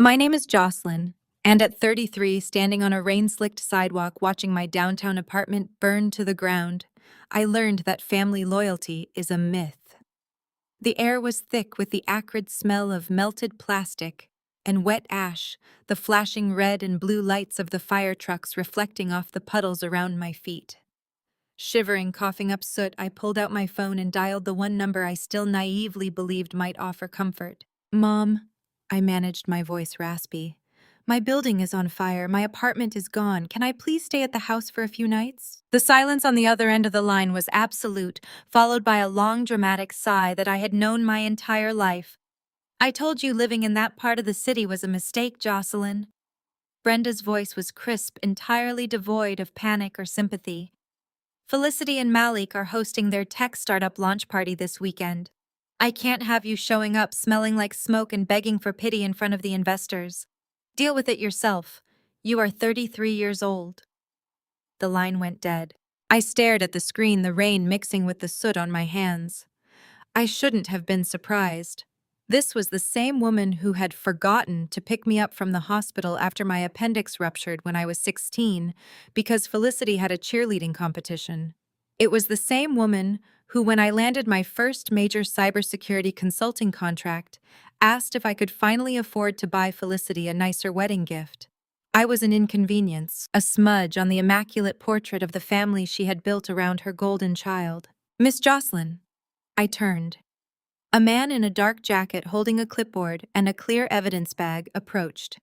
My name is Jocelyn, and at 33, standing on a rain-slicked sidewalk watching my downtown apartment burn to the ground, I learned that family loyalty is a myth. The air was thick with the acrid smell of melted plastic and wet ash, the flashing red and blue lights of the fire trucks reflecting off the puddles around my feet. Shivering, coughing up soot, I pulled out my phone and dialed the one number I still naively believed might offer comfort. "Mom," I managed, my voice raspy. "My building is on fire. My apartment is gone. Can I please stay at the house for a few nights?" The silence on the other end of the line was absolute, followed by a long, dramatic sigh that I had known my entire life. "I told you living in that part of the city was a mistake, Jocelyn." Brenda's voice was crisp, entirely devoid of panic or sympathy. "Felicity and Malik are hosting their tech startup launch party this weekend. I can't have you showing up smelling like smoke and begging for pity in front of the investors. Deal with it yourself. You are 33 years old." The line went dead. I stared at the screen, the rain mixing with the soot on my hands. I shouldn't have been surprised. This was the same woman who had forgotten to pick me up from the hospital after my appendix ruptured when I was 16 because Felicity had a cheerleading competition. It was the same woman who, when I landed my first major cybersecurity consulting contract, asked if I could finally afford to buy Felicity a nicer wedding gift. I was an inconvenience, a smudge on the immaculate portrait of the family she had built around her golden child. "Miss Jocelyn." I turned. A man in a dark jacket holding a clipboard and a clear evidence bag approached.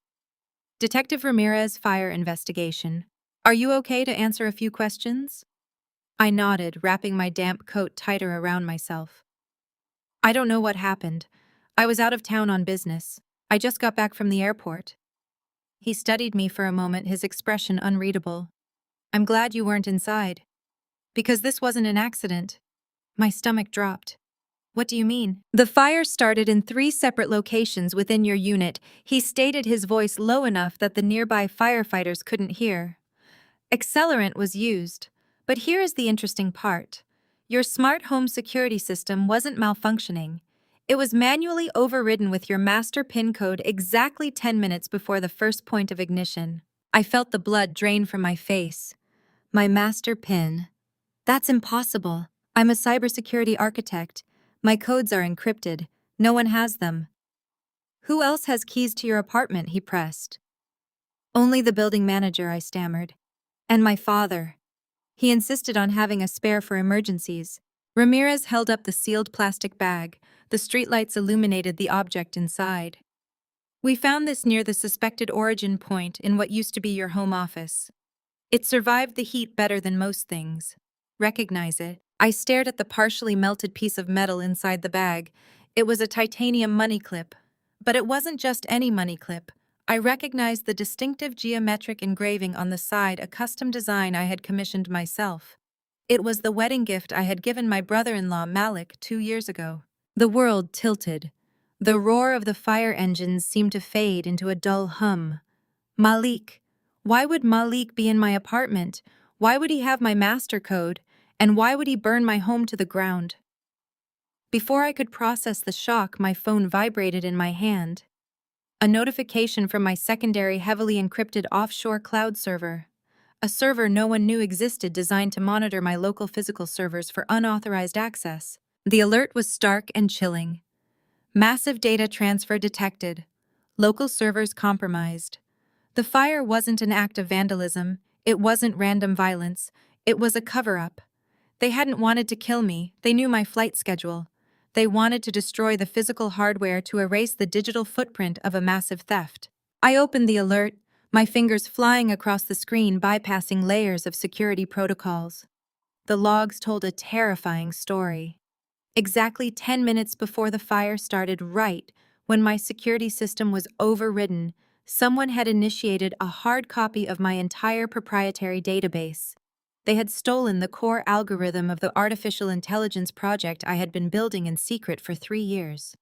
"Detective Ramirez, fire investigation. Are you okay to answer a few questions?" I nodded, wrapping my damp coat tighter around myself. "I don't know what happened. I was out of town on business. I just got back from the airport." He studied me for a moment, his expression unreadable. "I'm glad you weren't inside. Because this wasn't an accident." My stomach dropped. "What do you mean?" "The fire started in 3 separate locations within your unit," he stated, his voice low enough that the nearby firefighters couldn't hear. "Accelerant was used. But here is the interesting part. Your smart home security system wasn't malfunctioning. It was manually overridden with your master PIN code exactly 10 minutes before the first point of ignition." I felt the blood drain from my face. My master PIN. That's impossible. I'm a cybersecurity architect. My codes are encrypted. No one has them. "Who else has keys to your apartment?" he pressed. "Only the building manager," I stammered. "And my father. He insisted on having a spare for emergencies." Ramirez held up the sealed plastic bag. The streetlights illuminated the object inside. "We found this near the suspected origin point in what used to be your home office. It survived the heat better than most things. Recognize it?" I stared at the partially melted piece of metal inside the bag. It was a titanium money clip. But it wasn't just any money clip. I recognized the distinctive geometric engraving on the side, a custom design I had commissioned myself. It was the wedding gift I had given my brother-in-law Malik 2 years ago. The world tilted. The roar of the fire engines seemed to fade into a dull hum. Malik. Why would Malik be in my apartment? Why would he have my master code? And why would he burn my home to the ground? Before I could process the shock, my phone vibrated in my hand. A notification from my secondary, heavily encrypted offshore cloud server. A server no one knew existed, designed to monitor my local physical servers for unauthorized access. The alert was stark and chilling. "Massive data transfer detected. Local servers compromised." The fire wasn't an act of vandalism. It wasn't random violence. It was a cover-up. They hadn't wanted to kill me. They knew my flight schedule. They wanted to destroy the physical hardware to erase the digital footprint of a massive theft. I opened the alert, my fingers flying across the screen, bypassing layers of security protocols. The logs told a terrifying story. Exactly 10 minutes before the fire started, right when my security system was overridden, someone had initiated a hard copy of my entire proprietary database. They had stolen the core algorithm of the artificial intelligence project I had been building in secret for 3 years.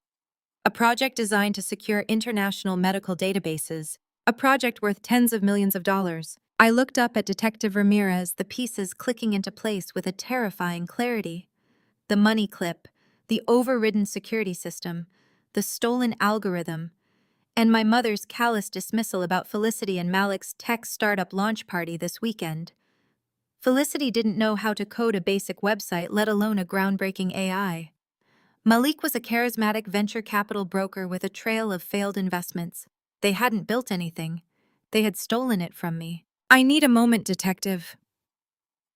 A project designed to secure international medical databases, a project worth tens of millions of dollars. I looked up at Detective Ramirez, the pieces clicking into place with a terrifying clarity. The money clip, the overridden security system, the stolen algorithm. And my mother's callous dismissal about Felicity and Malik's tech startup launch party this weekend. Felicity didn't know how to code a basic website, let alone a groundbreaking AI. Malik was a charismatic venture capital broker with a trail of failed investments. They hadn't built anything. They had stolen it from me. I need a moment, detective.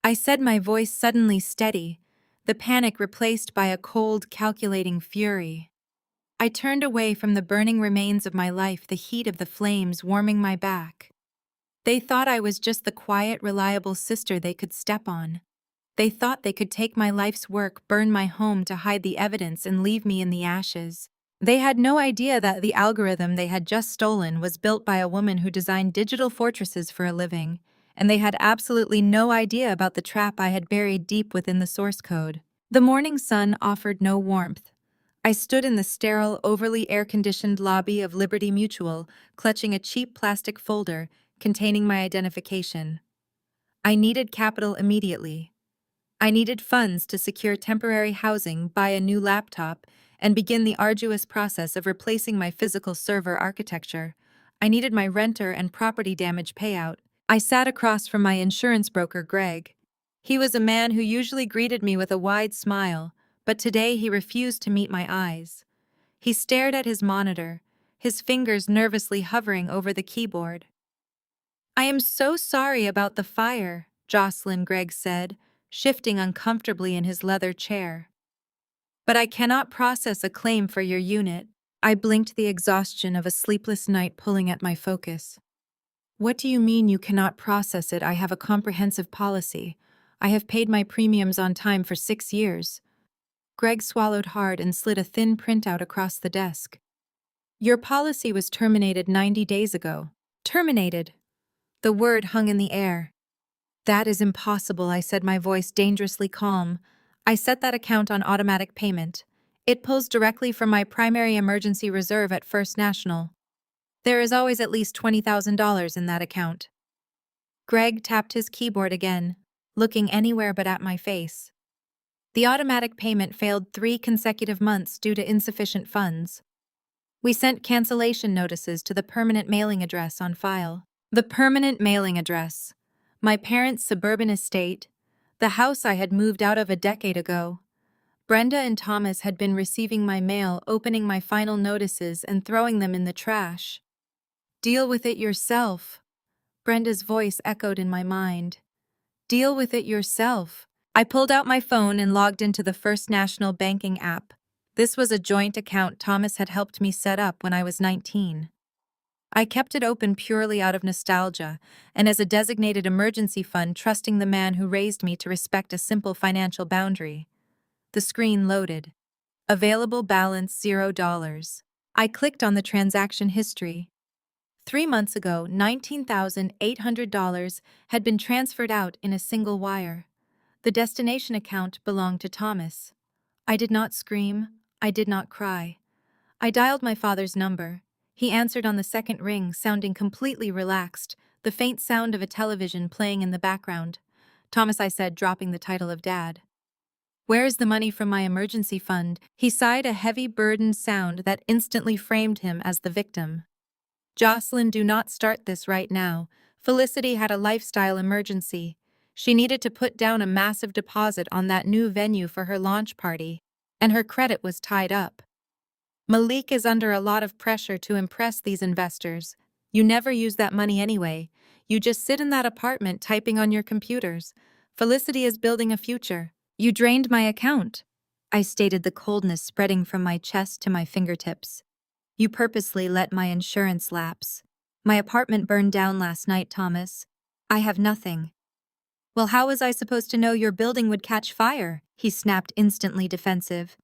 I said, my voice suddenly steady, the panic replaced by a cold, calculating fury. I turned away from the burning remains of my life, the heat of the flames warming my back. They thought I was just the quiet, reliable sister they could step on. They thought they could take my life's work, burn my home to hide the evidence, and leave me in the ashes. They had no idea that the algorithm they had just stolen was built by a woman who designed digital fortresses for a living, and they had absolutely no idea about the trap I had buried deep within the source code. The morning sun offered no warmth. I stood in the sterile, overly air-conditioned lobby of Liberty Mutual, clutching a cheap plastic folder containing my identification. I needed capital immediately. I needed funds to secure temporary housing, buy a new laptop, and begin the arduous process of replacing my physical server architecture. I needed my renter and property damage payout. I sat across from my insurance broker, Greg. He was a man who usually greeted me with a wide smile, but today he refused to meet my eyes. He stared at his monitor, his fingers nervously hovering over the keyboard. I am so sorry about the fire, Jocelyn, Greg said, shifting uncomfortably in his leather chair. But I cannot process a claim for your unit. I blinked, the exhaustion of a sleepless night pulling at my focus. What do you mean you cannot process it? I have a comprehensive policy. I have paid my premiums on time for 6 years. Greg swallowed hard and slid a thin printout across the desk. Your policy was terminated 90 days ago. Terminated. The word hung in the air. That is impossible, I said, my voice dangerously calm. I set that account on automatic payment. It pulls directly from my primary emergency reserve at First National. There is always at least $20,000 in that account. Greg tapped his keyboard again, looking anywhere but at my face. The automatic payment failed 3 consecutive months due to insufficient funds. We sent cancellation notices to the permanent mailing address on file. The permanent mailing address. My parents' suburban estate, the house I had moved out of a decade ago. Brenda and Thomas had been receiving my mail, opening my final notices and throwing them in the trash. Deal with it yourself. Brenda's voice echoed in my mind. Deal with it yourself. I pulled out my phone and logged into the First National banking app. This was a joint account Thomas had helped me set up when I was 19. I kept it open purely out of nostalgia, and as a designated emergency fund, trusting the man who raised me to respect a simple financial boundary. The screen loaded. Available balance $0. I clicked on the transaction history. 3 months ago, $19,800 had been transferred out in a single wire. The destination account belonged to Thomas. I did not scream. I did not cry. I dialed my father's number. He answered on the second ring, sounding completely relaxed, the faint sound of a television playing in the background. Thomas, I said, dropping the title of Dad. Where is the money from my emergency fund? He sighed, a heavy, burdened sound that instantly framed him as the victim. Jocelyn, do not start this right now. Felicity had a lifestyle emergency. She needed to put down a massive deposit on that new venue for her launch party, and her credit was tied up. Malik is under a lot of pressure to impress these investors. You never use that money anyway. You just sit in that apartment typing on your computers. Felicity is building a future. You drained my account, I stated, the coldness spreading from my chest to my fingertips. You purposely let my insurance lapse. My apartment burned down last night, Thomas. I have nothing. Well, how was I supposed to know your building would catch fire? He snapped, instantly defensive.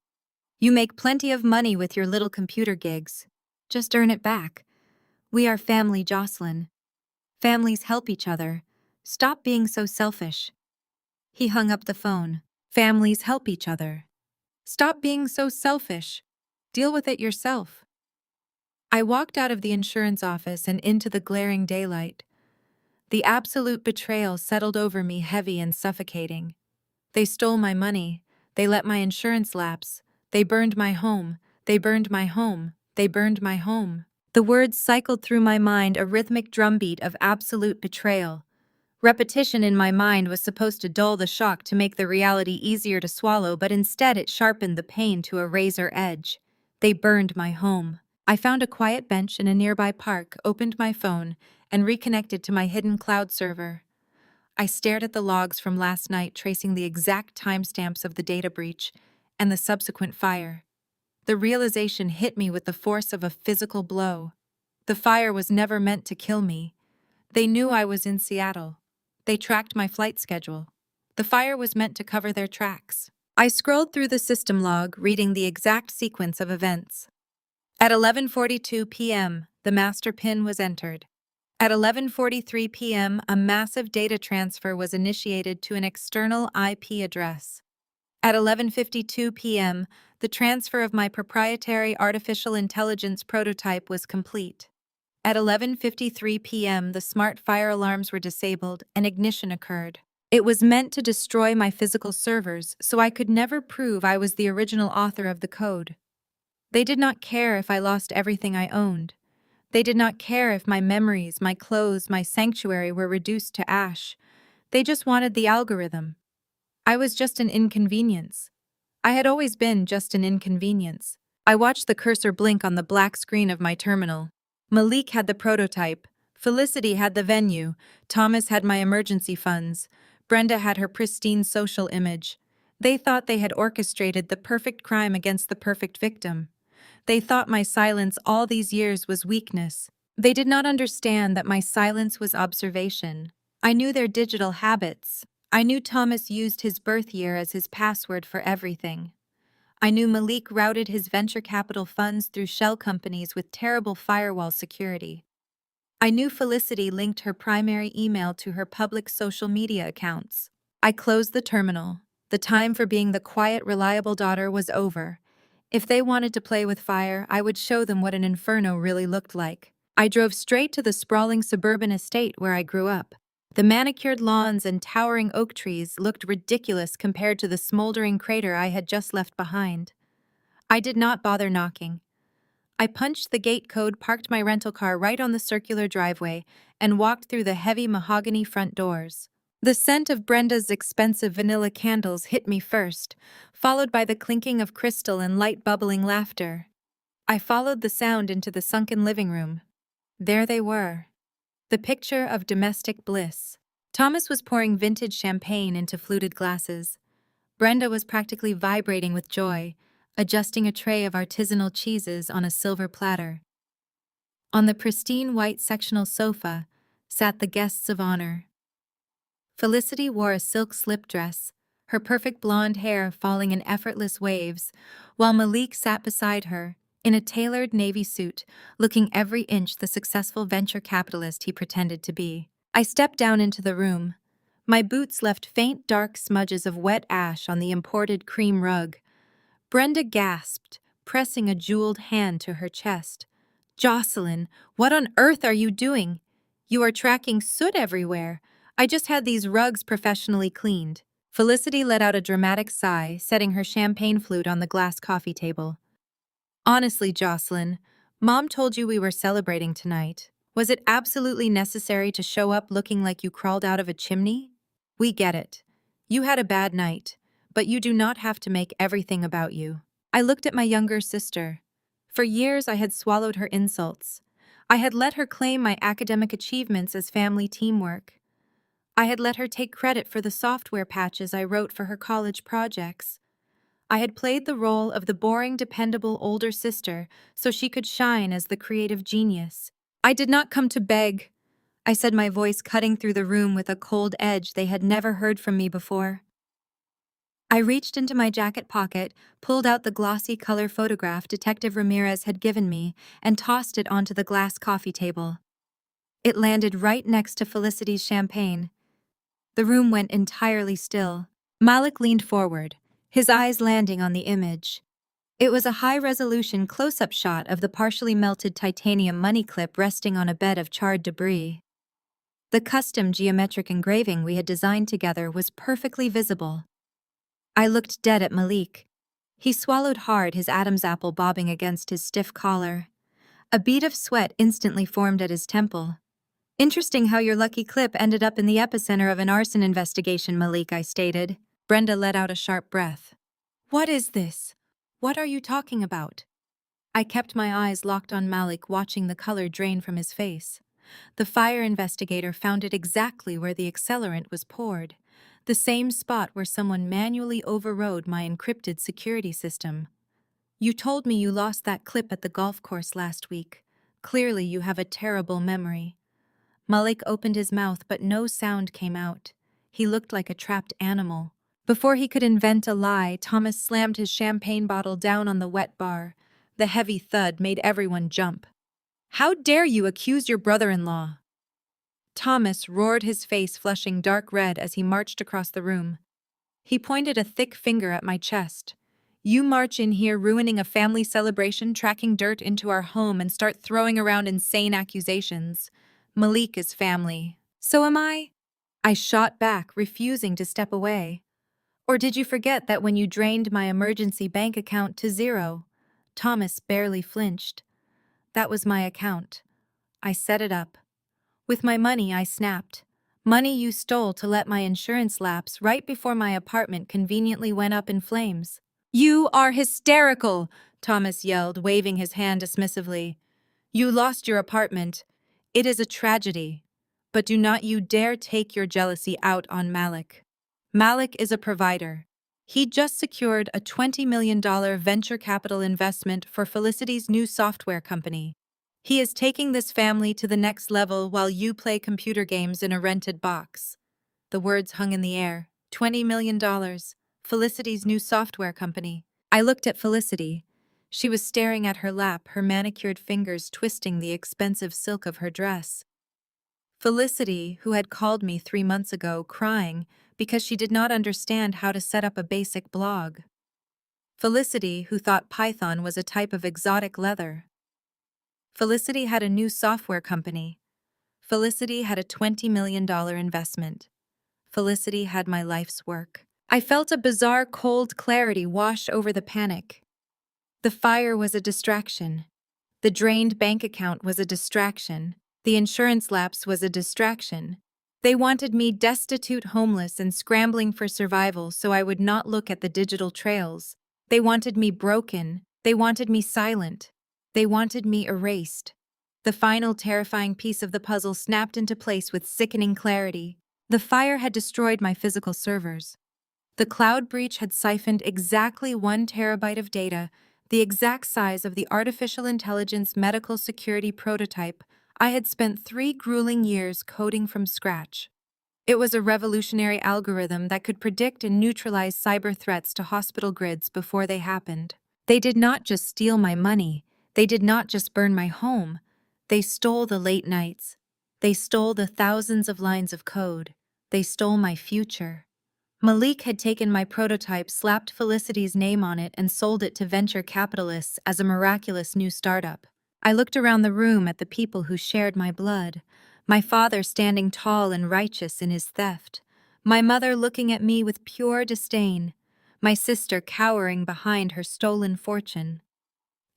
You make plenty of money with your little computer gigs. Just earn it back. We are family, Jocelyn. Families help each other. Stop being so selfish. He hung up the phone. Families help each other. Stop being so selfish. Deal with it yourself. I walked out of the insurance office and into the glaring daylight. The absolute betrayal settled over me, heavy and suffocating. They stole my money. They let my insurance lapse. They burned my home. They burned my home. They burned my home. The words cycled through my mind, a rhythmic drumbeat of absolute betrayal. Repetition in my mind was supposed to dull the shock to make the reality easier to swallow, but instead it sharpened the pain to a razor edge. They burned my home. I found a quiet bench in a nearby park, opened my phone, and reconnected to my hidden cloud server. I stared at the logs from last night, tracing the exact timestamps of the data breach and the subsequent fire. The realization hit me with the force of a physical blow. The fire was never meant to kill me. They knew I was in Seattle. They tracked my flight schedule. The fire was meant to cover their tracks. I scrolled through the system log, reading the exact sequence of events. At 11:42 p.m., the master PIN was entered. At 11:43 p.m., a massive data transfer was initiated to an external IP address. At 11:52 p.m., the transfer of my proprietary artificial intelligence prototype was complete. At 11:53 p.m., the smart fire alarms were disabled and ignition occurred. It was meant to destroy my physical servers, so I could never prove I was the original author of the code. They did not care if I lost everything I owned. They did not care if my memories, my clothes, my sanctuary were reduced to ash. They just wanted the algorithm. I was just an inconvenience. I had always been just an inconvenience. I watched the cursor blink on the black screen of my terminal. Malik had the prototype. Felicity had the venue. Thomas had my emergency funds. Brenda had her pristine social image. They thought they had orchestrated the perfect crime against the perfect victim. They thought my silence all these years was weakness. They did not understand that my silence was observation. I knew their digital habits. I knew Thomas used his birth year as his password for everything. I knew Malik routed his venture capital funds through shell companies with terrible firewall security. I knew Felicity linked her primary email to her public social media accounts. I closed the terminal. The time for being the quiet, reliable daughter was over. If they wanted to play with fire, I would show them what an inferno really looked like. I drove straight to the sprawling suburban estate where I grew up. The manicured lawns and towering oak trees looked ridiculous compared to the smoldering crater I had just left behind. I did not bother knocking. I punched the gate code, parked my rental car right on the circular driveway, and walked through the heavy mahogany front doors. The scent of Brenda's expensive vanilla candles hit me first, followed by the clinking of crystal and light bubbling laughter. I followed the sound into the sunken living room. There they were. The picture of domestic bliss. Thomas was pouring vintage champagne into fluted glasses. Brenda was practically vibrating with joy, adjusting a tray of artisanal cheeses on a silver platter. On the pristine white sectional sofa sat the guests of honor. Felicity wore a silk slip dress, her perfect blonde hair falling in effortless waves, while Malik sat beside her, in a tailored navy suit, looking every inch the successful venture capitalist he pretended to be. I stepped down into the room. My boots left faint dark smudges of wet ash on the imported cream rug. Brenda gasped, pressing a jeweled hand to her chest. "Jocelyn, what on earth are you doing? You are tracking soot everywhere. I just had these rugs professionally cleaned." Felicity let out a dramatic sigh, setting her champagne flute on the glass coffee table. "Honestly, Jocelyn, Mom told you we were celebrating tonight. Was it absolutely necessary to show up looking like you crawled out of a chimney? We get it. You had a bad night, but you do not have to make everything about you." I looked at my younger sister. For years I had swallowed her insults. I had let her claim my academic achievements as family teamwork. I had let her take credit for the software patches I wrote for her college projects. I had played the role of the boring, dependable older sister so she could shine as the creative genius. "I did not come to beg," I said, my voice cutting through the room with a cold edge they had never heard from me before. I reached into my jacket pocket, pulled out the glossy color photograph Detective Ramirez had given me, and tossed it onto the glass coffee table. It landed right next to Felicity's champagne. The room went entirely still. Malik leaned forward, his eyes landing on the image. It was a high-resolution close-up shot of the partially melted titanium money clip resting on a bed of charred debris. The custom geometric engraving we had designed together was perfectly visible. I looked dead at Malik. He swallowed hard, his Adam's apple bobbing against his stiff collar. A bead of sweat instantly formed at his temple. Interesting how your lucky clip ended up in the epicenter of an arson investigation, Malik, I stated. Brenda let out a sharp breath. What is this? What are you talking about? I kept my eyes locked on Malik, watching the color drain from his face. The fire investigator found it exactly where the accelerant was poured, the same spot where someone manually overrode my encrypted security system. You told me you lost that clip at the golf course last week. Clearly you have a terrible memory. Malik opened his mouth, but no sound came out. He looked like a trapped animal. Before he could invent a lie, Thomas slammed his champagne bottle down on the wet bar. The heavy thud made everyone jump. How dare you accuse your brother-in-law? Thomas roared, his face flushing dark red as he marched across the room. He pointed a thick finger at my chest. You march in here ruining a family celebration, tracking dirt into our home, and start throwing around insane accusations. Malik is family. So am I? I shot back, refusing to step away. Or did you forget that when you drained my emergency bank account to zero? Thomas barely flinched. That was my account. I set it up. With my money, I snapped. Money you stole to let my insurance lapse right before my apartment conveniently went up in flames. You are hysterical, Thomas yelled, waving his hand dismissively. You lost your apartment. It is a tragedy. But do not you dare take your jealousy out on Malik. Malik is a provider. He just secured a $20 million venture capital investment for Felicity's new software company. He is taking this family to the next level while you play computer games in a rented box. The words hung in the air. $20 million. Felicity's new software company. I looked at Felicity. She was staring at her lap, her manicured fingers twisting the expensive silk of her dress. Felicity, who had called me 3 months ago, crying because she did not understand how to set up a basic blog. Felicity, who thought Python was a type of exotic leather. Felicity had a new software company. Felicity had a $20 million investment. Felicity had my life's work. I felt a bizarre cold clarity wash over the panic. The fire was a distraction. The drained bank account was a distraction. The insurance lapse was a distraction. They wanted me destitute, homeless, and scrambling for survival so I would not look at the digital trails. They wanted me broken. They wanted me silent. They wanted me erased. The final terrifying piece of the puzzle snapped into place with sickening clarity. The fire had destroyed my physical servers. The cloud breach had siphoned exactly 1 terabyte of data, the exact size of the artificial intelligence medical security prototype I had spent 3 grueling years coding from scratch. It was a revolutionary algorithm that could predict and neutralize cyber threats to hospital grids before they happened. They did not just steal my money. They did not just burn my home. They stole the late nights. They stole the thousands of lines of code. They stole my future. Malik had taken my prototype, slapped Felicity's name on it, and sold it to venture capitalists as a miraculous new startup. I looked around the room at the people who shared my blood. My father standing tall and righteous in his theft. My mother looking at me with pure disdain. My sister cowering behind her stolen fortune.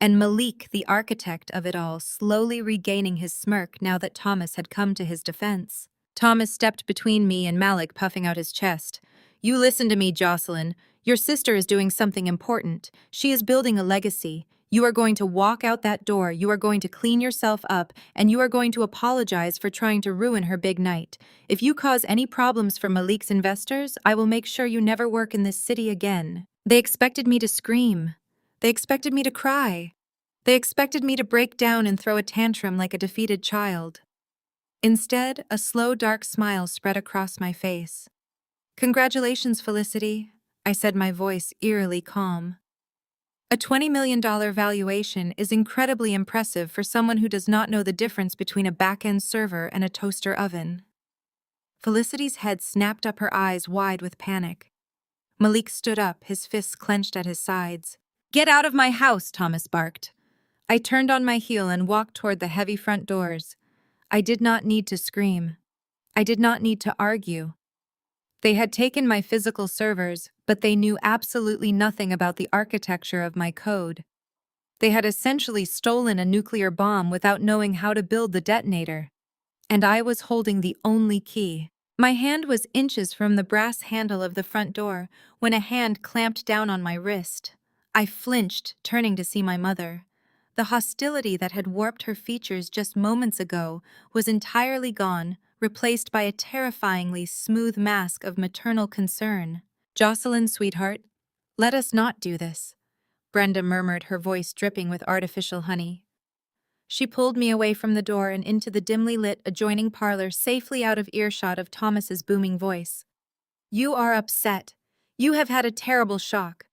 And Malik, the architect of it all, slowly regaining his smirk now that Thomas had come to his defense. Thomas stepped between me and Malik, puffing out his chest. You listen to me, Jocelyn. Your sister is doing something important. She is building a legacy. You are going to walk out that door, you are going to clean yourself up, and you are going to apologize for trying to ruin her big night. If you cause any problems for Malik's investors, I will make sure you never work in this city again. They expected me to scream. They expected me to cry. They expected me to break down and throw a tantrum like a defeated child. Instead, a slow, dark smile spread across my face. Congratulations, Felicity, I said, my voice eerily calm. A $20 million valuation is incredibly impressive for someone who does not know the difference between a back-end server and a toaster oven. Felicity's head snapped up, her eyes wide with panic. Malik stood up, his fists clenched at his sides. Get out of my house, Thomas barked. I turned on my heel and walked toward the heavy front doors. I did not need to scream. I did not need to argue. They had taken my physical servers, but they knew absolutely nothing about the architecture of my code. They had essentially stolen a nuclear bomb without knowing how to build the detonator. And I was holding the only key. My hand was inches from the brass handle of the front door when a hand clamped down on my wrist. I flinched, turning to see my mother. The hostility that had warped her features just moments ago was entirely gone, replaced by a terrifyingly smooth mask of maternal concern. "Jocelyn, sweetheart, let us not do this," Brenda murmured, her voice dripping with artificial honey. She pulled me away from the door and into the dimly lit adjoining parlor, safely out of earshot of Thomas's booming voice. "You are upset. You have had a terrible shock.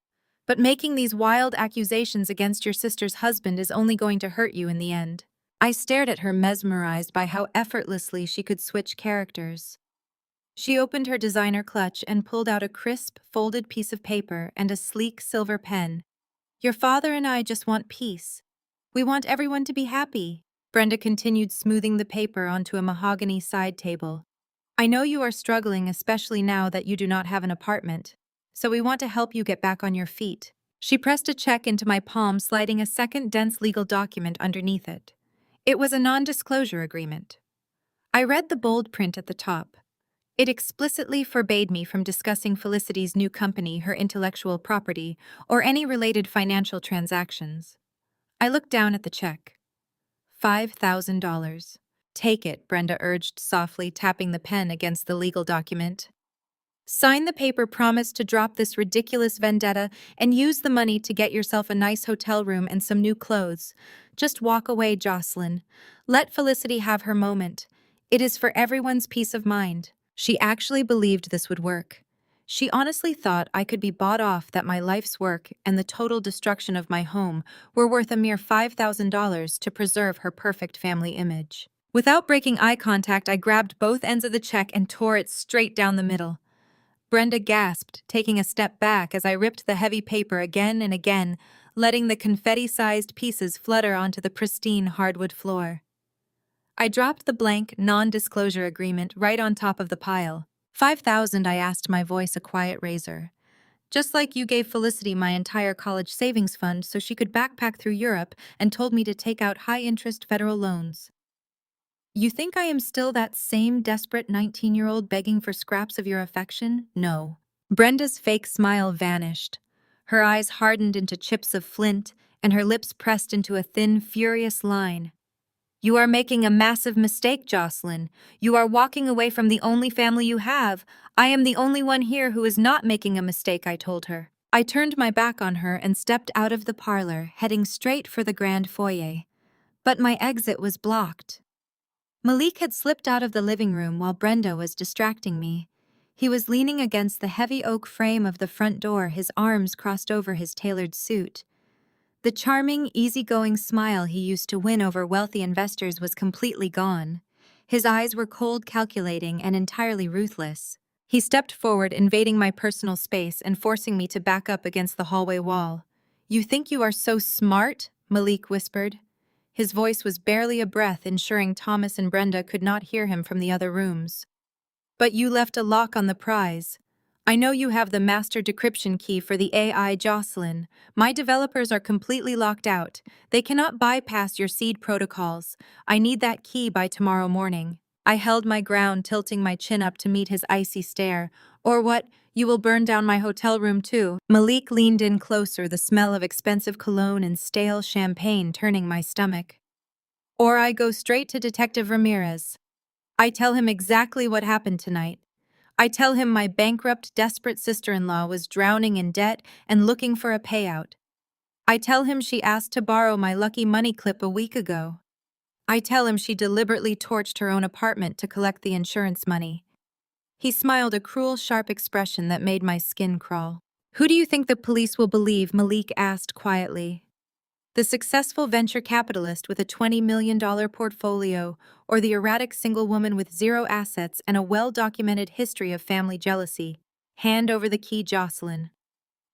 But making these wild accusations against your sister's husband is only going to hurt you in the end." I stared at her, mesmerized by how effortlessly she could switch characters. She opened her designer clutch and pulled out a crisp, folded piece of paper and a sleek silver pen. "Your father and I just want peace. We want everyone to be happy." Brenda continued, smoothing the paper onto a mahogany side table. "I know you are struggling, especially now that you do not have an apartment, so we want to help you get back on your feet." She pressed a check into my palm, sliding a second dense legal document underneath it. It was a non-disclosure agreement. I read the bold print at the top. It explicitly forbade me from discussing Felicity's new company, her intellectual property, or any related financial transactions. I looked down at the check. $5,000. "Take it," Brenda urged softly, tapping the pen against the legal document. "Sign the paper, promise to drop this ridiculous vendetta, and use the money to get yourself a nice hotel room and some new clothes. Just walk away, Jocelyn. Let Felicity have her moment. It is for everyone's peace of mind." She actually believed this would work. She honestly thought I could be bought off, that my life's work and the total destruction of my home were worth a mere $5,000 to preserve her perfect family image. Without breaking eye contact, I grabbed both ends of the check and tore it straight down the middle. Brenda gasped, taking a step back as I ripped the heavy paper again and again, letting the confetti-sized pieces flutter onto the pristine hardwood floor. I dropped the blank, non-disclosure agreement right on top of the pile. "5,000, I asked, my voice a quiet razor. "Just like you gave Felicity my entire college savings fund so she could backpack through Europe and told me to take out high-interest federal loans. You think I am still that same desperate 19-year-old begging for scraps of your affection? No." Brenda's fake smile vanished. Her eyes hardened into chips of flint, and her lips pressed into a thin, furious line. "You are making a massive mistake, Jocelyn. You are walking away from the only family you have. I am the only one here who is not making a mistake," I told her. I turned my back on her and stepped out of the parlor, heading straight for the grand foyer. But my exit was blocked. Malik had slipped out of the living room while Brenda was distracting me. He was leaning against the heavy oak frame of the front door, his arms crossed over his tailored suit. The charming, easygoing smile he used to win over wealthy investors was completely gone. His eyes were cold, calculating, and entirely ruthless. He stepped forward, invading my personal space and forcing me to back up against the hallway wall. "You think you are so smart?" Malik whispered. His voice was barely a breath, ensuring Thomas and Brenda could not hear him from the other rooms. "But you left a lock on the prize. I know you have the master decryption key for the AI, Jocelyn. My developers are completely locked out. They cannot bypass your seed protocols. I need that key by tomorrow morning." I held my ground, tilting my chin up to meet his icy stare. "Or what? You will burn down my hotel room too?" Malik leaned in closer, the smell of expensive cologne and stale champagne turning my stomach. "Or I go straight to Detective Ramirez. I tell him exactly what happened tonight. I tell him my bankrupt, desperate sister-in-law was drowning in debt and looking for a payout. I tell him she asked to borrow my lucky money clip a week ago. I tell him she deliberately torched her own apartment to collect the insurance money." He smiled, a cruel, sharp expression that made my skin crawl. "Who do you think the police will believe?" Malik asked quietly. "The successful venture capitalist with a $20 million portfolio, or the erratic single woman with zero assets and a well-documented history of family jealousy? Hand over the key, Jocelyn.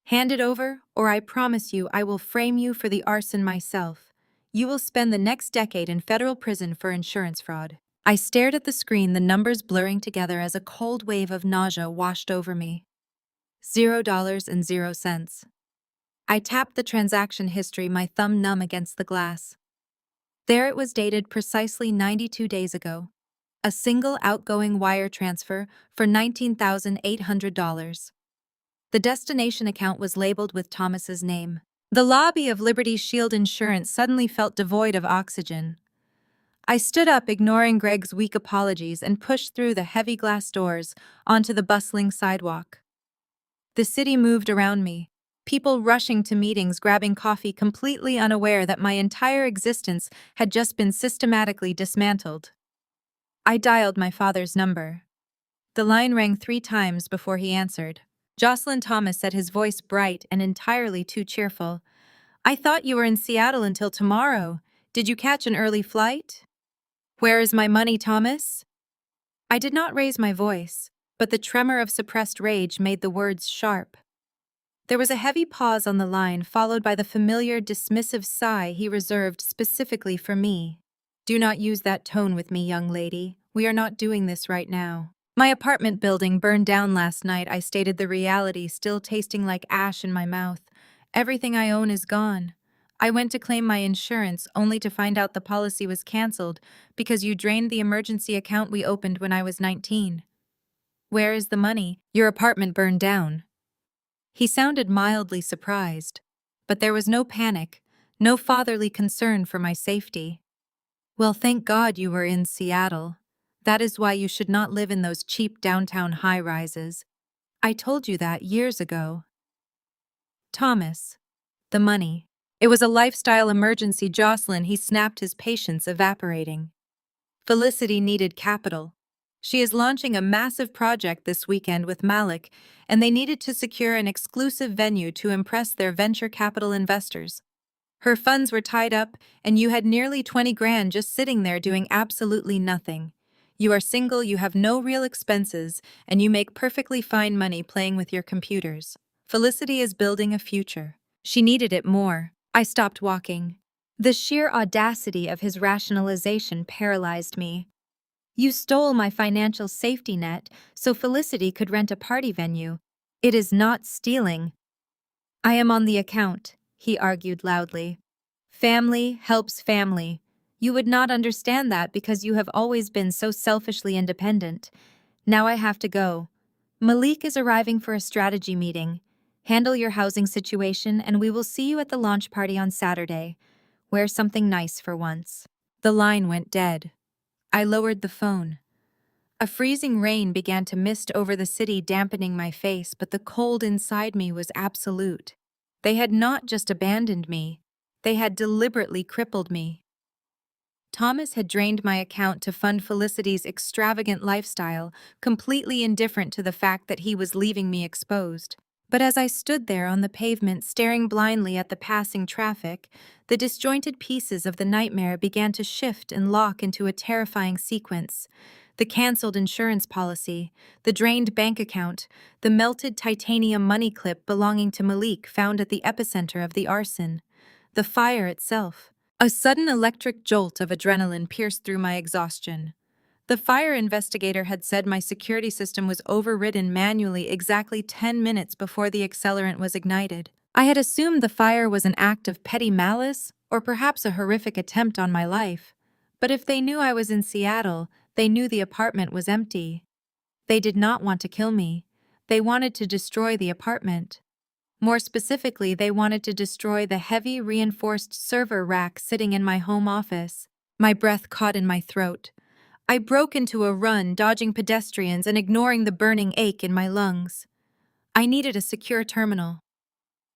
Hand it over, or I promise you I will frame you for the arson myself. You will spend the next decade in federal prison for insurance fraud." I stared at the screen, the numbers blurring together as a cold wave of nausea washed over me. $0.00. I tapped the transaction history, my thumb numb against the glass. There it was, dated precisely 92 days ago. A single outgoing wire transfer for $19,800. The destination account was labeled with Thomas's name. The lobby of Liberty Shield Insurance suddenly felt devoid of oxygen. I stood up, ignoring Greg's weak apologies, and pushed through the heavy glass doors onto the bustling sidewalk. The city moved around me, people rushing to meetings, grabbing coffee, completely unaware that my entire existence had just been systematically dismantled. I dialed my father's number. The line rang 3 times before he answered. Jocelyn Thomas said, his voice bright and entirely too cheerful. "I thought you were in Seattle until tomorrow. Did you catch an early flight?" "Where is my money, Thomas?" I did not raise my voice, but the tremor of suppressed rage made the words sharp. There was a heavy pause on the line, followed by the familiar, dismissive sigh he reserved specifically for me. "Do not use that tone with me, young lady. We are not doing this right now. My apartment building burned down last night," I stated, the reality still tasting like ash in my mouth. "Everything I own is gone. I went to claim my insurance only to find out the policy was canceled because you drained the emergency account we opened when I was 19. Where is the money? Your apartment burned down." He sounded mildly surprised, but there was no panic, no fatherly concern for my safety. "Well, thank God you were in Seattle. That is why you should not live in those cheap downtown high-rises. I told you that years ago." "Thomas, the money. It was a lifestyle emergency, Jocelyn," he snapped, his patience evaporating. "Felicity needed capital. She is launching a massive project this weekend with Malik, and they needed to secure an exclusive venue to impress their venture capital investors. Her funds were tied up, and you had nearly 20 grand just sitting there doing absolutely nothing. You are single, you have no real expenses, and you make perfectly fine money playing with your computers. Felicity is building a future. She needed it more." I stopped walking. The sheer audacity of his rationalization paralyzed me. "You stole my financial safety net so Felicity could rent a party venue. It is not stealing." "I am on the account," he argued loudly. "Family helps family. You would not understand that because you have always been so selfishly independent. Now I have to go. Malik is arriving for a strategy meeting. Handle your housing situation, and we will see you at the launch party on Saturday. Wear something nice for once." The line went dead. I lowered the phone. A freezing rain began to mist over the city, dampening my face, but the cold inside me was absolute. They had not just abandoned me, they had deliberately crippled me. Thomas had drained my account to fund Felicity's extravagant lifestyle, completely indifferent to the fact that he was leaving me exposed. But as I stood there on the pavement, staring blindly at the passing traffic, the disjointed pieces of the nightmare began to shift and lock into a terrifying sequence. The canceled insurance policy, the drained bank account, the melted titanium money clip belonging to Malik found at the epicenter of the arson, the fire itself. A sudden electric jolt of adrenaline pierced through my exhaustion. The fire investigator had said my security system was overridden manually exactly 10 minutes before the accelerant was ignited. I had assumed the fire was an act of petty malice, or perhaps a horrific attempt on my life. But if they knew I was in Seattle, they knew the apartment was empty. They did not want to kill me. They wanted to destroy the apartment. More specifically, they wanted to destroy the heavy, reinforced server rack sitting in my home office. My breath caught in my throat. I broke into a run, dodging pedestrians and ignoring the burning ache in my lungs. I needed a secure terminal.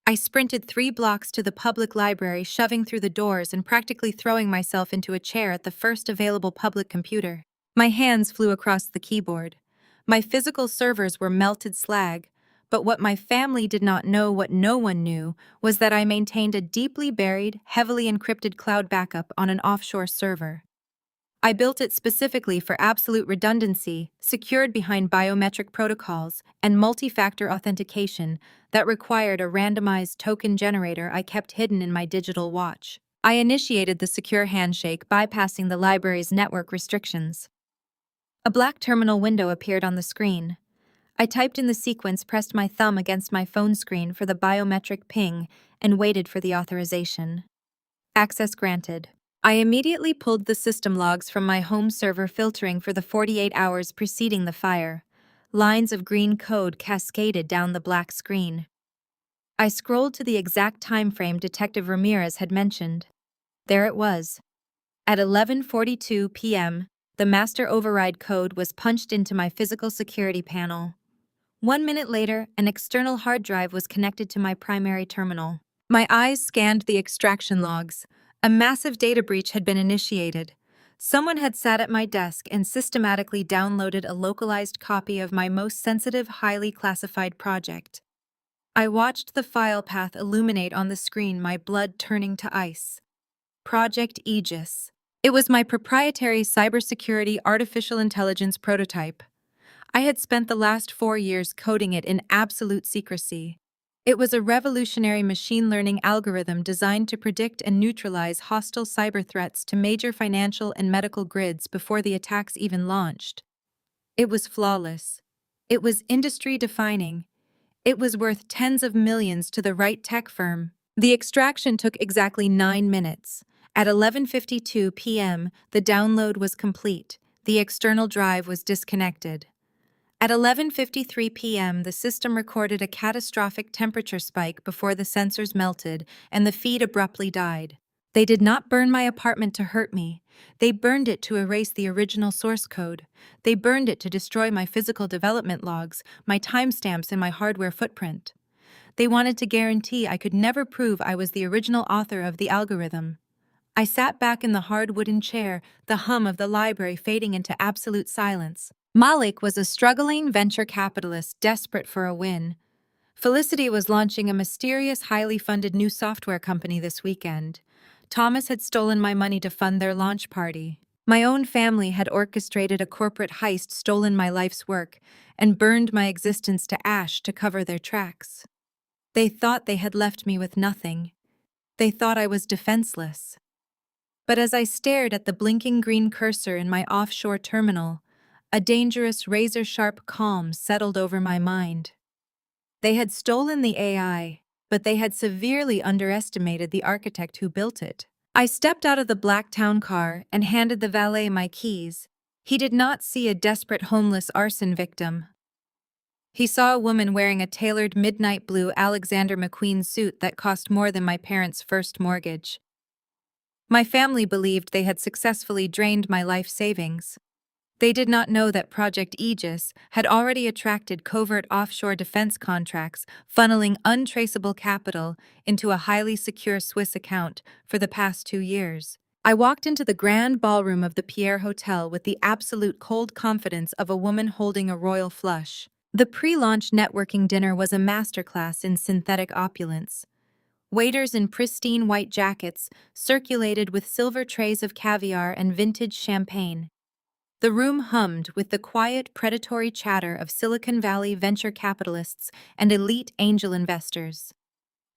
I sprinted 3 blocks to the public library, shoving through the doors and practically throwing myself into a chair at the first available public computer. My hands flew across the keyboard. My physical servers were melted slag, but what my family did not know, what no one knew, was that I maintained a deeply buried, heavily encrypted cloud backup on an offshore server. I built it specifically for absolute redundancy, secured behind biometric protocols and multi-factor authentication that required a randomized token generator I kept hidden in my digital watch. I initiated the secure handshake, bypassing the library's network restrictions. A black terminal window appeared on the screen. I typed in the sequence, pressed my thumb against my phone screen for the biometric ping, and waited for the authorization. Access granted. I immediately pulled the system logs from my home server, filtering for the 48 hours preceding the fire. Lines of green code cascaded down the black screen. I scrolled to the exact time frame Detective Ramirez had mentioned. There it was. At 11:42 p.m., the master override code was punched into my physical security panel. 1 minute later, an external hard drive was connected to my primary terminal. My eyes scanned the extraction logs. A massive data breach had been initiated. Someone had sat at my desk and systematically downloaded a localized copy of my most sensitive, highly classified project. I watched the file path illuminate on the screen, my blood turning to ice. Project Aegis. It was my proprietary cybersecurity artificial intelligence prototype. I had spent the last 4 years coding it in absolute secrecy. It was a revolutionary machine learning algorithm designed to predict and neutralize hostile cyber threats to major financial and medical grids before the attacks even launched. It was flawless. It was industry-defining. It was worth tens of millions to the right tech firm. The extraction took exactly 9 minutes. At 11:52 p.m., the download was complete. The external drive was disconnected. At 11:53 p.m., the system recorded a catastrophic temperature spike before the sensors melted and the feed abruptly died. They did not burn my apartment to hurt me. They burned it to erase the original source code. They burned it to destroy my physical development logs, my timestamps, and my hardware footprint. They wanted to guarantee I could never prove I was the original author of the algorithm. I sat back in the hard wooden chair, the hum of the library fading into absolute silence. Malik was a struggling venture capitalist desperate for a win. Felicity was launching a mysterious, highly funded new software company this weekend. Thomas had stolen my money to fund their launch party. My own family had orchestrated a corporate heist, stolen my life's work, and burned my existence to ash to cover their tracks. They thought they had left me with nothing. They thought I was defenseless. But as I stared at the blinking green cursor in my offshore terminal, a dangerous, razor-sharp calm settled over my mind. They had stolen the AI, but they had severely underestimated the architect who built it. I stepped out of the black town car and handed the valet my keys. He did not see a desperate homeless arson victim. He saw a woman wearing a tailored midnight blue Alexander McQueen suit that cost more than my parents' first mortgage. My family believed they had successfully drained my life savings. They did not know that Project Aegis had already attracted covert offshore defense contracts, funneling untraceable capital into a highly secure Swiss account for the past 2 years. I walked into the grand ballroom of the Pierre Hotel with the absolute cold confidence of a woman holding a royal flush. The pre-launch networking dinner was a masterclass in synthetic opulence. Waiters in pristine white jackets circulated with silver trays of caviar and vintage champagne. The room hummed with the quiet, predatory chatter of Silicon Valley venture capitalists and elite angel investors.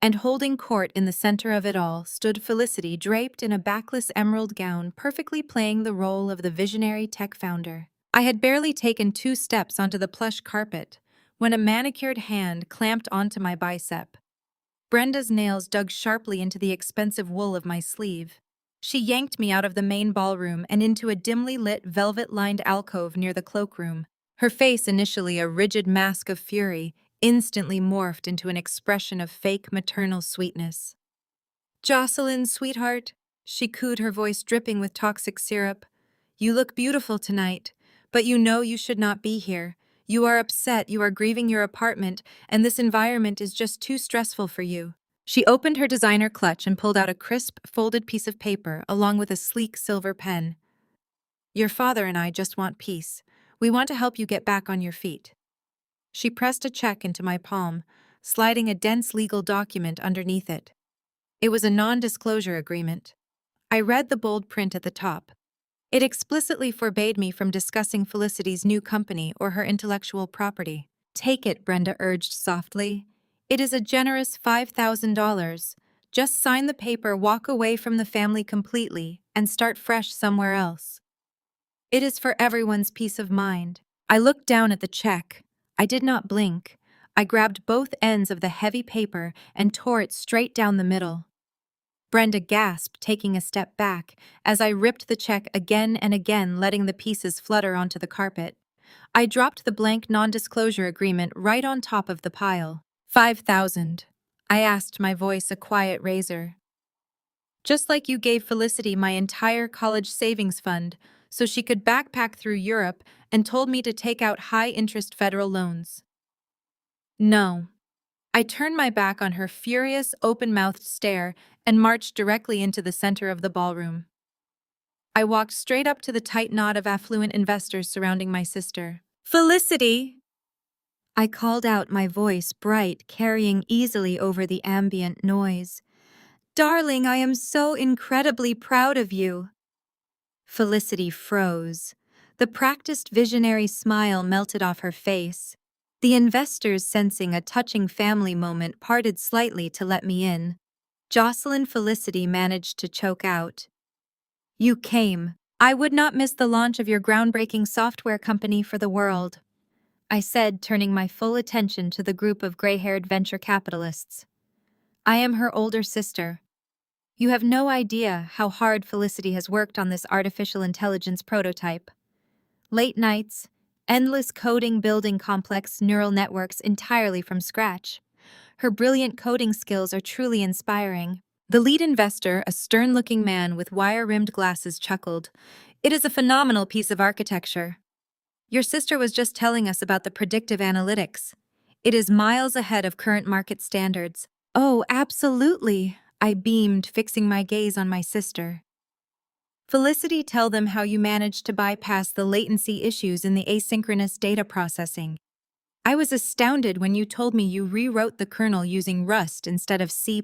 And holding court in the center of it all stood Felicity, draped in a backless emerald gown, perfectly playing the role of the visionary tech founder. I had barely taken 2 steps onto the plush carpet when a manicured hand clamped onto my bicep. Brenda's nails dug sharply into the expensive wool of my sleeve. She yanked me out of the main ballroom and into a dimly lit, velvet-lined alcove near the cloakroom. Her face, initially a rigid mask of fury, instantly morphed into an expression of fake maternal sweetness. "Jocelyn, sweetheart," she cooed, her voice dripping with toxic syrup. "You look beautiful tonight, but you know you should not be here. You are upset, you are grieving your apartment, and this environment is just too stressful for you." She opened her designer clutch and pulled out a crisp, folded piece of paper along with a sleek silver pen. "Your father and I just want peace. We want to help you get back on your feet." She pressed a check into my palm, sliding a dense legal document underneath it. It was a non-disclosure agreement. I read the bold print at the top. It explicitly forbade me from discussing Felicity's new company or her intellectual property. "Take it," Brenda urged softly. "It is a generous $5,000. Just sign the paper, walk away from the family completely, and start fresh somewhere else. It is for everyone's peace of mind." I looked down at the check. I did not blink. I grabbed both ends of the heavy paper and tore it straight down the middle. Brenda gasped, taking a step back, as I ripped the check again and again, letting the pieces flutter onto the carpet. I dropped the blank non-disclosure agreement right on top of the pile. 5,000. I asked, my voice a quiet razor. Just like you gave Felicity my entire college savings fund so she could backpack through Europe and told me to take out high-interest federal loans. No. I turned my back on her furious, open-mouthed stare and marched directly into the center of the ballroom. I walked straight up to the tight knot of affluent investors surrounding my sister. Felicity! I called out, my voice bright, carrying easily over the ambient noise. Darling, I am so incredibly proud of you. Felicity froze. The practiced visionary smile melted off her face. The investors, sensing a touching family moment, parted slightly to let me in. Jocelyn Felicity managed to choke out. You came. I would not miss the launch of your groundbreaking software company for the world, I said, turning my full attention to the group of gray-haired venture capitalists. I am her older sister. You have no idea how hard Felicity has worked on this artificial intelligence prototype. Late nights, endless coding, building complex neural networks entirely from scratch. Her brilliant coding skills are truly inspiring. The lead investor, a stern-looking man with wire-rimmed glasses, chuckled. It is a phenomenal piece of architecture. Your sister was just telling us about the predictive analytics. It is miles ahead of current market standards. Oh, absolutely, I beamed, fixing my gaze on my sister. Felicity, tell them how you managed to bypass the latency issues in the asynchronous data processing. I was astounded when you told me you rewrote the kernel using Rust instead of C++.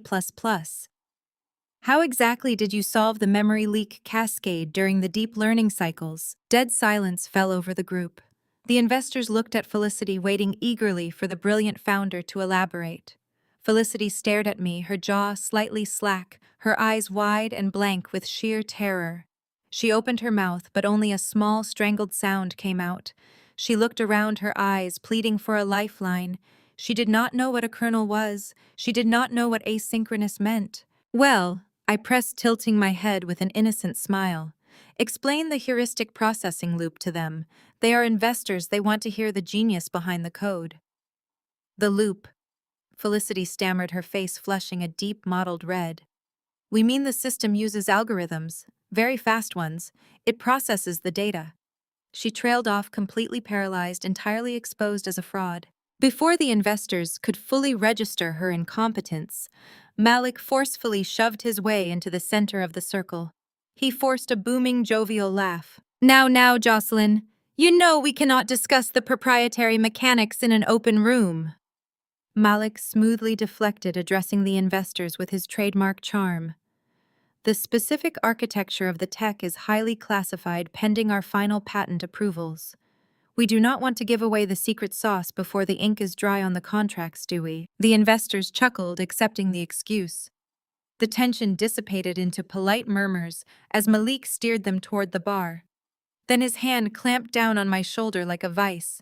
How exactly did you solve the memory leak cascade during the deep learning cycles? Dead silence fell over the group. The investors looked at Felicity, waiting eagerly for the brilliant founder to elaborate. Felicity stared at me, her jaw slightly slack, her eyes wide and blank with sheer terror. She opened her mouth, but only a small, strangled sound came out. She looked around, her eyes pleading for a lifeline. She did not know what a kernel was. She did not know what asynchronous meant. Well, I pressed, tilting my head with an innocent smile. Explain the heuristic processing loop to them. They are investors, they want to hear the genius behind the code. The loop. Felicity stammered, her face flushing a deep mottled red. We mean the system uses algorithms, very fast ones. It processes the data. She trailed off, completely paralyzed, entirely exposed as a fraud. Before the investors could fully register her incompetence, Malik forcefully shoved his way into the center of the circle. He forced a booming, jovial laugh. Now, Jocelyn, you know we cannot discuss the proprietary mechanics in an open room. Malik smoothly deflected, addressing the investors with his trademark charm. The specific architecture of the tech is highly classified pending our final patent approvals. We do not want to give away the secret sauce before the ink is dry on the contracts, do we? The investors chuckled, accepting the excuse. The tension dissipated into polite murmurs as Malik steered them toward the bar. Then his hand clamped down on my shoulder like a vice.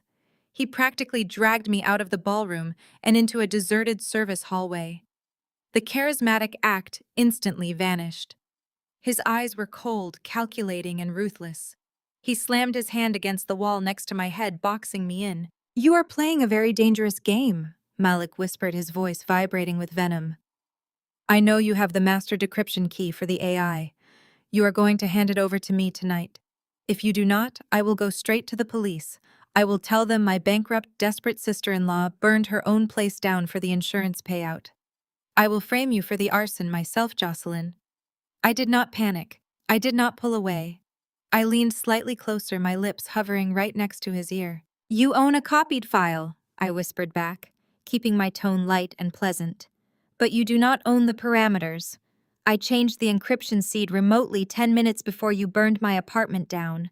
He practically dragged me out of the ballroom and into a deserted service hallway. The charismatic act instantly vanished. His eyes were cold, calculating, and ruthless. He slammed his hand against the wall next to my head, boxing me in. You are playing a very dangerous game, Malik whispered, his voice vibrating with venom. I know you have the master decryption key for the AI. You are going to hand it over to me tonight. If you do not, I will go straight to the police. I will tell them my bankrupt, desperate sister-in-law burned her own place down for the insurance payout. I will frame you for the arson myself, Jocelyn. I did not panic. I did not pull away. I leaned slightly closer, my lips hovering right next to his ear. You own a copied file, I whispered back, keeping my tone light and pleasant. But you do not own the parameters. I changed the encryption seed remotely 10 minutes before you burned my apartment down.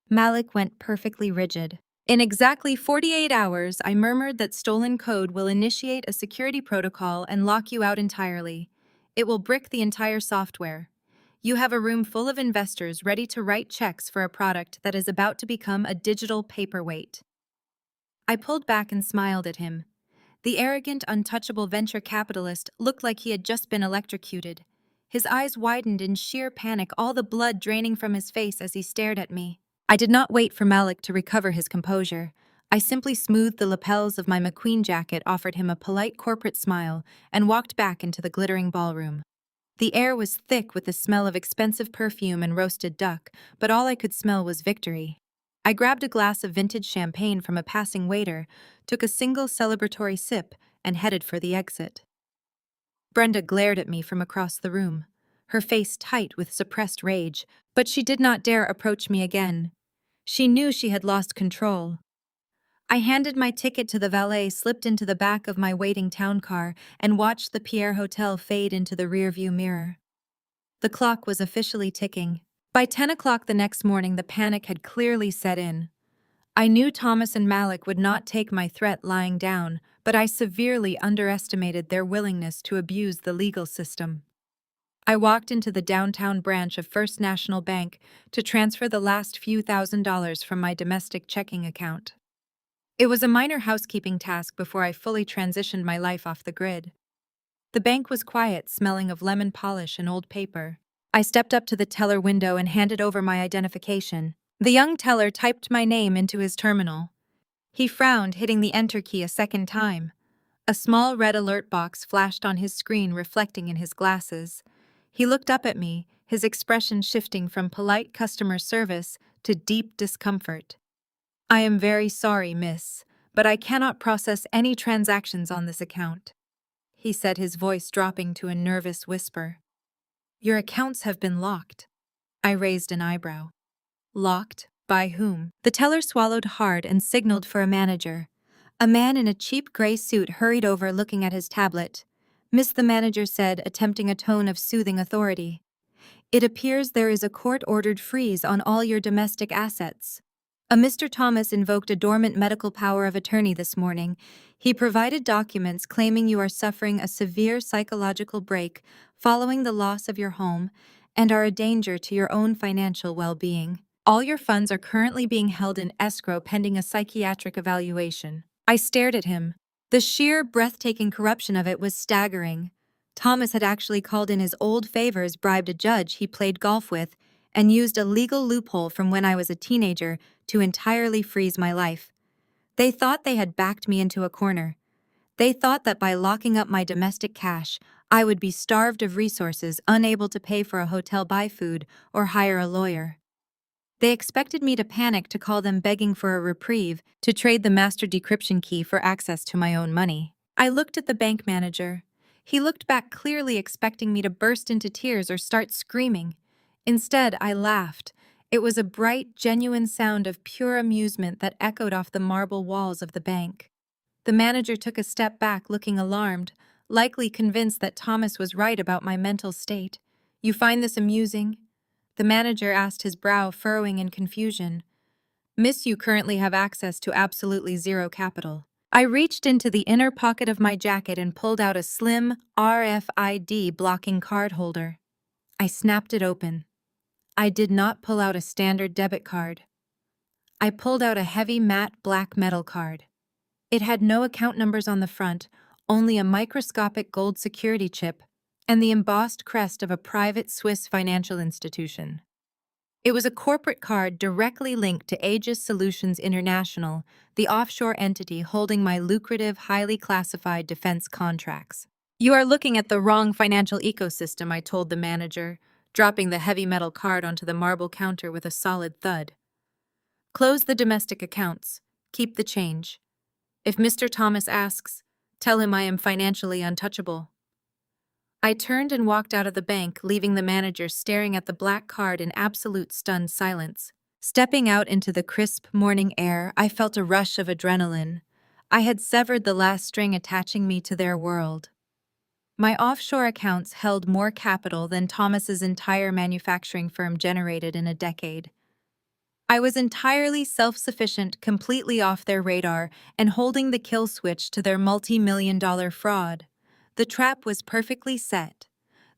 Malik went perfectly rigid. In exactly 48 hours, I murmured that stolen code will initiate a security protocol and lock you out entirely. It will brick the entire software. You have a room full of investors ready to write checks for a product that is about to become a digital paperweight. I pulled back and smiled at him. The arrogant, untouchable venture capitalist looked like he had just been electrocuted. His eyes widened in sheer panic, all the blood draining from his face as he stared at me. I did not wait for Malik to recover his composure. I simply smoothed the lapels of my McQueen jacket, offered him a polite corporate smile, and walked back into the glittering ballroom. The air was thick with the smell of expensive perfume and roasted duck, but all I could smell was victory. I grabbed a glass of vintage champagne from a passing waiter, took a single celebratory sip, and headed for the exit. Brenda glared at me from across the room, her face tight with suppressed rage, but she did not dare approach me again. She knew she had lost control. I handed my ticket to the valet, slipped into the back of my waiting town car, and watched the Pierre Hotel fade into the rearview mirror. The clock was officially ticking. By 10 o'clock the next morning, the panic had clearly set in. I knew Thomas and Malik would not take my threat lying down, but I severely underestimated their willingness to abuse the legal system. I walked into the downtown branch of First National Bank to transfer the last few $1,000s from my domestic checking account. It was a minor housekeeping task before I fully transitioned my life off the grid. The bank was quiet, smelling of lemon polish and old paper. I stepped up to the teller window and handed over my identification. The young teller typed my name into his terminal. He frowned, hitting the enter key a second time. A small red alert box flashed on his screen, reflecting in his glasses. He looked up at me, his expression shifting from polite customer service to deep discomfort. "I am very sorry, miss, but I cannot process any transactions on this account," he said, his voice dropping to a nervous whisper. "Your accounts have been locked." I raised an eyebrow. Locked? By whom? The teller swallowed hard and signaled for a manager. A man in a cheap gray suit hurried over, looking at his tablet. "Miss," the manager said, attempting a tone of soothing authority, "it appears there is a court-ordered freeze on all your domestic assets. A Mr. Thomas invoked a dormant medical power of attorney this morning. He provided documents claiming you are suffering a severe psychological break following the loss of your home and are a danger to your own financial well-being. All your funds are currently being held in escrow pending a psychiatric evaluation." I stared at him. The sheer, breathtaking corruption of it was staggering. Thomas had actually called in his old favors, bribed a judge he played golf with, and used a legal loophole from when I was a teenager to entirely freeze my life. They thought they had backed me into a corner. They thought that by locking up my domestic cash, I would be starved of resources, unable to pay for a hotel, buy food, or hire a lawyer. They expected me to panic, to call them begging for a reprieve, to trade the master decryption key for access to my own money. I looked at the bank manager. He looked back, clearly expecting me to burst into tears or start screaming. Instead, I laughed. It was a bright, genuine sound of pure amusement that echoed off the marble walls of the bank. The manager took a step back, looking alarmed, likely convinced that Thomas was right about my mental state. "You find this amusing?" The manager asked, his brow furrowing in confusion. "Miss, you currently have access to absolutely zero capital." I reached into the inner pocket of my jacket and pulled out a slim RFID blocking card holder. I snapped it open. I did not pull out a standard debit card. I pulled out a heavy matte black metal card. It had no account numbers on the front, only a microscopic gold security chip and the embossed crest of a private Swiss financial institution. It was a corporate card directly linked to Aegis Solutions International, the offshore entity holding my lucrative, highly classified defense contracts. "You are looking at the wrong financial ecosystem," I told the manager, dropping the heavy metal card onto the marble counter with a solid thud. "Close the domestic accounts. Keep the change. If Mr. Thomas asks, tell him I am financially untouchable." I turned and walked out of the bank, leaving the manager staring at the black card in absolute stunned silence. Stepping out into the crisp morning air, I felt a rush of adrenaline. I had severed the last string attaching me to their world. My offshore accounts held more capital than Thomas's entire manufacturing firm generated in a decade. I was entirely self-sufficient, completely off their radar, and holding the kill switch to their multi-million-dollar fraud. The trap was perfectly set.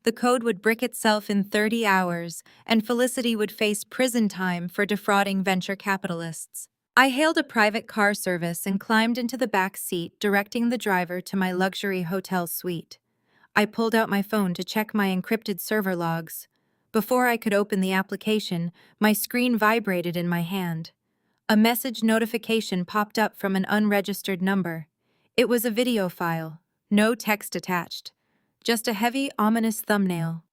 The code would brick itself in 30 hours, and Felicity would face prison time for defrauding venture capitalists. I hailed a private car service and climbed into the back seat, directing the driver to my luxury hotel suite. I pulled out my phone to check my encrypted server logs. Before I could open the application, my screen vibrated in my hand. A message notification popped up from an unregistered number. It was a video file, no text attached, just a heavy, ominous thumbnail.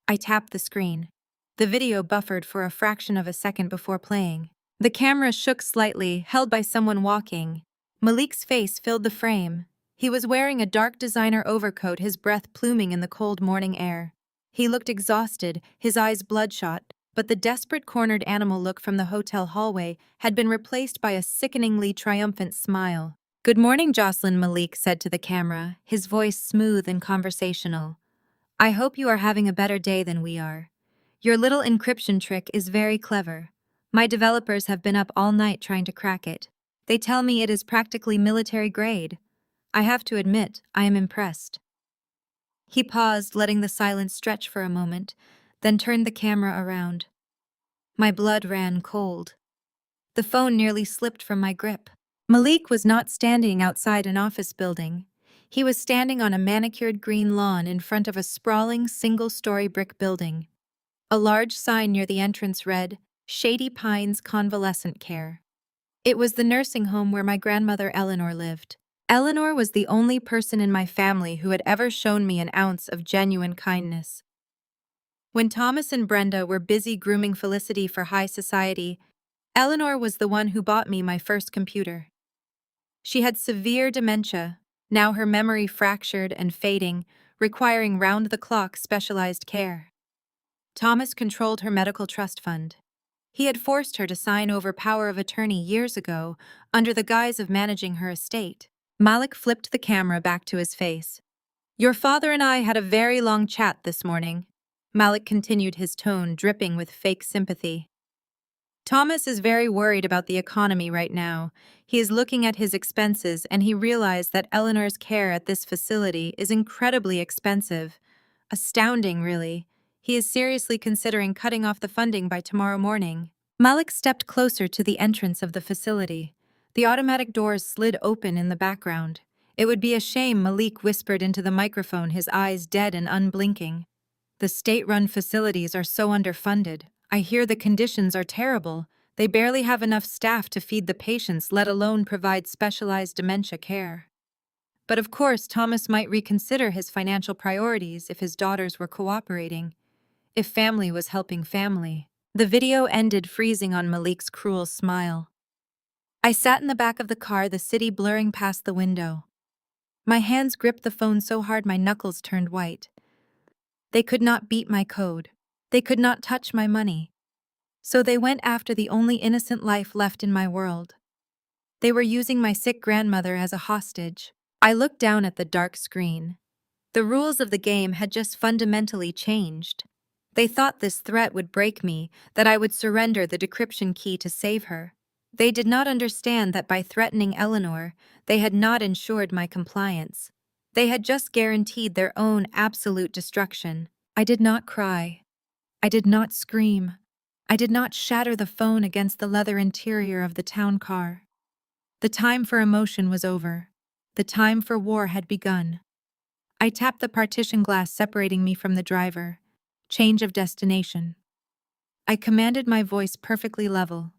I tapped the screen. The video buffered for a fraction of a second before playing. The camera shook slightly, held by someone walking. Malik's face filled the frame. He was wearing a dark designer overcoat, his breath pluming in the cold morning air. He looked exhausted, his eyes bloodshot, but the desperate cornered animal look from the hotel hallway had been replaced by a sickeningly triumphant smile. "Good morning, Jocelyn," Malik said to the camera, his voice smooth and conversational. "I hope you are having a better day than we are. Your little encryption trick is very clever. My developers have been up all night trying to crack it. They tell me it is practically military grade. I have to admit, I am impressed." He paused, letting the silence stretch for a moment, then turned the camera around. My blood ran cold. The phone nearly slipped from my grip. Malik was not standing outside an office building. He was standing on a manicured green lawn in front of a sprawling single-story brick building. A large sign near the entrance read, "Shady Pines Convalescent Care." It was the nursing home where my grandmother Eleanor lived. Eleanor was the only person in my family who had ever shown me an ounce of genuine kindness. When Thomas and Brenda were busy grooming Felicity for high society, Eleanor was the one who bought me my first computer. She had severe dementia, now her memory fractured and fading, requiring round-the-clock specialized care. Thomas controlled her medical trust fund. He had forced her to sign over power of attorney years ago under the guise of managing her estate. Malik flipped the camera back to his face. "Your father and I had a very long chat this morning." Malik continued, his tone dripping with fake sympathy. "Thomas is very worried about the economy right now. He is looking at his expenses and he realized that Eleanor's care at this facility is incredibly expensive. Astounding, really. He is seriously considering cutting off the funding by tomorrow morning." Malik stepped closer to the entrance of the facility. The automatic doors slid open in the background. "It would be a shame," Malik whispered into the microphone, his eyes dead and unblinking. "The state-run facilities are so underfunded. I hear the conditions are terrible. They barely have enough staff to feed the patients, let alone provide specialized dementia care." But of course, Thomas might reconsider his financial priorities if his daughters were cooperating, if family was helping family. The video ended, freezing on Malik's cruel smile. I sat in the back of the car, the city blurring past the window. My hands gripped the phone so hard my knuckles turned white. They could not beat my code. They could not touch my money. So they went after the only innocent life left in my world. They were using my sick grandmother as a hostage. I looked down at the dark screen. The rules of the game had just fundamentally changed. They thought this threat would break me, that I would surrender the decryption key to save her. They did not understand that by threatening Eleanor, they had not ensured my compliance. They had just guaranteed their own absolute destruction. I did not cry. I did not scream. I did not shatter the phone against the leather interior of the town car. The time for emotion was over. The time for war had begun. I tapped the partition glass separating me from the driver. Change of destination. I commanded, my voice perfectly level.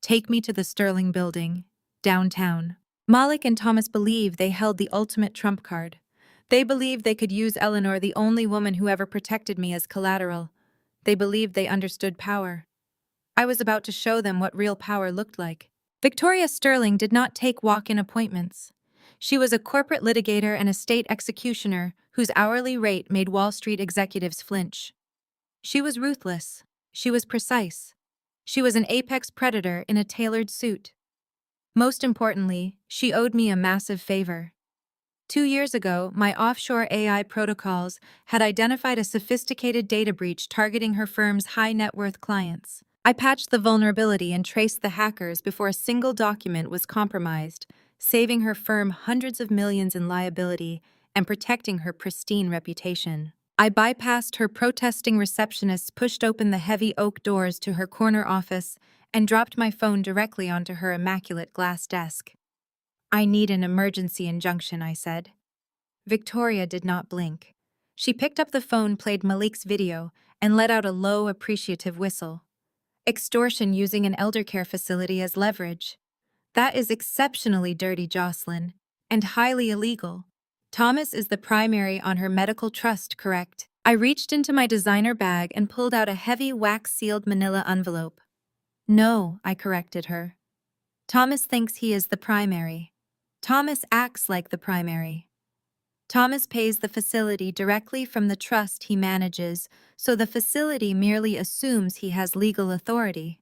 "Take me to the Sterling Building, downtown." Malik and Thomas believed they held the ultimate trump card. They believed they could use Eleanor, the only woman who ever protected me, as collateral. They believed they understood power. I was about to show them what real power looked like. Victoria Sterling did not take walk-in appointments. She was a corporate litigator and a state executioner whose hourly rate made Wall Street executives flinch. She was ruthless. She was precise. She was an apex predator in a tailored suit. Most importantly, she owed me a massive favor. 2 years ago, my offshore AI protocols had identified a sophisticated data breach targeting her firm's high-net-worth clients. I patched the vulnerability and traced the hackers before a single document was compromised, saving her firm hundreds of millions in liability and protecting her pristine reputation. I bypassed her protesting receptionists, pushed open the heavy oak doors to her corner office, and dropped my phone directly onto her immaculate glass desk. "I need an emergency injunction," I said. Victoria did not blink. She picked up the phone, played Malik's video, and let out a low, appreciative whistle. "Extortion using an eldercare facility as leverage. That is exceptionally dirty, Jocelyn, and highly illegal. Thomas is the primary on her medical trust, correct?" I reached into my designer bag and pulled out a heavy wax-sealed manila envelope. "No," I corrected her. "Thomas thinks he is the primary. Thomas acts like the primary. Thomas pays the facility directly from the trust he manages, so the facility merely assumes he has legal authority."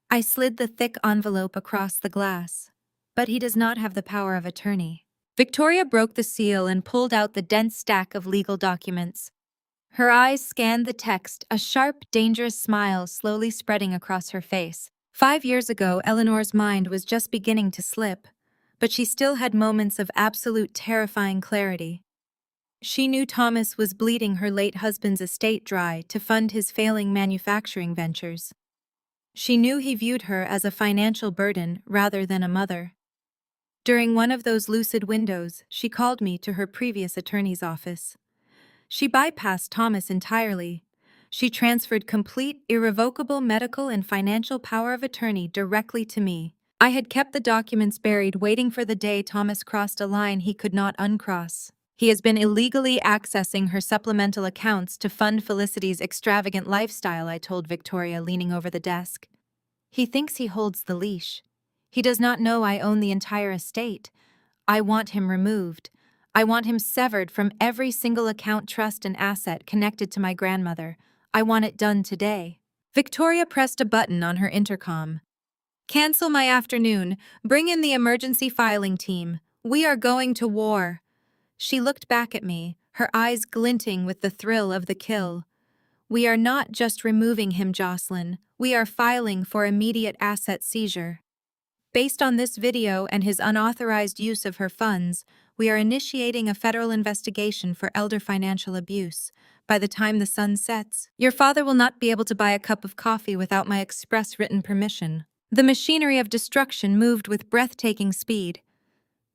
I slid the thick envelope across the glass. "But he does not have the power of attorney." Victoria broke the seal and pulled out the dense stack of legal documents. Her eyes scanned the text, a sharp, dangerous smile slowly spreading across her face. 5 years ago, Eleanor's mind was just beginning to slip, but she still had moments of absolute terrifying clarity. She knew Thomas was bleeding her late husband's estate dry to fund his failing manufacturing ventures. She knew he viewed her as a financial burden rather than a mother. During one of those lucid windows, she called me to her previous attorney's office. She bypassed Thomas entirely. She transferred complete, irrevocable medical and financial power of attorney directly to me. I had kept the documents buried, waiting for the day Thomas crossed a line he could not uncross. "He has been illegally accessing her supplemental accounts to fund Felicity's extravagant lifestyle," I told Victoria, leaning over the desk. "He thinks he holds the leash. He does not know I own the entire estate. I want him removed. I want him severed from every single account, trust, and asset connected to my grandmother. I want it done today." Victoria pressed a button on her intercom. "Cancel my afternoon. Bring in the emergency filing team. We are going to war." She looked back at me, her eyes glinting with the thrill of the kill. "We are not just removing him, Jocelyn. We are filing for immediate asset seizure. Based on this video and his unauthorized use of her funds, we are initiating a federal investigation for elder financial abuse. By the time the sun sets, your father will not be able to buy a cup of coffee without my express written permission." The machinery of destruction moved with breathtaking speed.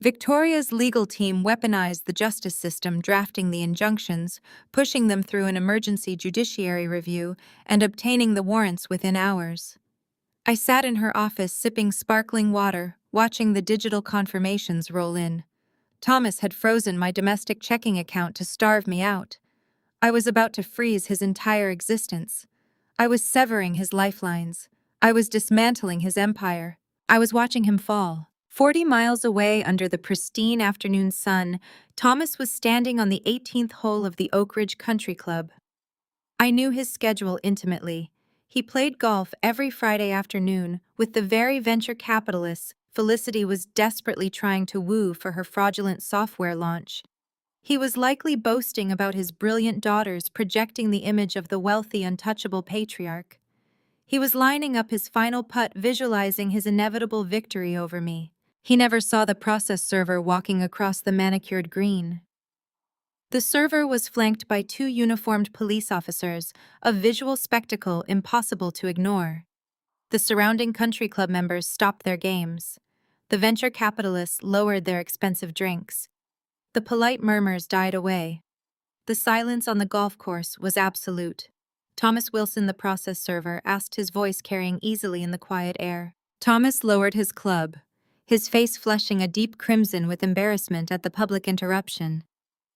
Victoria's legal team weaponized the justice system, drafting the injunctions, pushing them through an emergency judiciary review, and obtaining the warrants within hours. I sat in her office sipping sparkling water, watching the digital confirmations roll in. Thomas had frozen my domestic checking account to starve me out. I was about to freeze his entire existence. I was severing his lifelines. I was dismantling his empire. I was watching him fall. 40 miles away under the pristine afternoon sun, Thomas was standing on the 18th hole of the Oak Ridge Country Club. I knew his schedule intimately. He played golf every Friday afternoon with the very venture capitalists Felicity was desperately trying to woo for her fraudulent software launch. He was likely boasting about his brilliant daughters, projecting the image of the wealthy, untouchable patriarch. He was lining up his final putt, visualizing his inevitable victory over me. He never saw the process server walking across the manicured green. The server was flanked by 2 uniformed police officers, a visual spectacle impossible to ignore. The surrounding country club members stopped their games. The venture capitalists lowered their expensive drinks. The polite murmurs died away. The silence on the golf course was absolute. Thomas Wilson, the process server, asked, his voice carrying easily in the quiet air. Thomas lowered his club, his face flushing a deep crimson with embarrassment at the public interruption.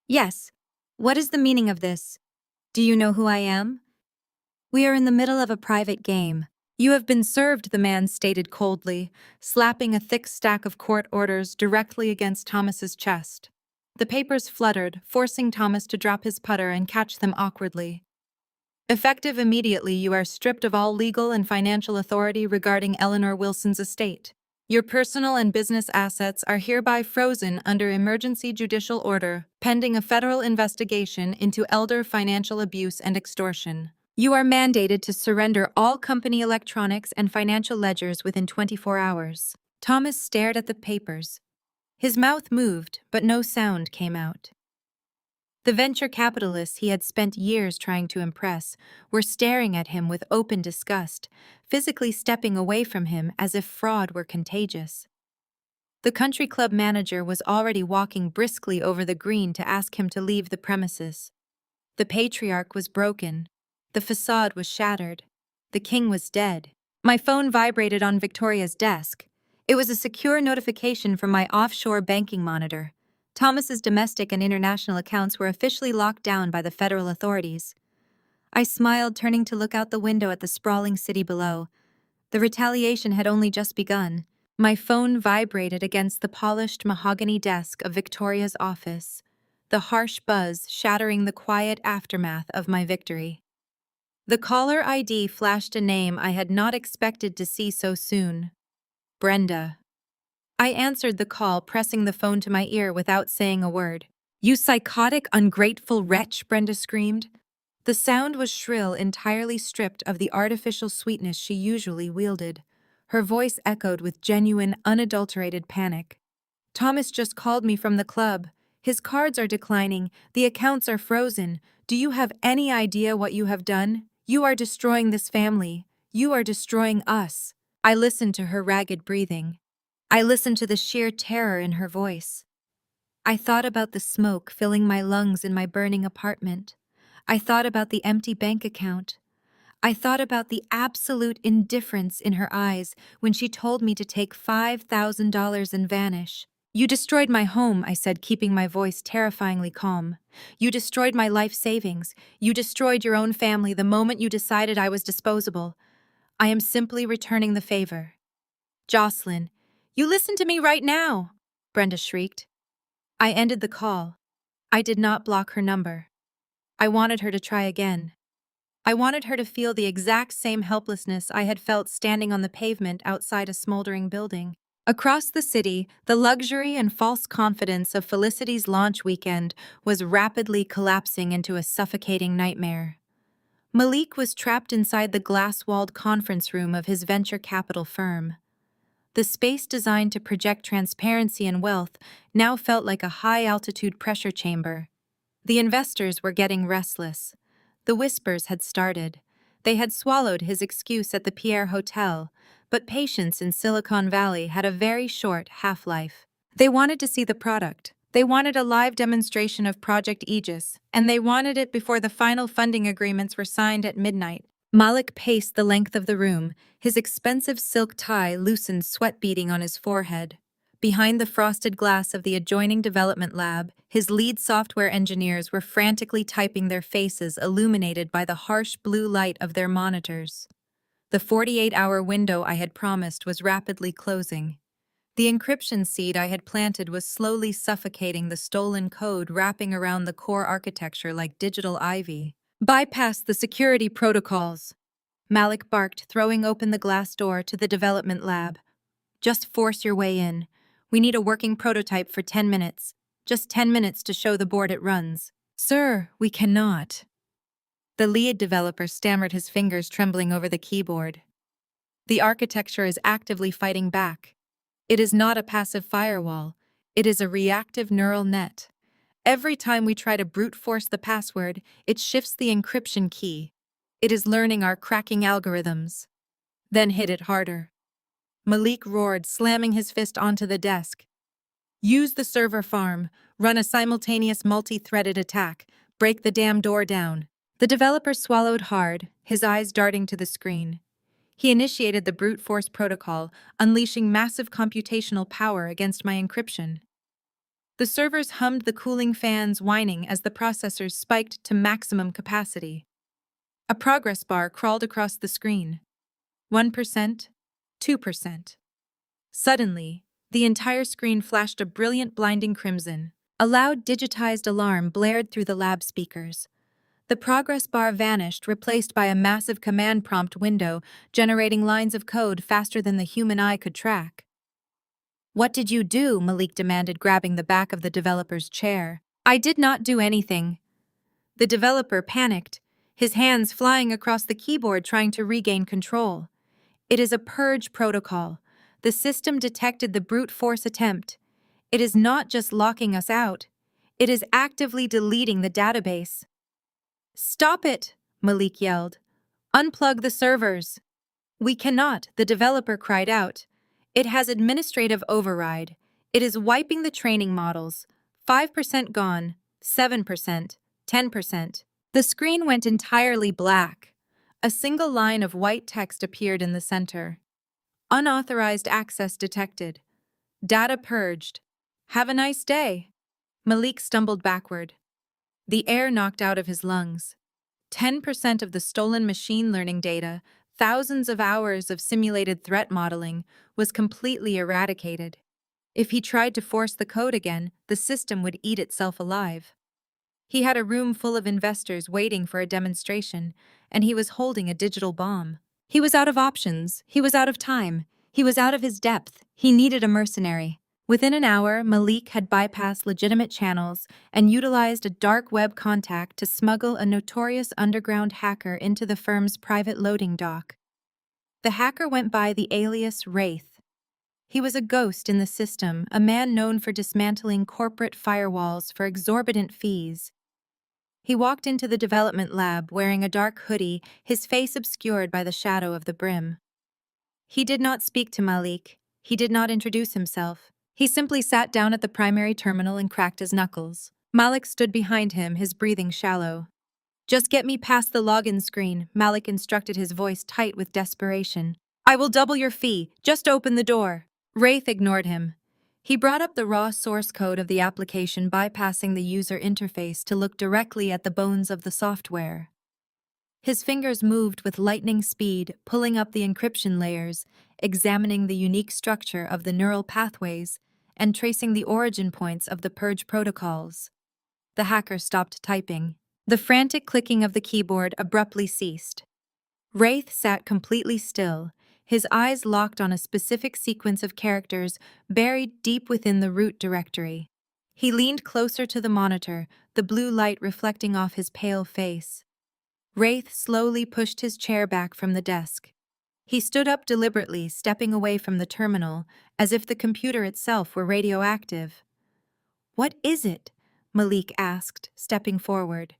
"Yes. What is the meaning of this? Do you know who I am?" "We are in the middle of a private game. You have been served," the man stated coldly, slapping a thick stack of court orders directly against Thomas's chest. The papers fluttered, forcing Thomas to drop his putter and catch them awkwardly. "Effective immediately, you are stripped of all legal and financial authority regarding Eleanor Wilson's estate. Your personal and business assets are hereby frozen under emergency judicial order, pending a federal investigation into elder financial abuse and extortion. You are mandated to surrender all company electronics and financial ledgers within 24 hours. Thomas stared at the papers. His mouth moved, but no sound came out. The venture capitalists he had spent years trying to impress were staring at him with open disgust, physically stepping away from him as if fraud were contagious. The country club manager was already walking briskly over the green to ask him to leave the premises. The patriarch was broken. The facade was shattered. The king was dead. My phone vibrated on Victoria's desk. It was a secure notification from my offshore banking monitor. Thomas's domestic and international accounts were officially locked down by the federal authorities. I smiled, turning to look out the window at the sprawling city below. The retaliation had only just begun. My phone vibrated against the polished mahogany desk of Victoria's office, the harsh buzz shattering the quiet aftermath of my victory. The caller ID flashed a name I had not expected to see so soon. Brenda. I answered the call, pressing the phone to my ear without saying a word. "You psychotic, ungrateful wretch," Brenda screamed. The sound was shrill, entirely stripped of the artificial sweetness she usually wielded. Her voice echoed with genuine, unadulterated panic. "Thomas just called me from the club. His cards are declining. The accounts are frozen. Do you have any idea what you have done? You are destroying this family. You are destroying us." I listened to her ragged breathing. I listened to the sheer terror in her voice. I thought about the smoke filling my lungs in my burning apartment. I thought about the empty bank account. I thought about the absolute indifference in her eyes when she told me to take $5,000 and vanish. "You destroyed my home," I said, keeping my voice terrifyingly calm. "You destroyed my life savings. You destroyed your own family the moment you decided I was disposable. I am simply returning the favor." "Jocelyn, you listen to me right now!" Brenda shrieked. I ended the call. I did not block her number. I wanted her to try again. I wanted her to feel the exact same helplessness I had felt standing on the pavement outside a smoldering building. Across the city, the luxury and false confidence of Felicity's launch weekend was rapidly collapsing into a suffocating nightmare. Malik was trapped inside the glass-walled conference room of his venture capital firm. The space designed to project transparency and wealth now felt like a high-altitude pressure chamber. The investors were getting restless. The whispers had started. They had swallowed his excuse at the Pierre Hotel, but patience in Silicon Valley had a very short half-life. They wanted to see the product. They wanted a live demonstration of Project Aegis, and they wanted it before the final funding agreements were signed at midnight. Malik paced the length of the room, his expensive silk tie loosened, sweat beading on his forehead. Behind the frosted glass of the adjoining development lab, his lead software engineers were frantically typing, their faces illuminated by the harsh blue light of their monitors. The 48-hour window I had promised was rapidly closing. The encryption seed I had planted was slowly suffocating the stolen code wrapping around the core architecture like digital ivy. "Bypass the security protocols," Malik barked, throwing open the glass door to the development lab. "Just force your way in. We need a working prototype for 10 minutes. Just 10 minutes to show the board it runs." "Sir, we cannot." The lead developer stammered, his fingers trembling over the keyboard. "The architecture is actively fighting back. It is not a passive firewall. It is a reactive neural net. Every time we try to brute force the password, it shifts the encryption key. It is learning our cracking algorithms." "Then hit it harder," Malik roared, slamming his fist onto the desk. "Use the server farm. Run a simultaneous multi-threaded attack. Break the damn door down." The developer swallowed hard, his eyes darting to the screen. He initiated the brute force protocol, unleashing massive computational power against my encryption. The servers hummed, the cooling fans whining as the processors spiked to maximum capacity. A progress bar crawled across the screen. 1%, 2%. Suddenly, the entire screen flashed a brilliant, blinding crimson. A loud, digitized alarm blared through the lab speakers. The progress bar vanished, replaced by a massive command prompt window generating lines of code faster than the human eye could track. "What did you do?" Malik demanded, grabbing the back of the developer's chair. "I did not do anything." The developer panicked, his hands flying across the keyboard trying to regain control. "It is a purge protocol. The system detected the brute force attempt. It is not just locking us out. It is actively deleting the database. Stop it, Malik yelled. Unplug the servers. We cannot, the developer cried out. It has administrative override. It is wiping the training models. 5% gone, 7%, 10%. The screen went entirely black. A single line of white text appeared in the center. Unauthorized access detected. Data purged. Have a nice day. Malik stumbled backward. The air knocked out of his lungs. 10% of the stolen machine learning data, thousands of hours of simulated threat modeling, was completely eradicated. If he tried to force the code again, the system would eat itself alive. He had a room full of investors waiting for a demonstration, and he was holding a digital bomb. He was out of options. He was out of time. He was out of his depth. He needed a mercenary. Within an hour, Malik had bypassed legitimate channels and utilized a dark web contact to smuggle a notorious underground hacker into the firm's private loading dock. The hacker went by the alias Wraith. He was a ghost in the system, a man known for dismantling corporate firewalls for exorbitant fees. He walked into the development lab wearing a dark hoodie, his face obscured by the shadow of the brim. He did not speak to Malik. He did not introduce himself. He simply sat down at the primary terminal and cracked his knuckles. Malik stood behind him, his breathing shallow. Just get me past the login screen, Malik instructed, his voice tight with desperation. I will double your fee. Just open the door. Wraith ignored him. He brought up the raw source code of the application, bypassing the user interface to look directly at the bones of the software. His fingers moved with lightning speed, pulling up the encryption layers, examining the unique structure of the neural pathways, and tracing the origin points of the purge protocols. The hacker stopped typing. The frantic clicking of the keyboard abruptly ceased. Wraith sat completely still, his eyes locked on a specific sequence of characters buried deep within the root directory. He leaned closer to the monitor, the blue light reflecting off his pale face. Wraith slowly pushed his chair back from the desk. He stood up deliberately, stepping away from the terminal, as if the computer itself were radioactive. What is it? Malik asked, stepping forward.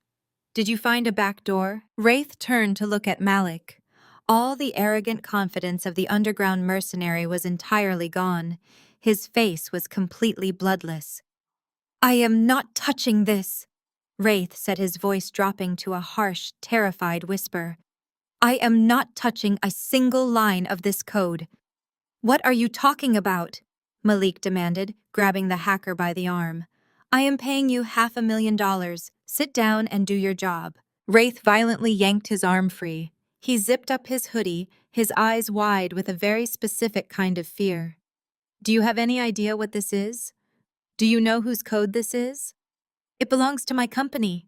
Did you find a back door? Wraith turned to look at Malik. All the arrogant confidence of the underground mercenary was entirely gone. His face was completely bloodless. I am not touching this, Wraith said, his voice dropping to a harsh, terrified whisper. I am not touching a single line of this code. What are you talking about? Malik demanded, grabbing the hacker by the arm. I am paying you $500,000. Sit down and do your job. Wraith violently yanked his arm free. He zipped up his hoodie, his eyes wide with a very specific kind of fear. Do you have any idea what this is? Do you know whose code this is? It belongs to my company.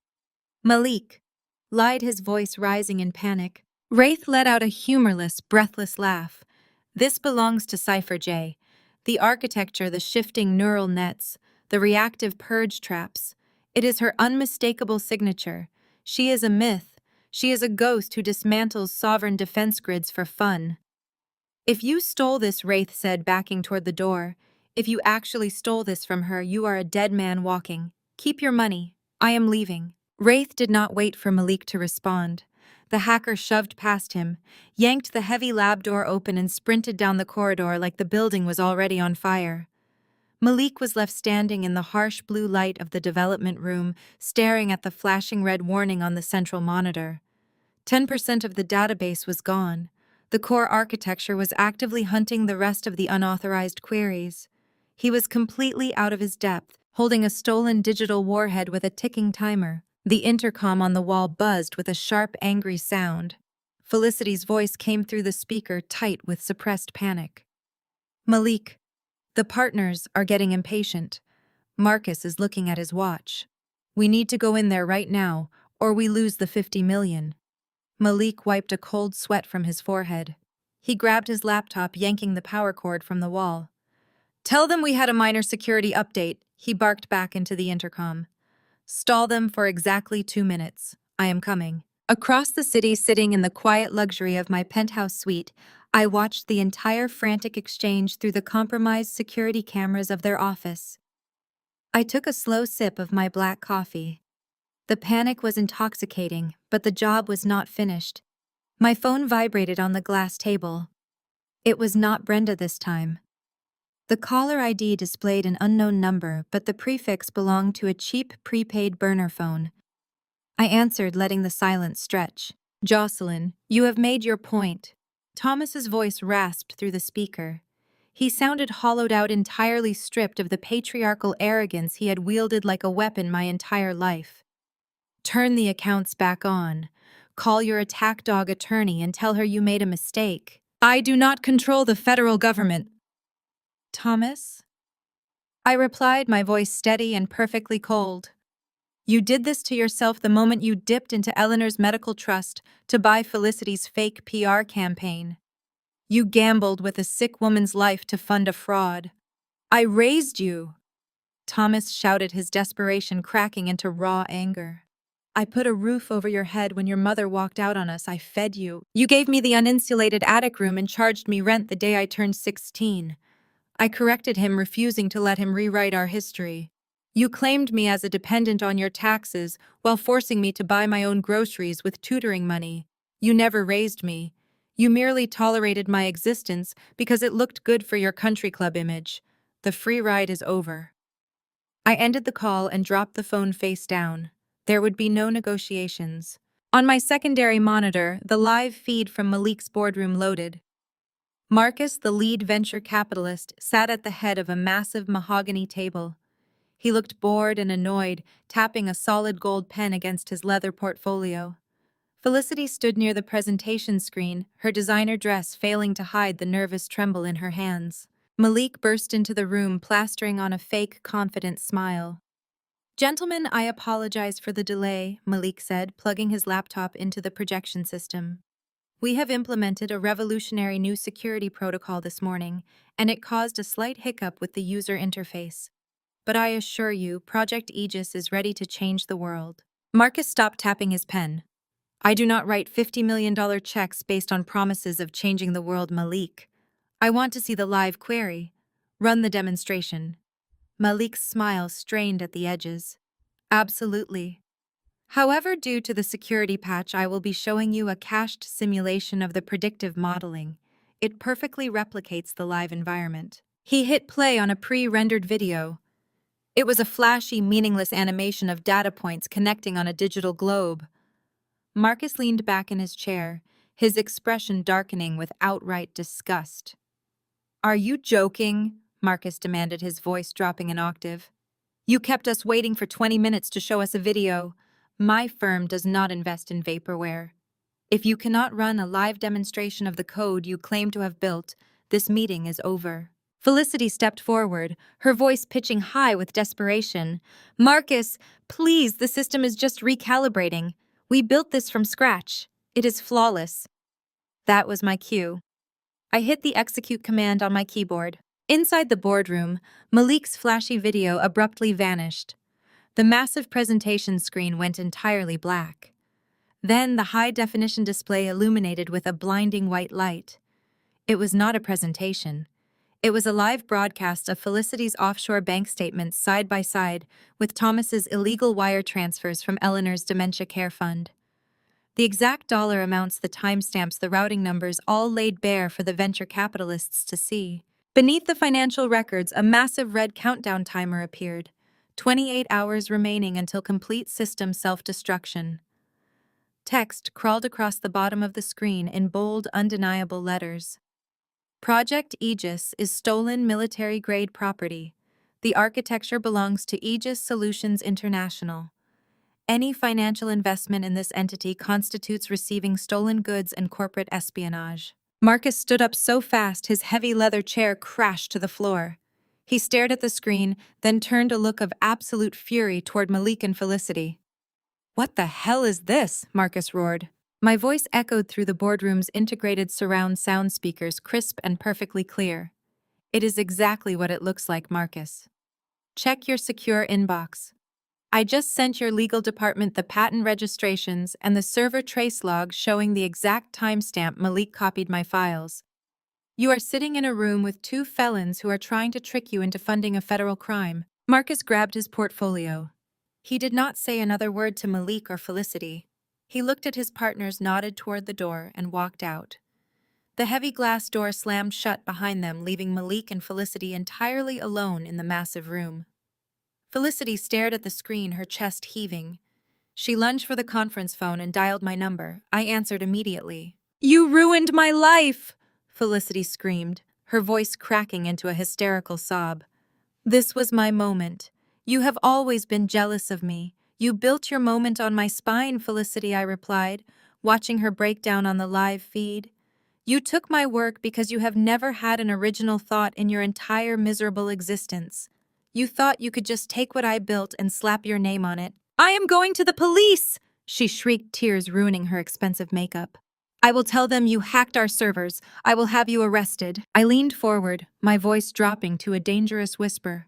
Malik lied, his voice rising in panic. Wraith let out a humorless, breathless laugh. This belongs to Cypher J. The architecture, the shifting neural nets, the reactive purge traps. It is her unmistakable signature. She is a myth. She is a ghost who dismantles sovereign defense grids for fun. If you stole this, Wraith said, backing toward the door, if you actually stole this from her, you are a dead man walking. Keep your money. I am leaving. Wraith did not wait for Malik to respond. The hacker shoved past him, yanked the heavy lab door open, and sprinted down the corridor like the building was already on fire. Malik was left standing in the harsh blue light of the development room, staring at the flashing red warning on the central monitor. 10% of the database was gone. The core architecture was actively hunting the rest of the unauthorized queries. He was completely out of his depth, holding a stolen digital warhead with a ticking timer. The intercom on the wall buzzed with a sharp, angry sound. Felicity's voice came through the speaker, tight with suppressed panic. Malik, the partners are getting impatient. Marcus is looking at his watch. We need to go in there right now, or we lose the $50 million. Malik wiped a cold sweat from his forehead. He grabbed his laptop, yanking the power cord from the wall. Tell them we had a minor security update, he barked back into the intercom. Stall them for exactly 2 minutes. I am coming. Across the city, sitting in the quiet luxury of my penthouse suite, I watched the entire frantic exchange through the compromised security cameras of their office. I took a slow sip of my black coffee. The panic was intoxicating, but the job was not finished. My phone vibrated on the glass table. It was not Brenda this time. The caller ID displayed an unknown number, but the prefix belonged to a cheap prepaid burner phone. I answered, letting the silence stretch. "Jocelyn, you have made your point." Thomas's voice rasped through the speaker. He sounded hollowed out, entirely stripped of the patriarchal arrogance he had wielded like a weapon my entire life. "Turn the accounts back on. Call your attack dog attorney and tell her you made a mistake. I do not control the federal government." "Thomas?" I replied, my voice steady and perfectly cold. "You did this to yourself the moment you dipped into Eleanor's medical trust to buy Felicity's fake PR campaign. You gambled with a sick woman's life to fund a fraud. I raised you." Thomas shouted, his desperation cracking into raw anger. "I put a roof over your head when your mother walked out on us. I fed you. You gave me the uninsulated attic room and charged me rent the day I turned 16. I corrected him, refusing to let him rewrite our history. You claimed me as a dependent on your taxes while forcing me to buy my own groceries with tutoring money. You never raised me. You merely tolerated my existence because it looked good for your country club image. The free ride is over." I ended the call and dropped the phone face down. There would be no negotiations. On my secondary monitor, the live feed from Malik's boardroom loaded. Marcus, the lead venture capitalist, sat at the head of a massive mahogany table. He looked bored and annoyed, tapping a solid gold pen against his leather portfolio. Felicity stood near the presentation screen, her designer dress failing to hide the nervous tremble in her hands. Malik burst into the room, plastering on a fake, confident smile. "Gentlemen, I apologize for the delay," Malik said, plugging his laptop into the projection system. "We have implemented a revolutionary new security protocol this morning, and it caused a slight hiccup with the user interface. But I assure you, Project Aegis is ready to change the world." Marcus stopped tapping his pen. "I do not write $50 million checks based on promises of changing the world, Malik. I want to see the live query. Run the demonstration." Malik's smile strained at the edges. "Absolutely. However, due to the security patch, I will be showing you a cached simulation of the predictive modeling. It perfectly replicates the live environment." He hit play on a pre-rendered video. It was a flashy, meaningless animation of data points connecting on a digital globe. Marcus leaned back in his chair, his expression darkening with outright disgust. "Are you joking?" Marcus demanded, his voice dropping an octave. "You kept us waiting for 20 minutes to show us a video. My firm does not invest in vaporware. If you cannot run a live demonstration of the code you claim to have built, this meeting is over." Felicity stepped forward, her voice pitching high with desperation. "Marcus, please, the system is just recalibrating. We built this from scratch. It is flawless." That was my cue. I hit the execute command on my keyboard. Inside the boardroom, Malik's flashy video abruptly vanished. The massive presentation screen went entirely black. Then the high-definition display illuminated with a blinding white light. It was not a presentation. It was a live broadcast of Felicity's offshore bank statements side by side with Thomas's illegal wire transfers from Eleanor's dementia care fund. The exact dollar amounts, the timestamps, the routing numbers, all laid bare for the venture capitalists to see. Beneath the financial records, a massive red countdown timer appeared. 28 hours remaining until complete system self-destruction. Text crawled across the bottom of the screen in bold, undeniable letters. Project Aegis is stolen military-grade property. The architecture belongs to Aegis Solutions International. Any financial investment in this entity constitutes receiving stolen goods and corporate espionage. Marcus stood up so fast his heavy leather chair crashed to the floor. He stared at the screen, then turned a look of absolute fury toward Malik and Felicity. "What the hell is this?" Marcus roared. My voice echoed through the boardroom's integrated surround sound speakers, crisp and perfectly clear. "It is exactly what it looks like, Marcus. Check your secure inbox. I just sent your legal department the patent registrations and the server trace log showing the exact timestamp Malik copied my files. You are sitting in a room with two felons who are trying to trick you into funding a federal crime. Marcus grabbed his portfolio. He did not say another word to Malik or Felicity. He looked at his partners, nodded toward the door, and walked out. The heavy glass door slammed shut behind them, leaving Malik and Felicity entirely alone in the massive room. Felicity stared at the screen, her chest heaving. She lunged for the conference phone and dialed my number. I answered immediately. "You ruined my life!" Felicity screamed, her voice cracking into a hysterical sob. "This was my moment. You have always been jealous of me. You built your moment on my spine," Felicity, I replied, watching her break down on the live feed. "You took my work because you have never had an original thought in your entire miserable existence. You thought you could just take what I built and slap your name on it." "I am going to the police!" she shrieked, tears ruining her expensive makeup. "I will tell them you hacked our servers. I will have you arrested." I leaned forward, my voice dropping to a dangerous whisper.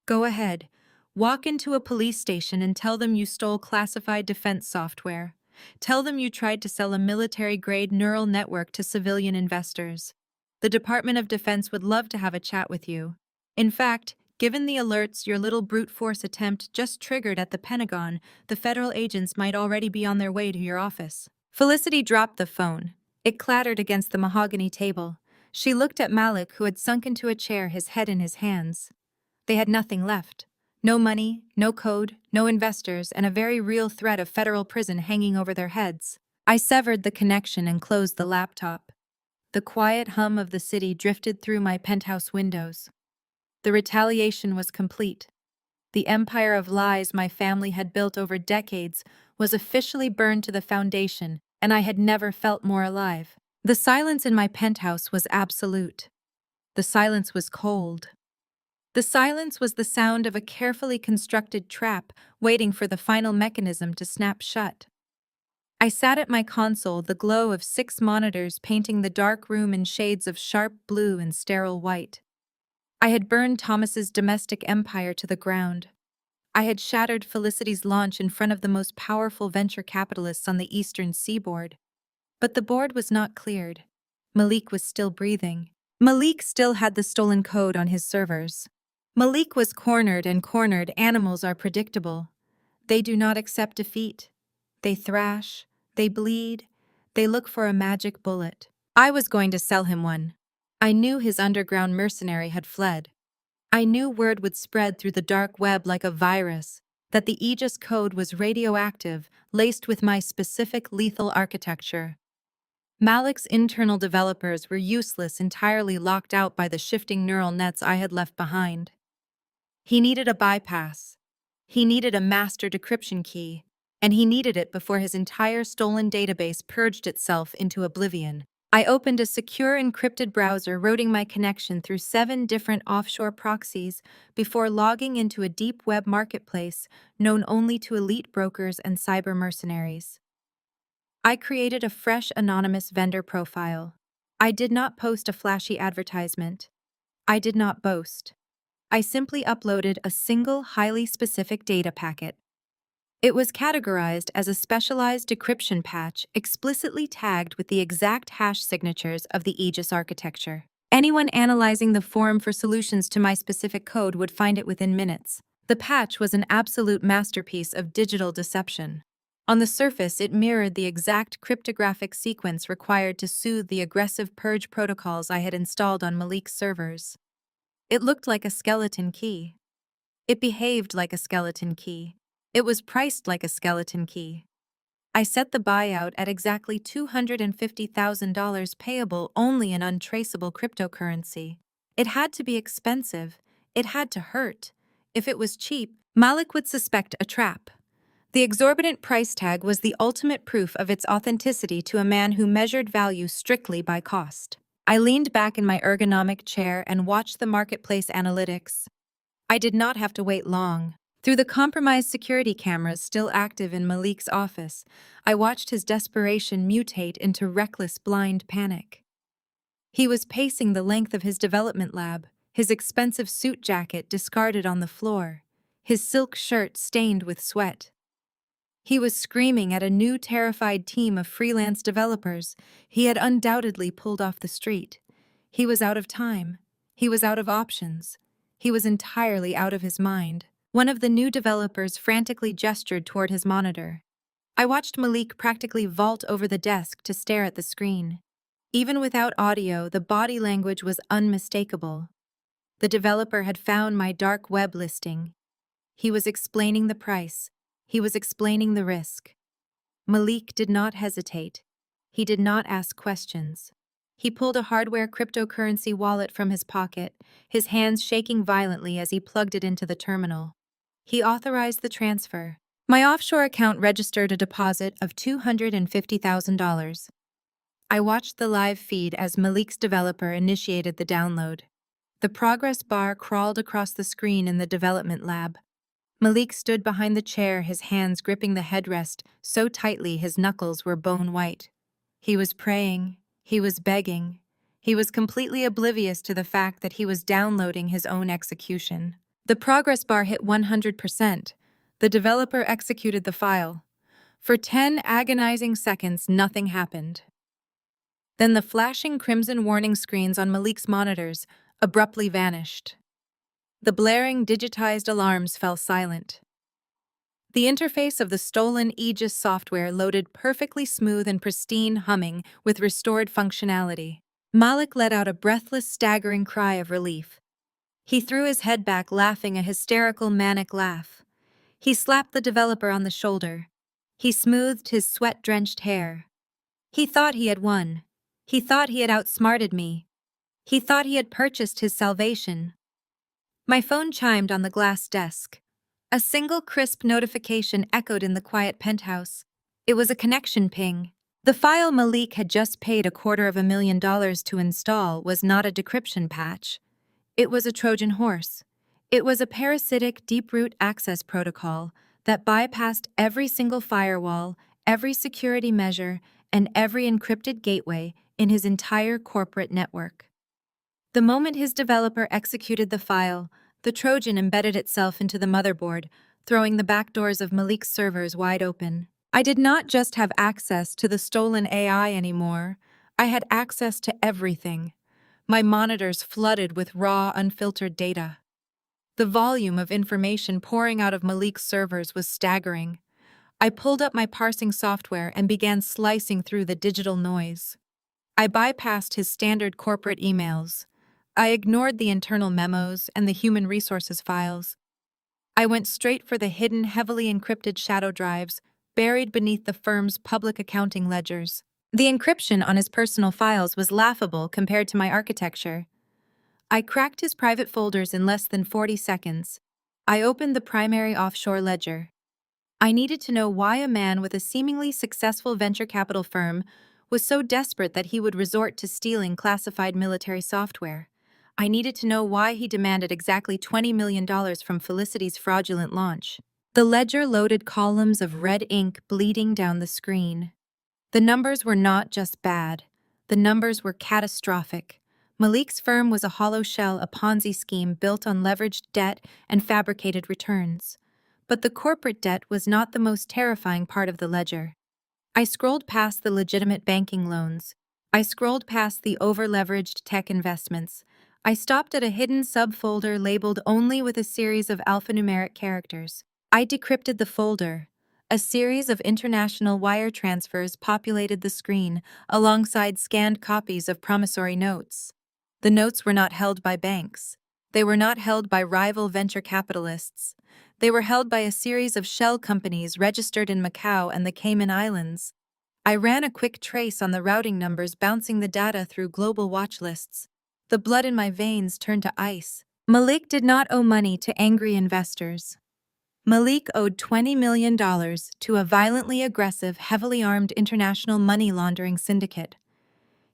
"Go ahead. Walk into a police station and tell them you stole classified defense software. Tell them you tried to sell a military-grade neural network to civilian investors. The Department of Defense would love to have a chat with you. In fact, given the alerts your little brute force attempt just triggered at the Pentagon, the federal agents might already be on their way to your office." Felicity dropped the phone. It clattered against the mahogany table. She looked at Malik, who had sunk into a chair, his head in his hands. They had nothing left. No money, no code, no investors, and a very real threat of federal prison hanging over their heads. I severed the connection and closed the laptop. The quiet hum of the city drifted through my penthouse windows. The retaliation was complete. The empire of lies my family had built over decades was officially burned to the foundation, and I had never felt more alive. The silence in my penthouse was absolute. The silence was cold. The silence was the sound of a carefully constructed trap waiting for the final mechanism to snap shut. I sat at my console, the glow of 6 monitors painting the dark room in shades of sharp blue and sterile white. I had burned Thomas's domestic empire to the ground. I had shattered Felicity's launch in front of the most powerful venture capitalists on the eastern seaboard. But the board was not cleared. Malik was still breathing. Malik still had the stolen code on his servers. Malik was cornered, and cornered animals are predictable. They do not accept defeat. They thrash, they bleed, they look for a magic bullet. I was going to sell him one. I knew his underground mercenary had fled. I knew word would spread through the dark web like a virus, that the Aegis code was radioactive, laced with my specific lethal architecture. Malik's internal developers were useless, entirely locked out by the shifting neural nets I had left behind. He needed a bypass. He needed a master decryption key, and he needed it before his entire stolen database purged itself into oblivion. I opened a secure encrypted browser, routing my connection through 7 different offshore proxies before logging into a deep web marketplace known only to elite brokers and cyber mercenaries. I created a fresh anonymous vendor profile. I did not post a flashy advertisement. I did not boast. I simply uploaded a single highly specific data packet. It was categorized as a specialized decryption patch, explicitly tagged with the exact hash signatures of the Aegis architecture. Anyone analyzing the forum for solutions to my specific code would find it within minutes. The patch was an absolute masterpiece of digital deception. On the surface, it mirrored the exact cryptographic sequence required to soothe the aggressive purge protocols I had installed on Malik's servers. It looked like a skeleton key. It behaved like a skeleton key. It was priced like a skeleton key. I set the buyout at exactly $250,000 payable only in untraceable cryptocurrency. It had to be expensive. It had to hurt. If it was cheap, Malik would suspect a trap. The exorbitant price tag was the ultimate proof of its authenticity to a man who measured value strictly by cost. I leaned back in my ergonomic chair and watched the marketplace analytics. I did not have to wait long. Through the compromised security cameras still active in Malik's office, I watched his desperation mutate into reckless, blind panic. He was pacing the length of his development lab, his expensive suit jacket discarded on the floor, his silk shirt stained with sweat. He was screaming at a new terrified team of freelance developers he had undoubtedly pulled off the street. He was out of time. He was out of options. He was entirely out of his mind. One of the new developers frantically gestured toward his monitor. I watched Malik practically vault over the desk to stare at the screen. Even without audio, the body language was unmistakable. The developer had found my dark web listing. He was explaining the price. He was explaining the risk. Malik did not hesitate. He did not ask questions. He pulled a hardware cryptocurrency wallet from his pocket, his hands shaking violently as he plugged it into the terminal. He authorized the transfer. My offshore account registered a deposit of $250,000. I watched the live feed as Malik's developer initiated the download. The progress bar crawled across the screen in the development lab. Malik stood behind the chair, his hands gripping the headrest so tightly his knuckles were bone white. He was praying. He was begging. He was completely oblivious to the fact that he was downloading his own execution. The progress bar hit 100%. The developer executed the file. For 10 agonizing seconds, nothing happened. Then the flashing crimson warning screens on Malik's monitors abruptly vanished. The blaring digitized alarms fell silent. The interface of the stolen Aegis software loaded perfectly smooth and pristine, humming with restored functionality. Malik let out a breathless, staggering cry of relief. He threw his head back, laughing a hysterical, manic laugh. He slapped the developer on the shoulder. He smoothed his sweat-drenched hair. He thought he had won. He thought he had outsmarted me. He thought he had purchased his salvation. My phone chimed on the glass desk. A single crisp notification echoed in the quiet penthouse. It was a connection ping. The file Malik had just paid $250,000 to install was not a decryption patch. It was a Trojan horse. It was a parasitic deep-root access protocol that bypassed every single firewall, every security measure, and every encrypted gateway in his entire corporate network. The moment his developer executed the file, the Trojan embedded itself into the motherboard, throwing the backdoors of Malik's servers wide open. I did not just have access to the stolen AI anymore. I had access to everything. My monitors flooded with raw, unfiltered data. The volume of information pouring out of Malik's servers was staggering. I pulled up my parsing software and began slicing through the digital noise. I bypassed his standard corporate emails. I ignored the internal memos and the human resources files. I went straight for the hidden, heavily encrypted shadow drives buried beneath the firm's public accounting ledgers. The encryption on his personal files was laughable compared to my architecture. I cracked his private folders in less than 40 seconds. I opened the primary offshore ledger. I needed to know why a man with a seemingly successful venture capital firm was so desperate that he would resort to stealing classified military software. I needed to know why he demanded exactly $20 million from Felicity's fraudulent launch. The ledger loaded columns of red ink bleeding down the screen. The numbers were not just bad. The numbers were catastrophic. Malik's firm was a hollow shell, a Ponzi scheme built on leveraged debt and fabricated returns. But the corporate debt was not the most terrifying part of the ledger. I scrolled past the legitimate banking loans. I scrolled past the over-leveraged tech investments. I stopped at a hidden subfolder labeled only with a series of alphanumeric characters. I decrypted the folder. A series of international wire transfers populated the screen alongside scanned copies of promissory notes. The notes were not held by banks. They were not held by rival venture capitalists. They were held by a series of shell companies registered in Macau and the Cayman Islands. I ran a quick trace on the routing numbers, bouncing the data through global watch lists. The blood in my veins turned to ice. Malik did not owe money to angry investors. Malik owed $20 million to a violently aggressive, heavily armed international money laundering syndicate.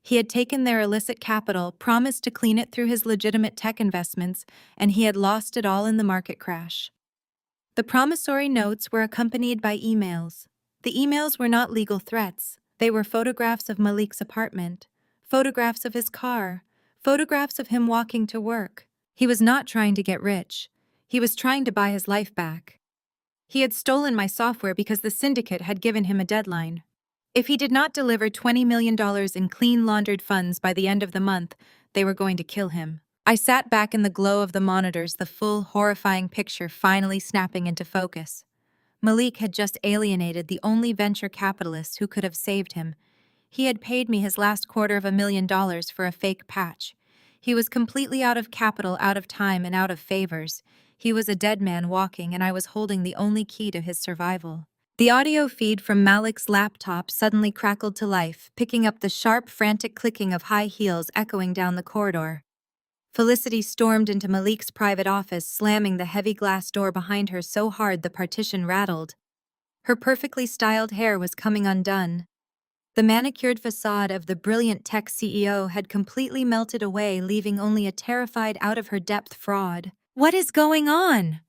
He had taken their illicit capital, promised to clean it through his legitimate tech investments, and he had lost it all in the market crash. The promissory notes were accompanied by emails. The emails were not legal threats. They were photographs of Malik's apartment, photographs of his car, photographs of him walking to work. He was not trying to get rich. He was trying to buy his life back. He had stolen my software because the syndicate had given him a deadline. If he did not deliver $20 million in clean laundered funds by the end of the month, they were going to kill him. I sat back in the glow of the monitors, the full, horrifying picture finally snapping into focus. Malik had just alienated the only venture capitalist who could have saved him. He had paid me his last $250,000 for a fake patch. He was completely out of capital, out of time, and out of favors. He was a dead man walking, and I was holding the only key to his survival. The audio feed from Malik's laptop suddenly crackled to life, picking up the sharp, frantic clicking of high heels echoing down the corridor. Felicity stormed into Malik's private office, slamming the heavy glass door behind her so hard the partition rattled. Her perfectly styled hair was coming undone. The manicured facade of the brilliant tech CEO had completely melted away, leaving only a terrified, out-of-her-depth fraud. "What is going on?"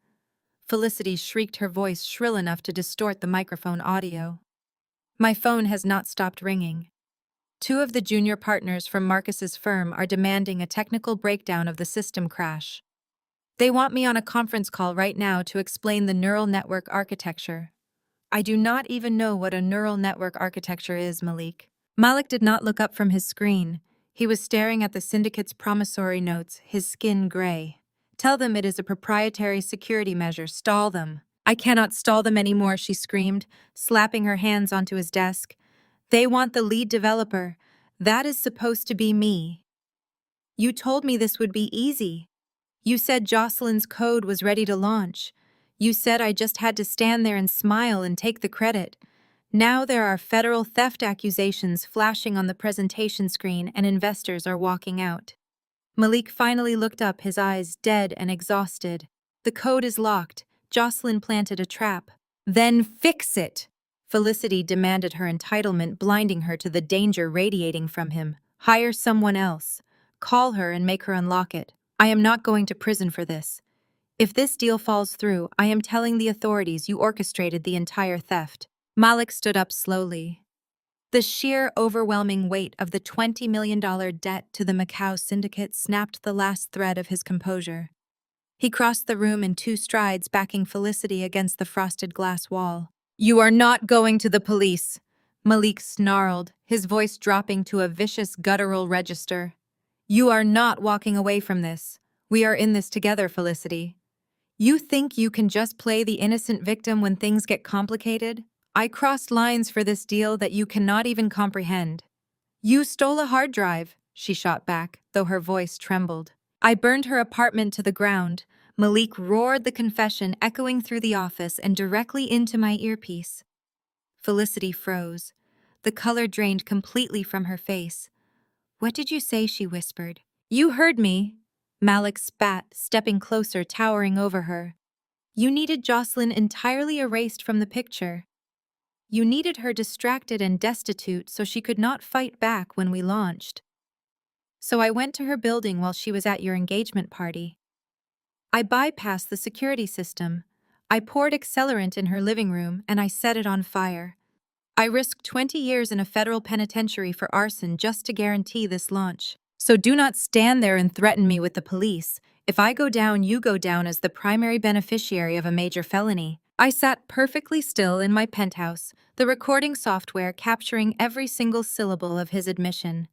Felicity shrieked, her voice shrill enough to distort the microphone audio. My phone has not stopped ringing. Two of the junior partners from Marcus's firm are demanding a technical breakdown of the system crash. They want me on a conference call right now to explain the neural network architecture. I do not even know what a neural network architecture is, Malik. Malik did not look up from his screen. He was staring at the syndicate's promissory notes, his skin gray. "Tell them it is a proprietary security measure. Stall them." "I cannot stall them anymore," she screamed, slapping her hands onto his desk. "They want the lead developer. That is supposed to be me. You told me this would be easy. You said Jocelyn's code was ready to launch. You said I just had to stand there and smile and take the credit. Now there are federal theft accusations flashing on the presentation screen and investors are walking out." Malik finally looked up, his eyes dead and exhausted. "The code is locked. Jocelyn planted a trap." "Then fix it!" Felicity demanded, her entitlement blinding her to the danger radiating from him. "Hire someone else. Call her and make her unlock it. I am not going to prison for this. If this deal falls through, I am telling the authorities you orchestrated the entire theft." Malik stood up slowly. The sheer, overwhelming weight of the $20 million debt to the Macau syndicate snapped the last thread of his composure. He crossed the room in 2 strides, backing Felicity against the frosted glass wall. "You are not going to the police," Malik snarled, his voice dropping to a vicious guttural register. "You are not walking away from this. We are in this together, Felicity. You think you can just play the innocent victim when things get complicated? I crossed lines for this deal that you cannot even comprehend." "You stole a hard drive," she shot back, though her voice trembled. "I burned her apartment to the ground." Malik roared the confession, echoing through the office and directly into my earpiece. Felicity froze. The color drained completely from her face. "What did you say?" she whispered. "You heard me." Malik spat, stepping closer, towering over her. "You needed Jocelyn entirely erased from the picture. You needed her distracted and destitute so she could not fight back when we launched. So I went to her building while she was at your engagement party. I bypassed the security system. I poured accelerant in her living room and I set it on fire. I risked 20 years in a federal penitentiary for arson just to guarantee this launch. So do not stand there and threaten me with the police. If I go down, you go down as the primary beneficiary of a major felony." I sat perfectly still in my penthouse, the recording software capturing every single syllable of his admission.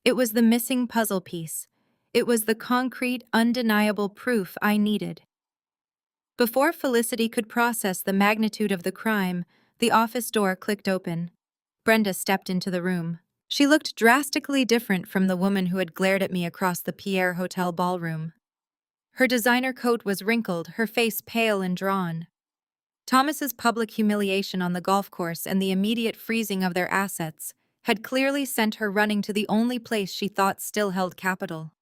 It was the missing puzzle piece. It was the concrete, undeniable proof I needed. Before Felicity could process the magnitude of the crime, the office door clicked open. Brenda stepped into the room. She looked drastically different from the woman who had glared at me across the Pierre Hotel ballroom. Her designer coat was wrinkled, her face pale and drawn. Thomas's public humiliation on the golf course and the immediate freezing of their assets had clearly sent her running to the only place she thought still held capital.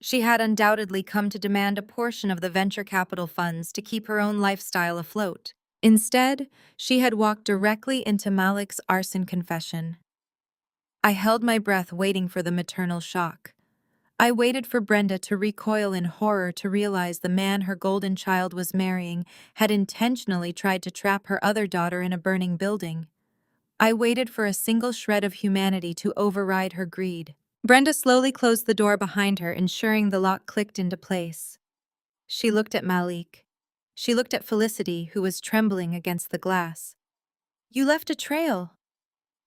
She had undoubtedly come to demand a portion of the venture capital funds to keep her own lifestyle afloat. Instead, she had walked directly into Malik's arson confession. I held my breath, waiting for the maternal shock. I waited for Brenda to recoil in horror, to realize the man her golden child was marrying had intentionally tried to trap her other daughter in a burning building. I waited for a single shred of humanity to override her greed. Brenda slowly closed the door behind her, ensuring the lock clicked into place. She looked at Malik. She looked at Felicity, who was trembling against the glass. "You left a trail,"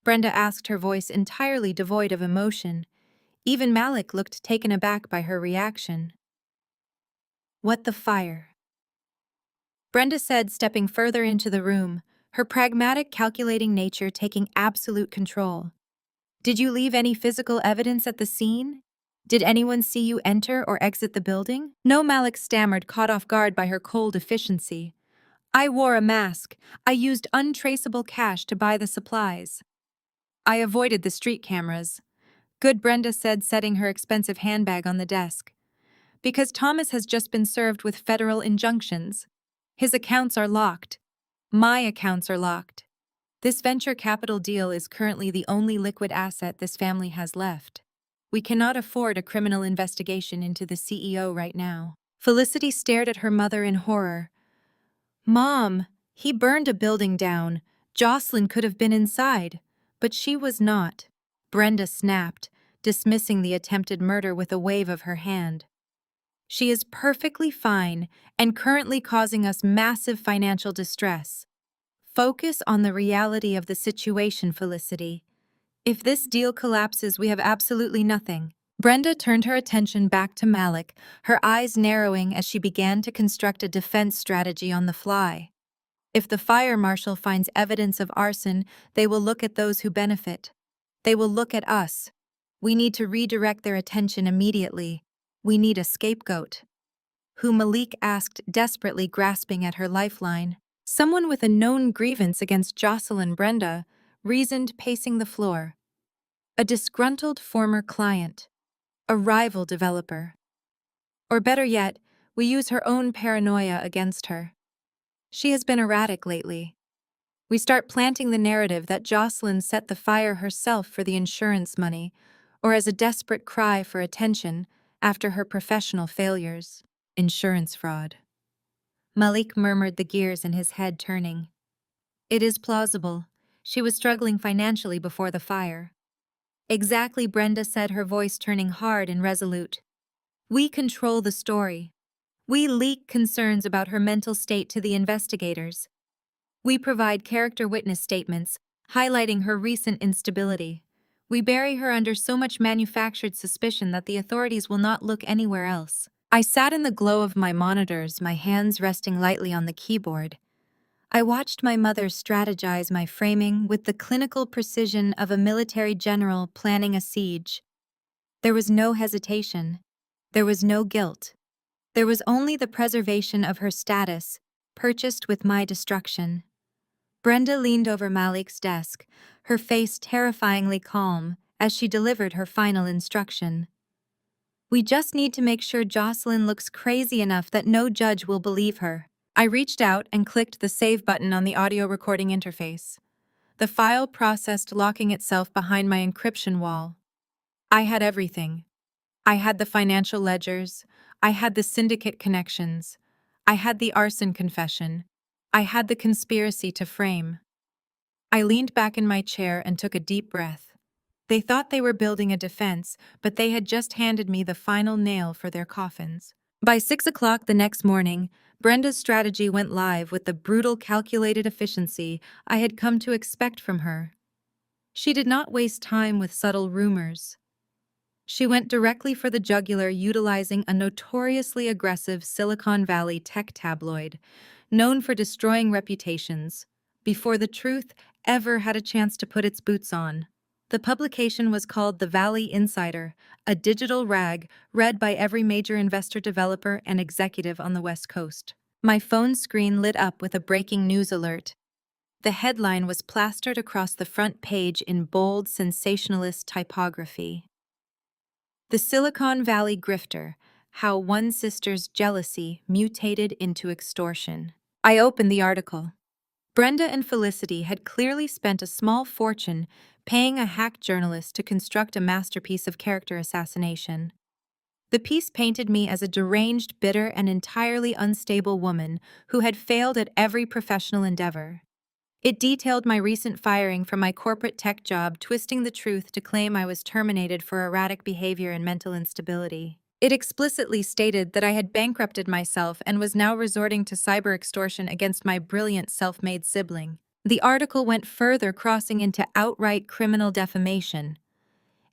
Brenda asked, her voice entirely devoid of emotion. Even Malik looked taken aback by her reaction. "What the fire?" Brenda said, stepping further into the room, her pragmatic, calculating nature taking absolute control. "Did you leave any physical evidence at the scene? Did anyone see you enter or exit the building?" "No," Malik stammered, caught off guard by her cold efficiency. "I wore a mask. I used untraceable cash to buy the supplies. I avoided the street cameras." "Good," Brenda said, setting her expensive handbag on the desk. "Because Thomas has just been served with federal injunctions. His accounts are locked. My accounts are locked. This venture capital deal is currently the only liquid asset this family has left. We cannot afford a criminal investigation into the CEO right now." Felicity stared at her mother in horror. "Mom, he burned a building down. Jocelyn could have been inside, but she was not." Brenda snapped, dismissing the attempted murder with a wave of her hand. "She is perfectly fine and currently causing us massive financial distress. Focus on the reality of the situation, Felicity. If this deal collapses, we have absolutely nothing." Brenda turned her attention back to Malik, her eyes narrowing as she began to construct a defense strategy on the fly. "If the fire marshal finds evidence of arson, they will look at those who benefit. They will look at us. We need to redirect their attention immediately. We need a scapegoat." Who, Malik asked, desperately grasping at her lifeline. "Someone with a known grievance against Jocelyn," Brenda reasoned, pacing the floor. "A disgruntled former client. A rival developer. Or better yet, we use her own paranoia against her. She has been erratic lately. We start planting the narrative that Jocelyn set the fire herself for the insurance money, or as a desperate cry for attention after her professional failures." "Insurance fraud." Malik murmured, the gears in his head turning. "It is plausible. She was struggling financially before the fire." "Exactly," Brenda said, her voice turning hard and resolute. "We control the story. We leak concerns about her mental state to the investigators. We provide character witness statements, highlighting her recent instability. We bury her under so much manufactured suspicion that the authorities will not look anywhere else." I sat in the glow of my monitors, my hands resting lightly on the keyboard. I watched my mother strategize my framing with the clinical precision of a military general planning a siege. There was no hesitation. There was no guilt. There was only the preservation of her status, purchased with my destruction. Brenda leaned over Malik's desk, her face terrifyingly calm, as she delivered her final instruction. "We just need to make sure Jocelyn looks crazy enough that no judge will believe her." I reached out and clicked the save button on the audio recording interface. The file processed, locking itself behind my encryption wall. I had everything. I had the financial ledgers. I had the syndicate connections. I had the arson confession. I had the conspiracy to frame. I leaned back in my chair and took a deep breath. They thought they were building a defense, but they had just handed me the final nail for their coffins. By 6 o'clock the next morning, Brenda's strategy went live with the brutal, calculated efficiency I had come to expect from her. She did not waste time with subtle rumors. She went directly for the jugular, utilizing a notoriously aggressive Silicon Valley tech tabloid, known for destroying reputations, before the truth ever had a chance to put its boots on. The publication was called The Valley Insider, a digital rag read by every major investor, developer, and executive on the West Coast. My phone screen lit up with a breaking news alert. The headline was plastered across the front page in bold, sensationalist typography. "The Silicon Valley Grifter: How One Sister's Jealousy Mutated into Extortion." I opened the article. Brenda and Felicity had clearly spent a small fortune paying a hack journalist to construct a masterpiece of character assassination. The piece painted me as a deranged, bitter, and entirely unstable woman who had failed at every professional endeavor. It detailed my recent firing from my corporate tech job, twisting the truth to claim I was terminated for erratic behavior and mental instability. It explicitly stated that I had bankrupted myself and was now resorting to cyber extortion against my brilliant self-made sibling. The article went further, crossing into outright criminal defamation.